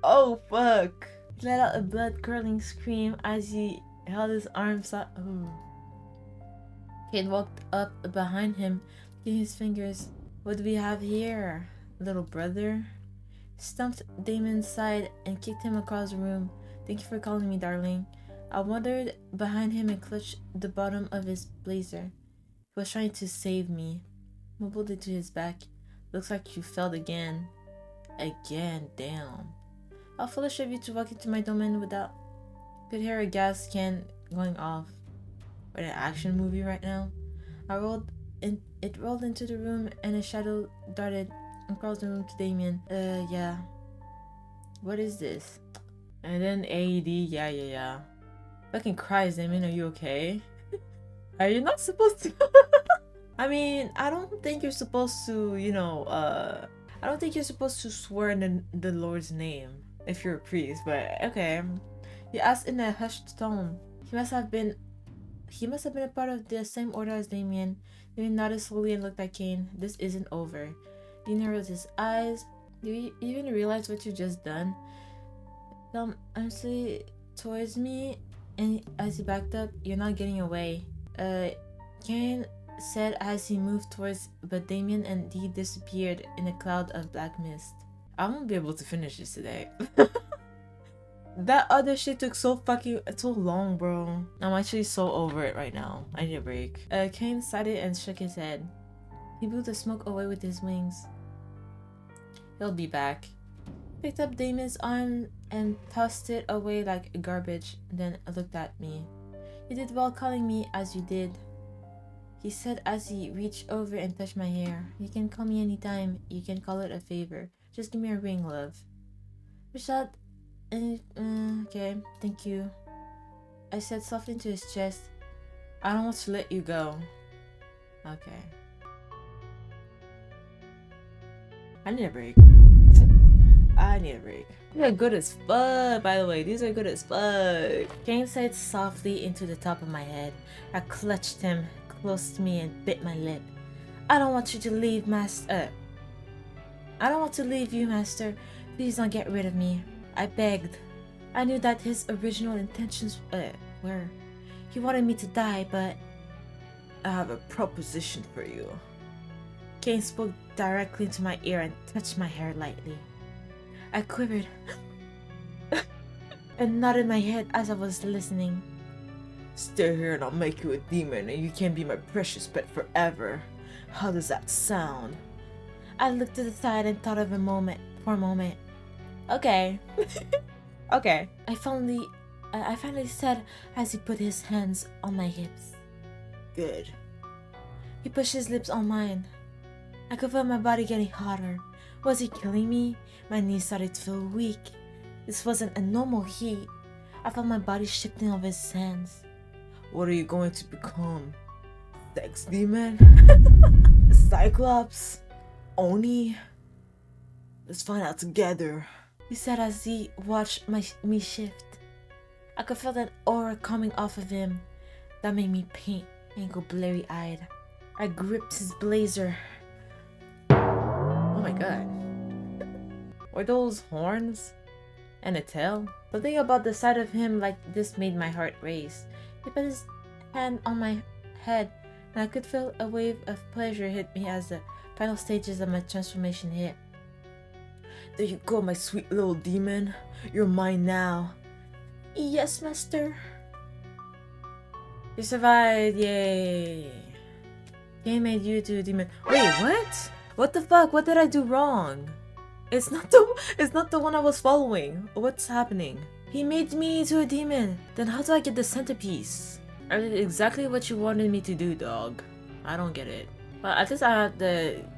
Oh fuck! He let out a blood-curdling scream as he held his arms up. Cain walked up behind him, licking his fingers. What do we have here, little brother? Stumped Damien's side and kicked him across the room. Thank you for calling me, darling. I wandered behind him and clutched the bottom of his blazer. He was trying to save me. Mumbled into his back. Looks like you failed again. Again, damn. How foolish of you to walk into my domain without... Could hear a gas can going off. We're in an action movie right now. It rolled into the room and a shadow darted across the room to Damien. Yeah. What is this? And then AED, yeah. Fucking Christ, Damien, are you okay? Are you not supposed to? I mean, I don't think you're supposed to, you know, I don't think you're supposed to swear in the Lord's name if you're a priest, but okay. He asked in a hushed tone. He must have been a part of the same order as Damien. Damien nodded slowly and looked at Cain. This isn't over. He narrowed his eyes. Do you even realize what you just done? Come honestly towards me, and as he backed up, you're not getting away. Cain said as he moved towards but Damien, and he disappeared in a cloud of black mist. I won't be able to finish this today. That other shit took so long, bro. I'm actually so over it right now. I need a break. Cain sighed and shook his head. He blew the smoke away with his wings. He'll be back. Picked up Damien's arm and tossed it away like garbage, then looked at me. You did well calling me as you did, he said as he reached over and touched my hair. You can call me anytime. You can call it a favor. Just give me a ring, love. Rashad, okay, thank you. I said softly into his chest, I don't want to let you go. Okay. I need a break. I need a break. These are good as fuck, by the way. These are good as fuck. Cain said softly into the top of my head. I clutched him close to me and bit my lip. I don't want you to leave, master. I don't want to leave you, master. Please don't get rid of me. I begged. I knew that his original intentions were. He wanted me to die, but I have a proposition for you. Cain spoke directly into my ear and touched my hair lightly. I quivered and nodded my head as I was listening. Stay here and I'll make you a demon and you can be my precious pet forever. How does that sound? I looked to the side and thought for a moment. Okay. Okay. I finally said as he put his hands on my hips. Good. He pushed his lips on mine. I could feel my body getting hotter. Was he killing me? My knees started to feel weak. This wasn't a normal heat. I felt my body shifting of his hands. What are you going to become? Sex demon? Cyclops? Oni? Let's find out together. He said as he watched me shift. I could feel that aura coming off of him. That made me paint and go blurry-eyed. I gripped his blazer. Oh my god. Were those horns? And a tail? Something about the sight of him like this made my heart race. He put his hand on my head and I could feel a wave of pleasure hit me as the final stages of my transformation hit. There you go, my sweet little demon. You're mine now. Yes, master. You survived, yay. Cain made you to a demon. Wait, what? What the fuck? What did I do wrong? It's not the one I was following. What's happening? He made me into a demon. Then how do I get the centerpiece? I did exactly what you wanted me to do, dog. I don't get it. Well, at least I had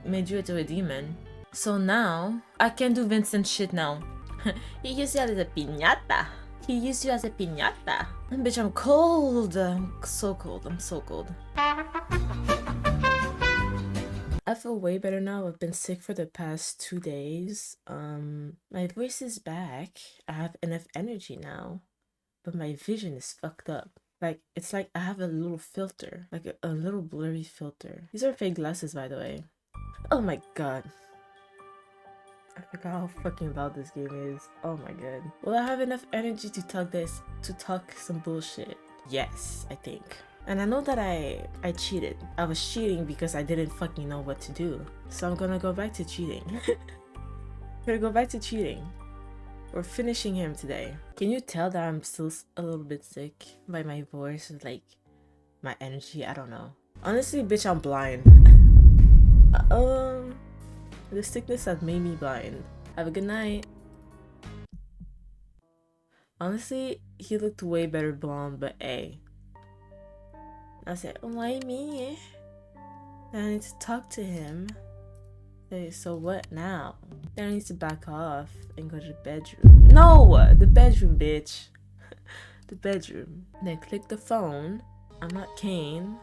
made you into a demon. So now I can do Vincent shit now. He used you as a piñata. He used you as a piñata. Bitch, I'm cold. I'm so cold. I'm so cold. I feel way better now. I've been sick for the past 2 days. My voice is back. I have enough energy now. But my vision is fucked up. Like, it's like I have a little filter. Like a little blurry filter. These are fake glasses, by the way. Oh my god. I forgot how fucking loud this game is. Oh my god. Will I have enough energy to talk some bullshit? Yes, I think. And I know that I cheated. I was cheating because I didn't fucking know what to do. So I'm gonna go back to cheating. Gonna go back to cheating. We're finishing him today. Can you tell that I'm still a little bit sick by my voice? Like, my energy? I don't know. Honestly, bitch, I'm blind. The sickness has made me blind. Have a good night. Honestly, he looked way better blonde, but hey. I said, why me? Then I need to talk to him. Say, so what now? Then I need to back off and go to the bedroom. No! The bedroom, bitch. The bedroom. Then click the phone. I'm not Cain.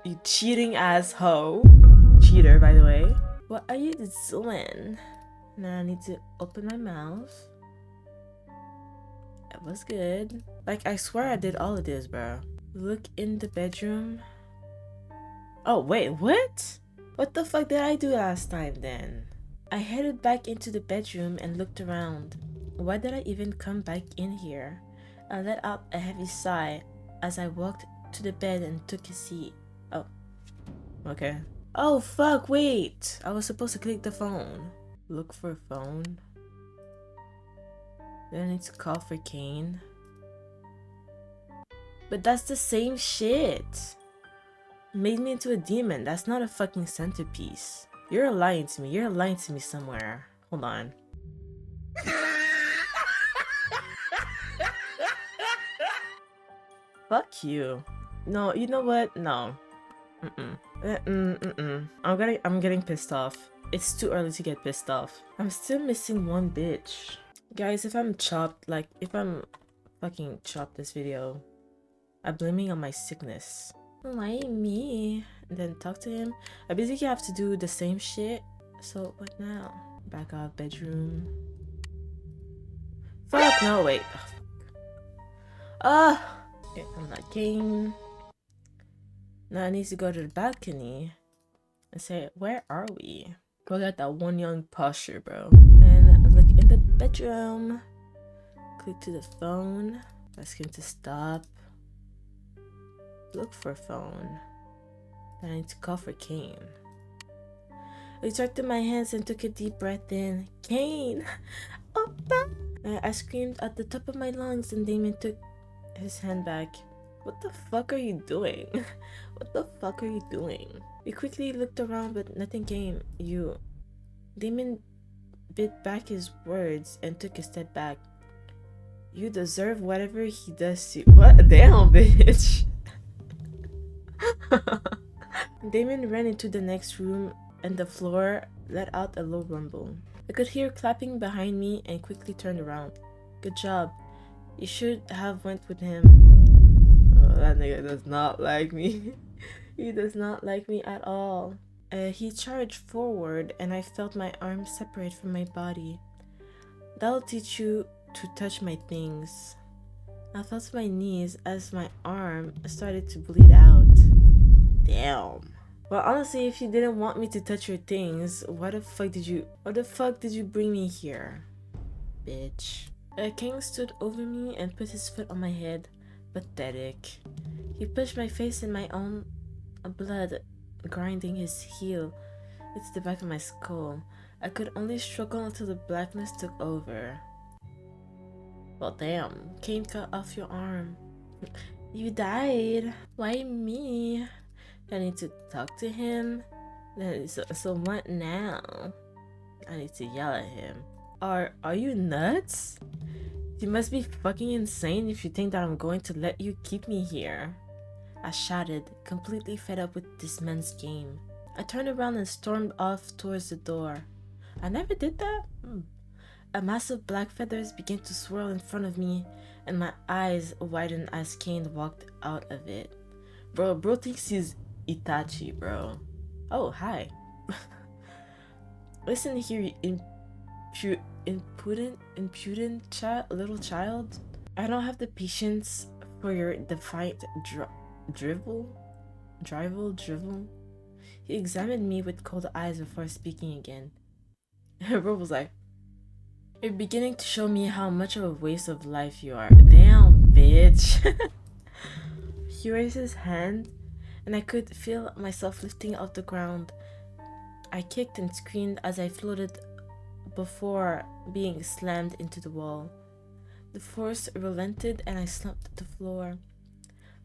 You cheating asshole. Cheater, by the way. What are you doing? Now I need to open my mouth. That was good. Like, I swear I did all of this, bro. Look in the bedroom. Oh, wait, what? What the fuck did I do last time then? I headed back into the bedroom and looked around. Why did I even come back in here? I let out a heavy sigh as I walked to the bed and took a seat. Oh, okay. Oh fuck, wait! I was supposed to click the phone. Look for phone. Then I need to call for Cain. But that's the same shit. Made me into a demon. That's not a fucking centerpiece. You're lying to me. You're lying to me somewhere. Hold on. Fuck you. No, you know what? No. I'm getting pissed off. it's too early to get pissed off. I'm still missing one bitch. Guys, if I'm chopped, like if I'm fucking chopped this video, I'm blaming on my sickness. Why me? And then talk to him. I basically have to do the same shit. So what now? Back out bedroom. Fuck no, wait. Okay, I'm not Cain. Now I need to go to the balcony and say, where are we? Go at that one young posture, bro. And look in the bedroom. Click to the phone. Ask him to stop. Look for phone. Then I need to call for Cain. I retracted my hands and took a deep breath in. Cain! Oppa! I screamed at the top of my lungs and Damon took his hand back. What the fuck are you doing? What the fuck are you doing? We quickly looked around but nothing came. Damon bit back his words and took a step back. You deserve whatever he does to you. What? Damn, bitch. Damon ran into the next room and the floor let out a low rumble. I could hear clapping behind me and quickly turned around. Good job. You should have went with him. Oh, that nigga does not like me. He does not like me at all. He charged forward and I felt my arms separate from my body. That'll teach you to touch my things. I fell to my knees as my arm started to bleed out. Damn. Well, honestly, if you didn't want me to touch your things, why the fuck did you bring me here? Bitch. Cain stood over me and put his foot on my head. Pathetic. He pushed my face in my own blood, grinding his heel into the back of my skull. I could only struggle until the blackness took over. Well, damn. Cain cut off your arm. You died. Why me? I need to talk to him. So what now? I need to yell at him. Are you nuts? You must be fucking insane if you think that I'm going to let you keep me here. I shouted, completely fed up with this man's game. I turned around and stormed off towards the door. I never did that? A mass of black feathers began to swirl in front of me, and my eyes widened as Cain walked out of it. Bro thinks he's Itachi, bro. Oh, hi. Listen here, impudent little child. I don't have the patience for your defiant drivel. He examined me with cold eyes before speaking again. Bro was like, you're beginning to show me how much of a waste of life you are. Damn, bitch. He raised his hand and I could feel myself lifting off the ground. I kicked and screamed as I floated before being slammed into the wall. The force relented and I slumped to the floor.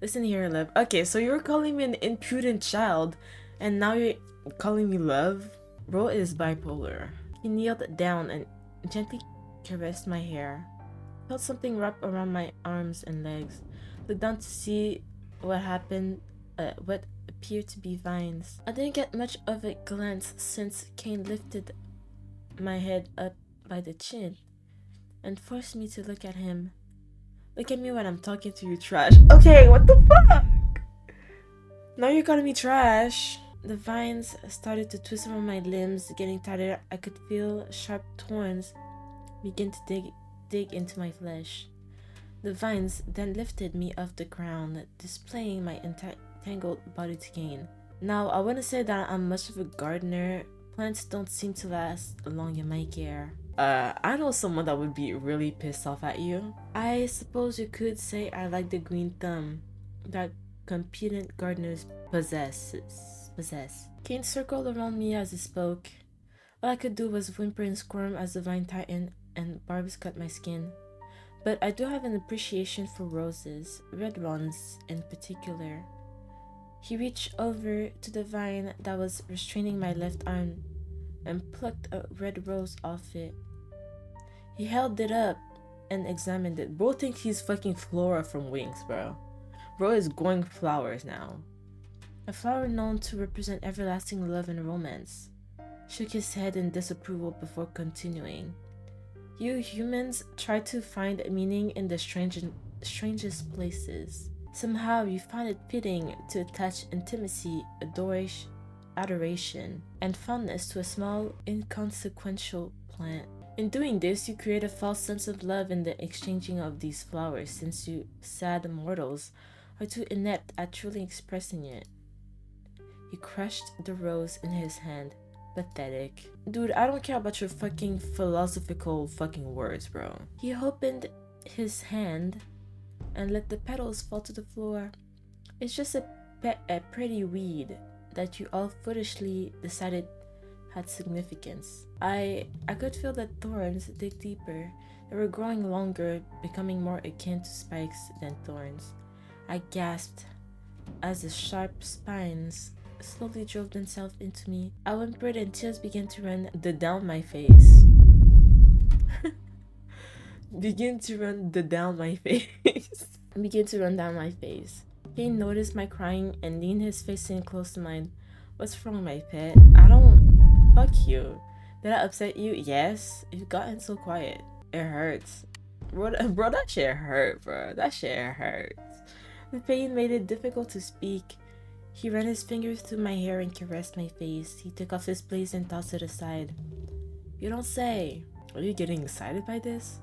Listen here, love. Okay, so you're calling me an impudent child and now you're calling me love? Bro is bipolar. He kneeled down and gently caressed my hair. Felt something wrap around my arms and legs. Looked down to see what happened. What appeared to be vines. I didn't get much of a glance since Cain lifted my head up by the chin and forced me to look at him. Look at me when I'm talking to you, trash. Okay, what the fuck? Now you're calling me trash. The vines started to twist around my limbs, getting tighter. I could feel sharp thorns begin to dig into my flesh. The vines then lifted me off the ground, displaying my entangled body to Cain. Now, I wouldn't say that I'm much of a gardener. Plants don't seem to last long in my care. I know someone that would be really pissed off at you. I suppose you could say I like the green thumb that competent gardeners possess. Cain circled around me as he spoke. All I could do was whimper and squirm as the vine tightened and barbs cut my skin. But I do have an appreciation for roses, red ones in particular. He reached over to the vine that was restraining my left arm and plucked a red rose off it. He held it up and examined it. Bro thinks he's fucking Flora from Wings, bro. Bro is growing flowers now. A flower known to represent everlasting love and romance. shook his head in disapproval before continuing. You humans try to find meaning in the strangest places. Somehow you find it fitting to attach intimacy, adoration, and fondness to a small, inconsequential plant. In doing this, you create a false sense of love in the exchanging of these flowers, since you sad mortals are too inept at truly expressing it. He crushed the rose in his hand. Pathetic. Dude, I don't care about your fucking philosophical fucking words, bro. He opened his hand and let the petals fall to the floor. It's just a pretty weed that you all foolishly decided had significance. I could feel the thorns dig deeper. They were growing longer, becoming more akin to spikes than thorns. I gasped as the sharp spines slowly drove themselves into me. I whimpered and tears began to run down my face. Begin to run down my face. Cain noticed my crying and leaned his face in close to mine. What's wrong, my pet? I don't... Fuck you. Did I upset you? Yes. You've gotten so quiet. It hurts. Bro, that shit hurt, bro. That shit hurts. The pain made it difficult to speak. He ran his fingers through my hair and caressed my face. He took off his blaze and tossed it aside. You don't say. Are you getting excited by this?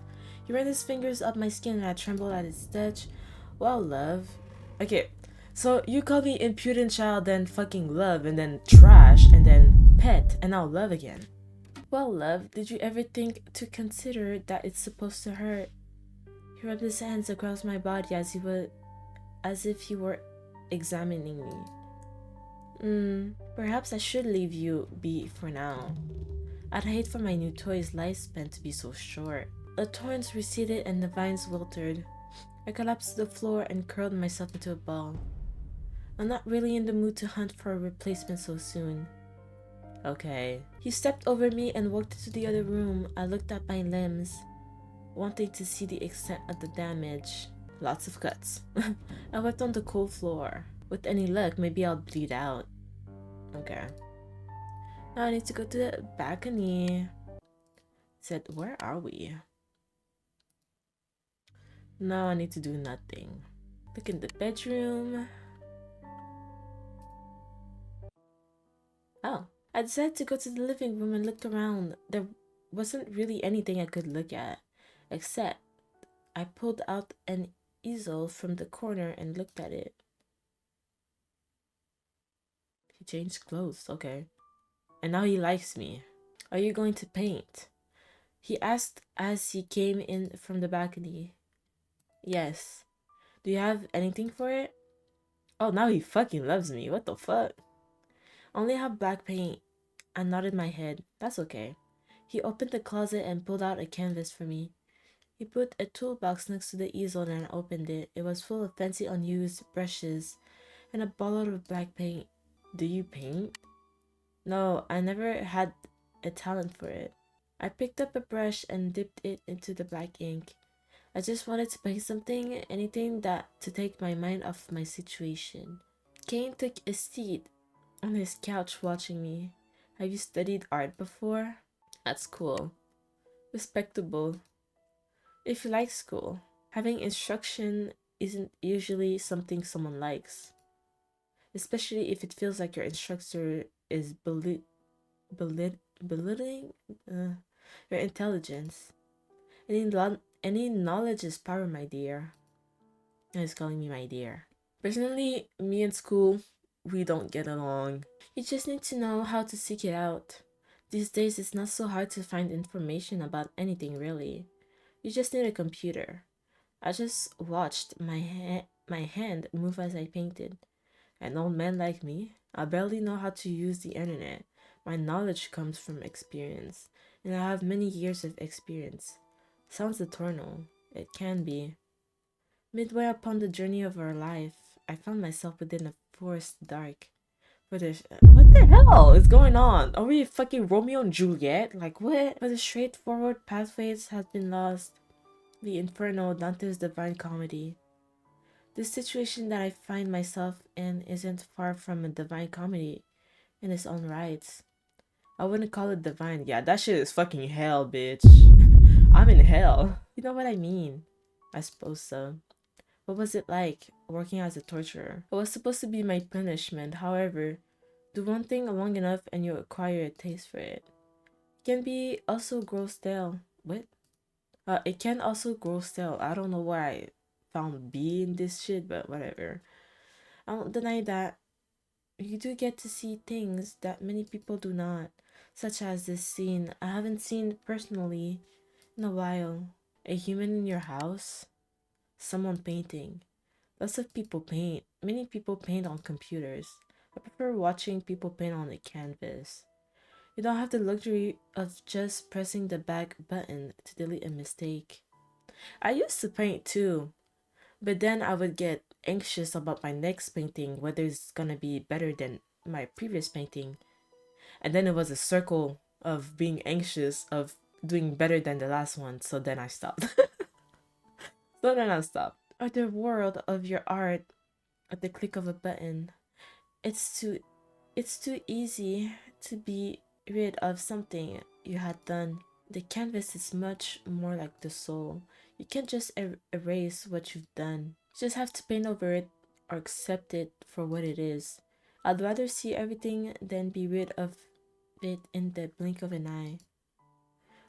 He ran his fingers up my skin and I trembled at its touch. Well, love. Okay, so you call me impudent child, then fucking love, and then trash, and then pet, and now love again. Well, love, did you ever think to consider that it's supposed to hurt? He rubbed his hands across my body as if he were examining me. Perhaps I should leave you be for now. I'd hate for my new toy's lifespan to be so short. The thorns receded and the vines wilted. I collapsed to the floor and curled myself into a ball. I'm not really in the mood to hunt for a replacement so soon. Okay. He stepped over me and walked into the other room. I looked at my limbs, wanting to see the extent of the damage. Lots of cuts. I wept on the cold floor. With any luck, maybe I'll bleed out. Okay. Now I need to go to the balcony. Said, where are we? Now I need to do nothing. Look in the bedroom. Oh. I decided to go to the living room and look around. There wasn't really anything I could look at, except I pulled out an easel from the corner and looked at it. He changed clothes, okay. And now he likes me. Are you going to paint? He asked as he came in from the balcony. Yes. Do you have anything for it? Oh, now he fucking loves me. What the fuck? Only have black paint. I nodded my head. That's okay. He opened the closet and pulled out a canvas for me. He put a toolbox next to the easel and I opened it. It was full of fancy unused brushes and a bottle of black paint. Do you paint? No, I never had a talent for it. I picked up a brush and dipped it into the black ink. I just wanted to paint something, anything to take my mind off my situation. Cain took a seat on his couch watching me. Have you studied art before? That's cool. Respectable. If you like school, having instruction isn't usually something someone likes. Especially if it feels like your instructor is belittling your intelligence. Any knowledge is power, my dear. And he's calling me my dear. Personally, me and school, we don't get along. You just need to know how to seek it out. These days, it's not so hard to find information about anything, really. You just need a computer. I just watched my hand move as I painted. An old man like me, I barely know how to use the internet. My knowledge comes from experience, and I have many years of experience. Sounds eternal. It can be. Midway upon the journey of our life, I found myself within a forest dark. What the hell is going on? Are we fucking Romeo and Juliet? Like what? But the straightforward pathways have been lost. The Inferno, Dante's Divine Comedy. This situation that I find myself in isn't far from a divine comedy in its own rights. I wouldn't call it divine. Yeah, that shit is fucking hell, bitch. I'm in hell. You know what I mean? I suppose so. What was it like working as a torturer? It was supposed to be my punishment. However, do one thing long enough and you acquire a taste for it. It can be also grow stale. What? It can also grow stale. I don't know why I found B in this shit, but whatever. I won't deny that you do get to see things that many people do not, such as this scene I haven't seen personally in a while. A human in your house, someone painting. Lots of people paint. Many people paint on computers. I prefer watching people paint on a canvas. You don't have the luxury of just pressing the back button to delete a mistake. I used to paint too, but then I would get anxious about my next painting, whether it's gonna be better than my previous painting. And then it was a circle of being anxious of doing better than the last one, so then I stopped. Or the world of your art at the click of a button. It's too easy to be rid of something you had done. The canvas is much more like the soul. You can't just erase what you've done. You just have to paint over it or accept it for what it is. I'd rather see everything than be rid of it in the blink of an eye.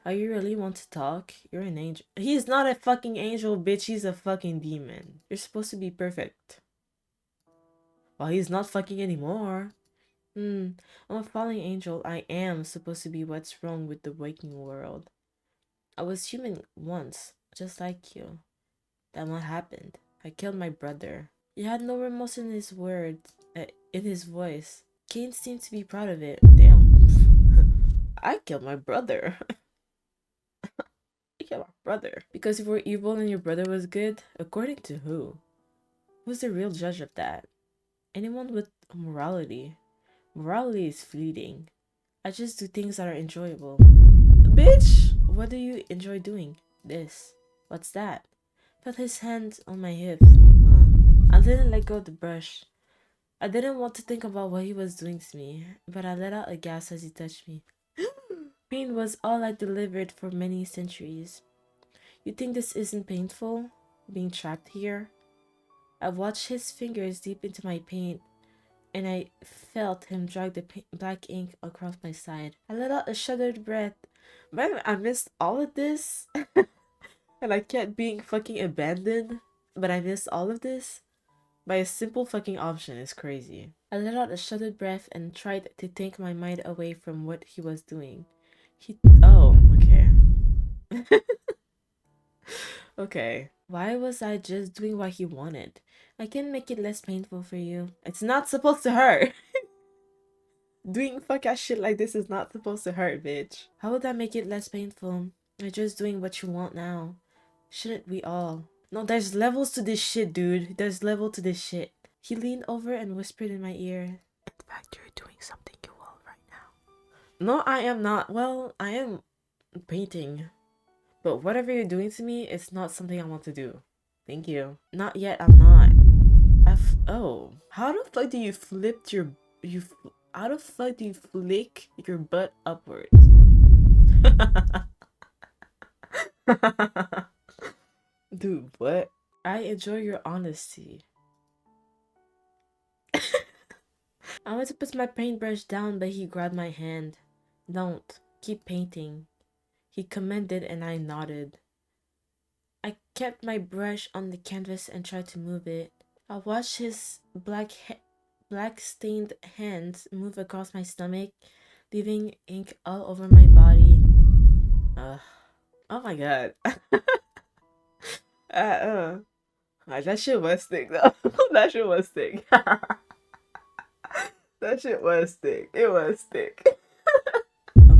Are you really want to talk? You're an angel. He's not a fucking angel, bitch. He's a fucking demon. You're supposed to be perfect. Well, he's not fucking anymore. I'm a fallen angel. I am supposed to be what's wrong with the waking world. I was human once, just like you. Then what happened? I killed my brother. He had no remorse in his words, in his voice. Cain seemed to be proud of it. Damn. I killed my brother. I killed my brother. Because you were evil and your brother was good? According to who? Who's the real judge of that? Anyone with morality. Morality is fleeting. I just do things that are enjoyable. Bitch! What do you enjoy doing? This. What's that? Felt his hand on my hips. I didn't let go of the brush. I didn't want to think about what he was doing to me, but I let out a gasp as he touched me. Pain was all I delivered for many centuries. You think this isn't painful? Being trapped here? I watched his fingers deep into my paint, and I felt him drag the black ink across my side. I let out a shuddered breath. Man, I missed all of this? And I kept being fucking abandoned? But I missed all of this? By a simple fucking option is crazy. I let out a shuddered breath and tried to take my mind away from what he was doing. Oh, okay. Okay. Why was I just doing what he wanted? I can make it less painful for you. It's not supposed to hurt. Doing fuck ass shit like this is not supposed to hurt, bitch. How would that make it less painful? You're just doing what you want now. Shouldn't we all? No, there's levels to this shit, dude. There's level to this shit. He leaned over and whispered in my ear. In fact, you're doing something you will right now. No, I am not. Well, I am painting. But whatever you're doing to me, it's not something I want to do. Thank you. Not yet, I'm not. Oh. How the fuck do you flip your... How the fuck do you flick your butt upwards? Dude, what? I enjoy your honesty. I went to put my paintbrush down, but he grabbed my hand. Don't. Keep painting. He commanded and I nodded. I kept my brush on the canvas and tried to move it. I watched his black stained hands move across my stomach, leaving ink all over my body. Oh my god. That shit was thick though. That shit was thick. That shit was thick. It was thick.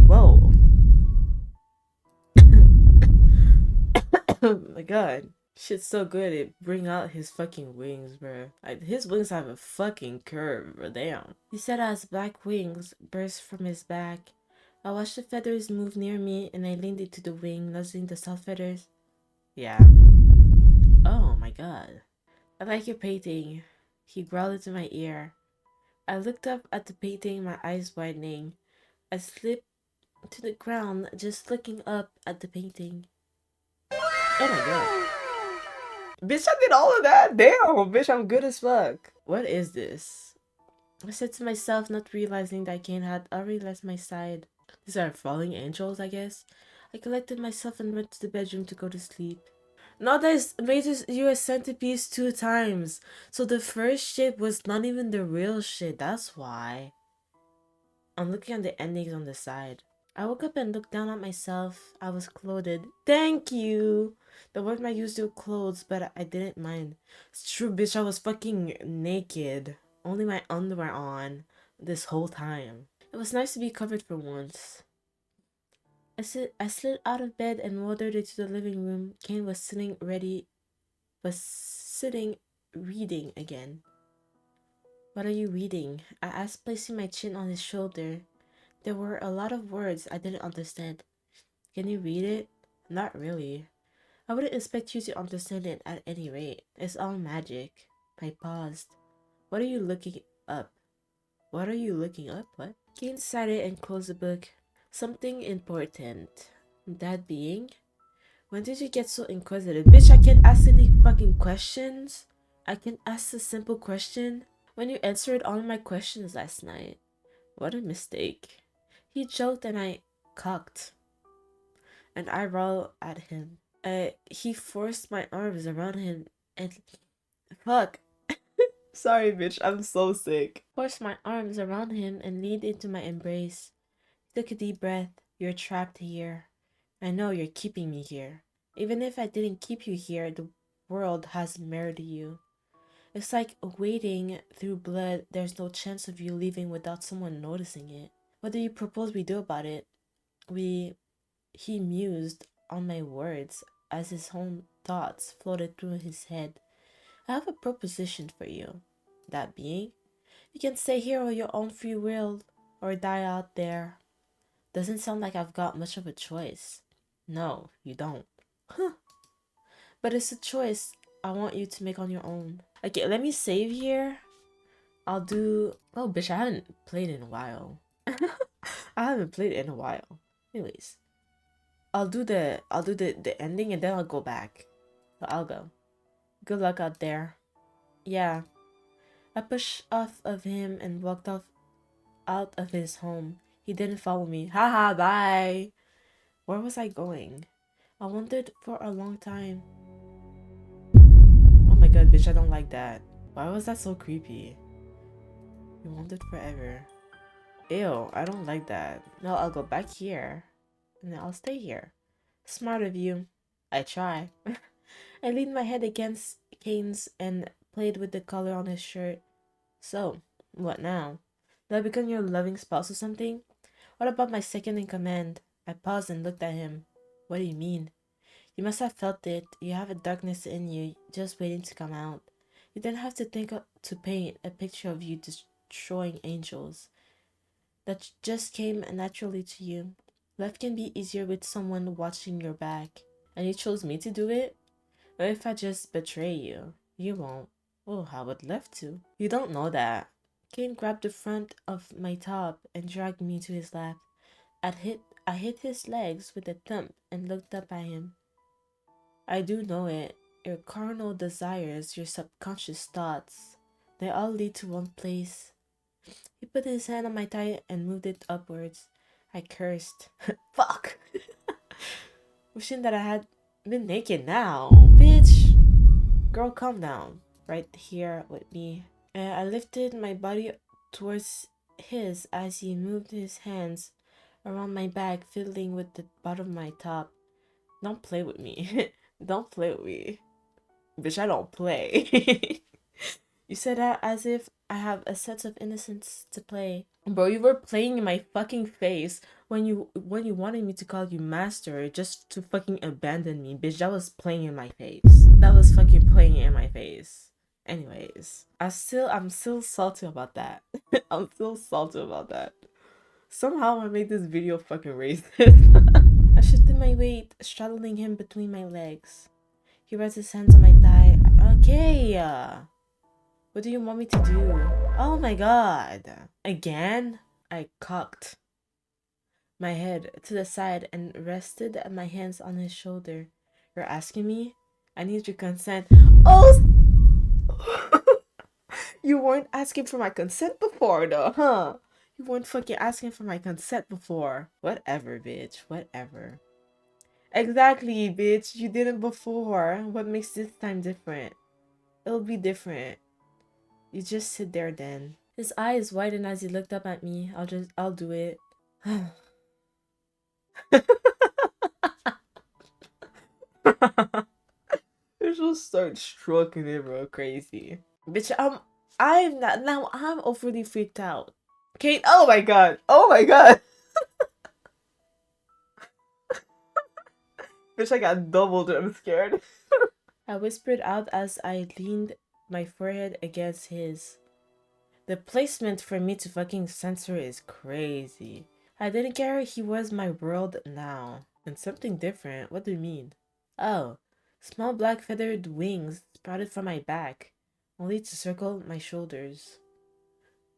Whoa. Oh my god. Shit's so good it bring out his fucking wings, bro. Like, his wings have a fucking curve, bro. Damn. He said as black wings burst from his back. I watched the feathers move near me and I leaned into the wing, nuzzling the soft feathers. Yeah. Oh my god. I like your painting. He growled into my ear. I looked up at the painting, my eyes widening. I slipped to the ground, just looking up at the painting. Oh my god. Bitch, I did all of that? Damn, bitch, I'm good as fuck. What is this? I said to myself, not realizing that Cain had already left my side. These are falling angels, I guess. I collected myself and went to the bedroom to go to sleep. Now there's made you a centerpiece 2 times. So the first shit was not even the real shit, that's why. I'm looking at the endings on the side. I woke up and looked down at myself. I was clothed. Thank you! The word might use to clothes, but I didn't mind. It's true, bitch, I was fucking naked. Only my underwear on this whole time. It was nice to be covered for once. I slid out of bed and wandered into the living room. Cain was sitting reading again. What are you reading? I asked, placing my chin on his shoulder. There were a lot of words I didn't understand. Can you read it? Not really. I wouldn't expect you to understand it at any rate. It's all magic. I paused. What are you looking up? What are you looking up? What? Cain sighed and closed the book. Something important. That being? When did you get so inquisitive? Bitch, I can't ask any fucking questions. I can ask a simple question. When you answered all my questions last night. What a mistake. He joked and I cocked an eyebrow at him. He forced my arms around him and... Fuck. Sorry, bitch. I'm so sick. Forced my arms around him and leaned into my embrace. He took a deep breath. You're trapped here. I know you're keeping me here. Even if I didn't keep you here, the world has murdered you. It's like wading through blood. There's no chance of you leaving without someone noticing it. What do you propose we do about it? He mused on my words as his own thoughts floated through his head. I have a proposition for you. That being, you can stay here on your own free will or die out there. Doesn't sound like I've got much of a choice. No, you don't. Huh. But it's a choice I want you to make on your own. Okay, let me save here. I'll do... Oh, bitch, I haven't played in a while. I haven't played in a while. Anyways, I'll do the ending and then I'll go back. So I'll go. Good luck out there. Yeah. I pushed off of him and walked off out of his home. He didn't follow me. Haha, bye. Where was I going? I wandered for a long time. Oh my god, bitch, I don't like that. Why was that so creepy? You wandered forever. Ew, I don't like that. No, I'll go back here. And then I'll stay here. Smart of you. I try. I leaned my head against Cain's and played with the collar on his shirt. So, what now? Did I become your loving spouse or something? What about my second in command? I paused and looked at him. What do you mean? You must have felt it. You have a darkness in you, just waiting to come out. You didn't have to think to paint a picture of you destroying angels. That just came naturally to you. Life can be easier with someone watching your back. And you chose me to do it? What if I just betray you? You won't. Oh, I would love to. You don't know that. Cain grabbed the front of my top and dragged me to his lap. I hit his legs with a thump and looked up at him. I do know it. Your carnal desires, your subconscious thoughts, they all lead to one place. He put his hand on my thigh and moved it upwards. I cursed. Fuck! Wishing that I had been naked now. Bitch! Girl, calm down. Right here with me. I lifted my body towards his as he moved his hands around my back, fiddling with the bottom of my top. Don't play with me. Don't play with me. Bitch, I don't play. You said that as if I have a sense of innocence to play. Bro, you were playing in my fucking face when you wanted me to call you master just to fucking abandon me. Bitch, that was playing in my face. That was fucking playing in my face. Anyways, I'm still salty about that. I'm still salty about that. Somehow I made this video fucking racist. I shifted my weight, straddling him between my legs. He rests his hands on my thigh. Okay. What do you want me to do? Oh my god. Again? I cocked my head to the side and rested my hands on his shoulder. You're asking me? I need your consent. Oh! You weren't asking for my consent before though, huh? You weren't fucking asking for my consent before. Whatever, bitch. Whatever. Exactly, bitch. You didn't before. What makes this time different? It'll be different. You just sit there then. His eyes widened as he looked up at me. I'll do it. You just start stroking it real crazy. Bitch, I'm not now. I'm overly freaked out. Kate, oh my god. Oh my god. Bitch, I got double jump scared. I whispered out as I leaned my forehead against his. The placement for me to fucking censor is crazy. I didn't care. He was my world now. And something different. What do you mean? Oh, small black feathered wings sprouted from my back, only to circle my shoulders.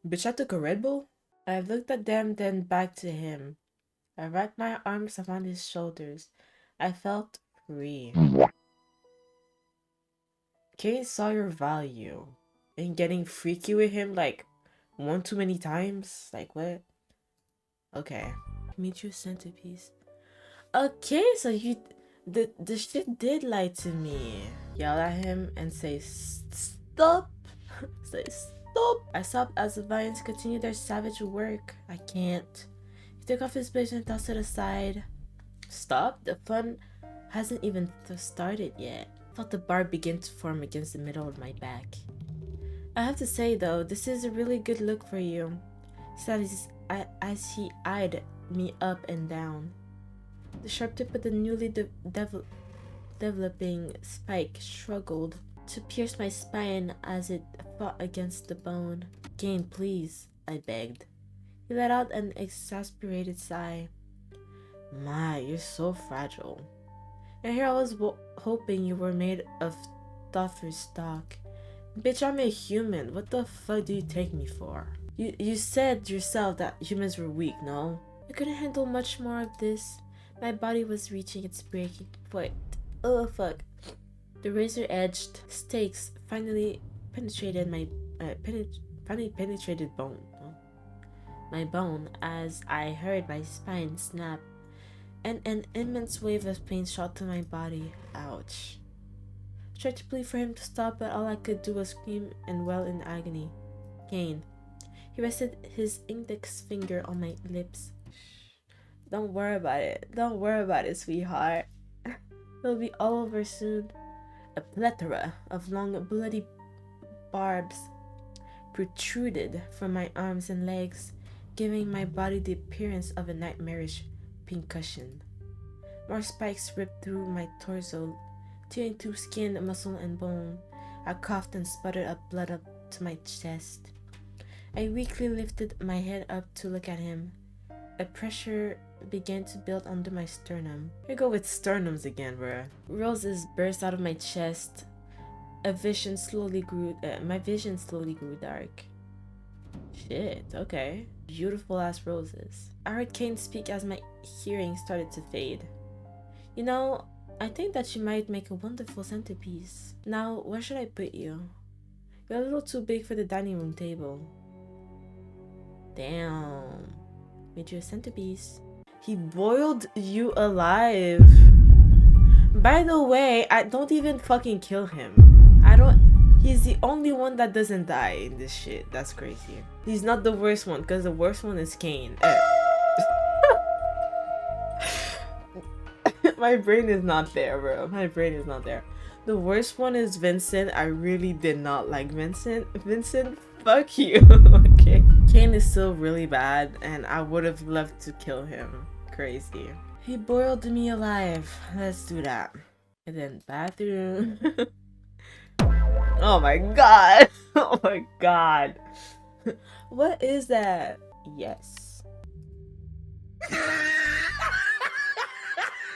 Bitch, I took a Red Bull? I looked at them, then back to him. I wrapped my arms around his shoulders. I felt free. Cain saw your value in getting freaky with him like one too many times. Like what? Okay. Meet your centerpiece. Okay, so you the shit did lie to me. Yell at him and say stop. Say stop. I stopped as the vines continued their savage work. I can't. He took off his blades and tossed it aside. Stop? The fun hasn't even started yet. I felt the bar begin to form against the middle of my back. I have to say though, this is a really good look for you, said as he eyed me up and down. The sharp tip of the newly developing spike struggled to pierce my spine as it fought against the bone. Cain, please, I begged. He let out an exasperated sigh. My, you're so fragile. And here I was hoping you were made of tougher stock. Bitch, I'm a human. What the fuck do you take me for? You said yourself that humans were weak, no? I couldn't handle much more of this. My body was reaching its breaking point. Oh fuck. The razor-edged stakes finally penetrated my penetrated bone. My bone as I heard my spine snap, and an immense wave of pain shot through my body. Ouch. I tried to plead for him to stop, but all I could do was scream and wail in agony. Cain. He rested his index finger on my lips. Don't worry about it. Don't worry about it, sweetheart. It'll be all over soon. A plethora of long, bloody barbs protruded from my arms and legs, giving my body the appearance of a nightmarish pincushion. More spikes ripped through my torso, tearing through skin, muscle, and bone. I coughed and sputtered up blood up to my chest. I weakly lifted my head up to look at him. A pressure began to build under my sternum. Here we go with sternums again, bruh. Roses burst out of my chest. My vision slowly grew dark. Shit, okay. Beautiful ass roses. I heard Cain speak as my hearing started to fade. You know, I think that you might make a wonderful centerpiece. Now, where should I put you? You're a little too big for the dining room table. Damn. Made you a centerpiece. He boiled you alive. By the way, I don't even fucking kill him. He's the only one that doesn't die in this shit. That's crazy. He's not the worst one, because the worst one is Cain. My brain is not there, bro. My brain is not there. The worst one is Vincent. I really did not like Vincent. Vincent, fuck you. Okay. Cain is still really bad, and I would have loved to kill him. Crazy. He boiled me alive. Let's do that. And then bathroom. Oh my god. Oh my god. What is that? Yes.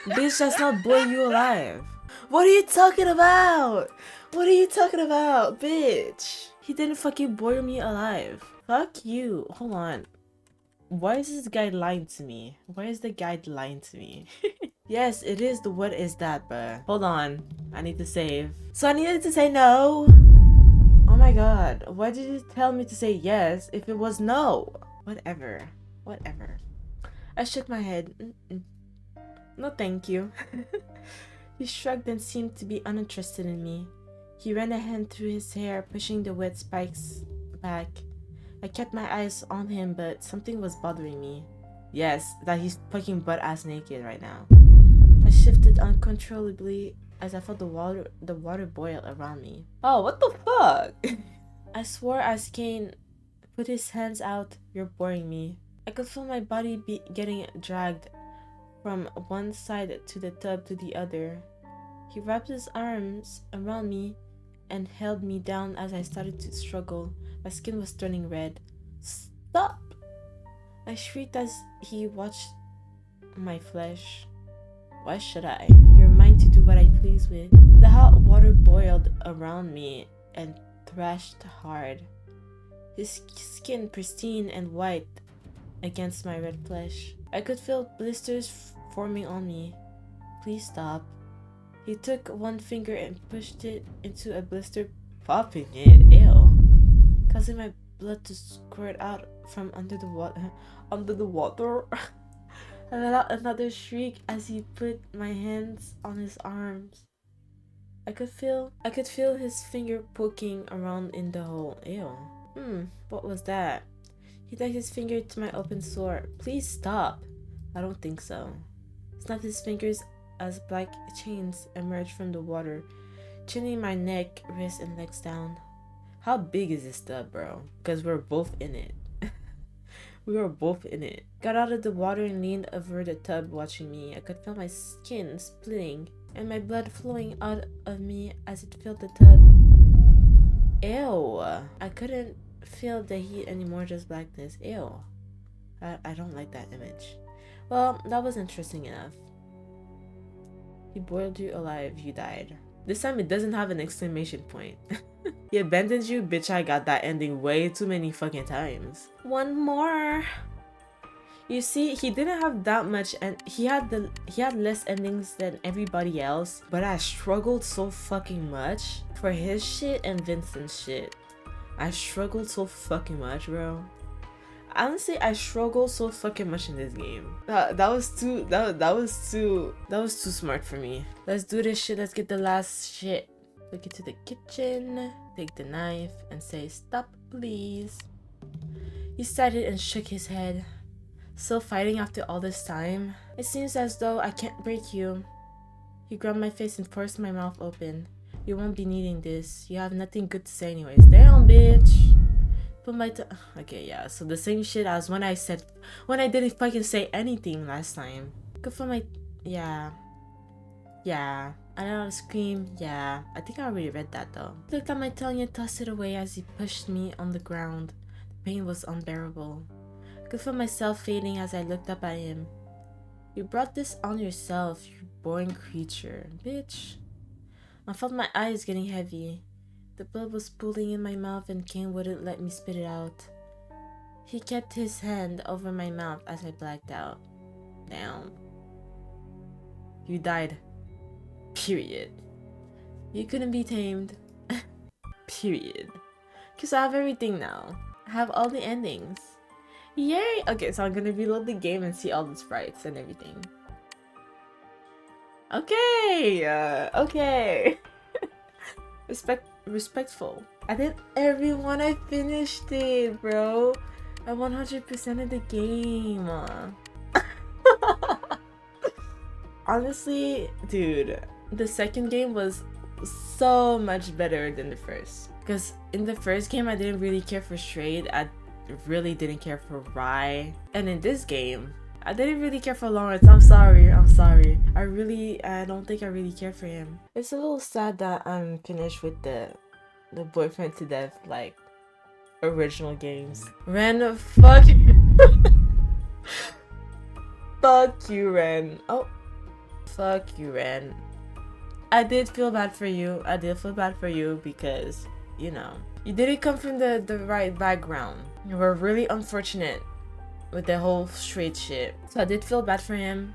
Bitch, that's not boil you alive. What are you talking about? What are you talking about, bitch? He didn't fucking boil me alive. Fuck you. Hold on. Why is this guy lying to me? Why is the guy lying to me? Yes, it is the what is that, bruh. Hold on. I need to save. So I needed to say no. Oh my god. Why did you tell me to say yes if it was no? Whatever. Whatever. I shook my head. No, thank you. He shrugged and seemed to be uninterested in me. He ran a hand through his hair, pushing the wet spikes back. I kept my eyes on him, but something was bothering me. Yes, that he's fucking butt-ass naked right now. I shifted uncontrollably as I felt the water boil around me. Oh, what the fuck? I swore as Cain put his hands out. You're boring me. I could feel my body getting dragged from one side to the tub to the other. He wrapped his arms around me and held me down as I started to struggle. My skin was turning red. Stop! I shrieked as he watched my flesh. Why should I? You're mine to do what I please with. The hot water boiled around me and thrashed hard. His skin pristine and white against my red flesh. I could feel blisters forming on me. Please stop. He took one finger and pushed it into a blister, popping it. Ew. Causing my blood to squirt out from under the water. I let out another shriek as he put my hands on his arms. I could feel his finger poking around in the hole. Ew. What was that? He dug his finger to my open sore. Please stop. I don't think so. Snapped his fingers as black chains emerged from the water, chinning my neck, wrists, and legs down. How big is this tub, bro? Because we're both in it. We were both in it. Got out of the water and leaned over the tub watching me. I could feel my skin splitting and my blood flowing out of me as it filled the tub. Ew. I couldn't feel the heat anymore, just blackness. Ew. I don't like that image. Well, that was interesting enough. He boiled you alive, you died. This time it doesn't have an exclamation point. He abandoned you? Bitch, I got that ending way too many fucking times. One more. You see, he didn't have that much, and he had less endings than everybody else, but I struggled so fucking much for his shit and Vincent's shit. I struggled so fucking much, bro. Honestly, I struggled so fucking much in this game. That was too smart for me. Let's do this shit. Let's get the last shit. Look into the kitchen, take the knife, and say, "Stop, please." He started and shook his head. Still fighting after all this time? It seems as though I can't break you. He grabbed my face and forced my mouth open. You won't be needing this. You have nothing good to say anyways. Damn, bitch. Put my okay, yeah. So the same shit as when I didn't fucking say anything last time. Good for my yeah. I know how to scream. Yeah. I think I already read that though. He looked at my tongue and tossed it away as he pushed me on the ground. The pain was unbearable. I could feel myself fading as I looked up at him. You brought this on yourself, you boring creature. Bitch. I felt my eyes getting heavy. The blood was pooling in my mouth and Cain wouldn't let me spit it out. He kept his hand over my mouth as I blacked out. Damn. You died. Period. You couldn't be tamed. Period. Because I have everything now. I have all the endings. Yay! Okay, so I'm gonna reload the game and see all the sprites and everything. Okay! Okay! Respectful. I did everyone. I finished it, bro. I 100% of the game. Honestly, dude, the second game was so much better than the first. Because in the first game, I didn't really care for Strayed. I really didn't care for Rye. And in this game, I didn't really care for Lawrence. I'm sorry. I don't think I really care for him. It's a little sad that I'm finished with the boyfriend to death, like, original games. Ren, fuck you. Fuck you, Ren. Oh. Fuck you, Ren. I did feel bad for you. I did feel bad for you because, you know, you didn't come from the right background. You were really unfortunate. with the whole straight shit. So I did feel bad for him,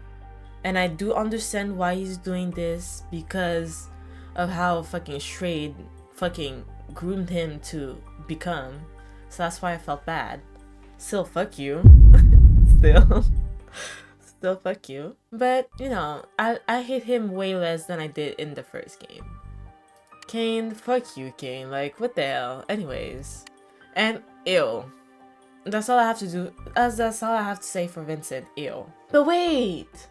and I do understand why he's doing this because of how fucking straight fucking groomed him to become. So that's why I felt bad. Still, fuck you. Still fuck you. But you know, I hate him way less than I did in the first game. Cain, fuck you, Cain. Like, what the hell? Anyways, and ew. That's all I have to do. That's all I have to say for Vincent. Ew. But wait,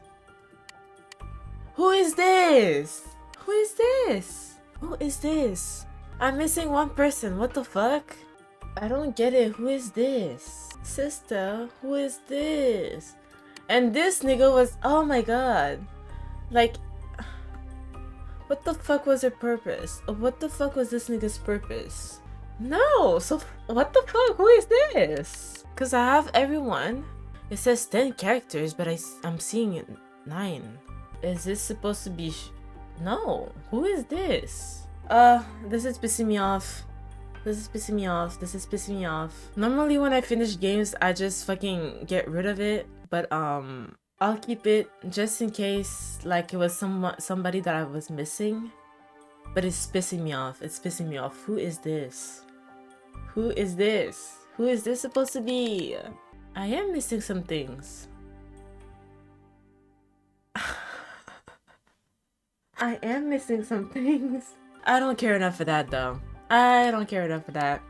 who is this? Who is this? Who is this? I'm missing one person. What the fuck? I don't get it. Who is this? Sister, who is this? And this nigga was, oh my god. Like, what the fuck was her purpose? What the fuck was this nigga's purpose? No, so what the fuck? Who is this? Cause I have everyone. It says 10 characters, but I'm seeing 9. Is this supposed to be? No. Who is this? This is pissing me off. This is pissing me off. This is pissing me off. Normally when I finish games, I just fucking get rid of it. But I'll keep it just in case, like it was somebody that I was missing. But it's pissing me off. It's pissing me off. Who is this? Who is this? Who is this supposed to be? I am missing some things. I am missing some things. I don't care enough for that though. I don't care enough for that.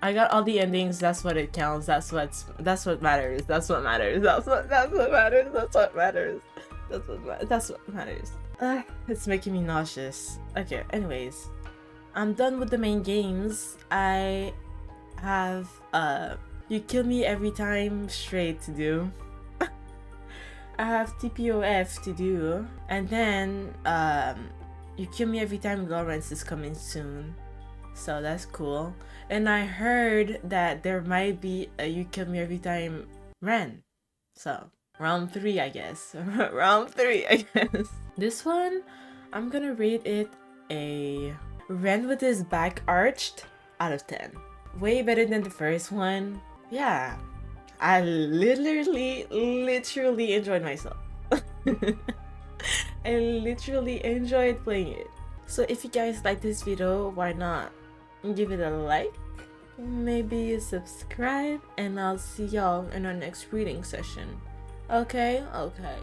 I got all the endings. That's what it counts. That's what matters. That's what matters. That's what matters. That's what matters. That's what matters. It's making me nauseous. Okay, anyways, I'm done with the main games. I have You Kill Me Every Time straight to do. I have TPOF to do, and then You Kill Me Every Time Lawrence is coming soon, so that's cool. And I heard that there might be a You Kill Me Every Time Ren, so round 3 I guess. Round 3 I guess. This one, I'm gonna rate it a Ren with his back arched out of 10. Way better than the first one. Yeah, I literally enjoyed myself. I literally enjoyed playing it. So if you guys like this video, why not give it a like, maybe subscribe, and I'll see y'all in our next reading session. Okay? Okay.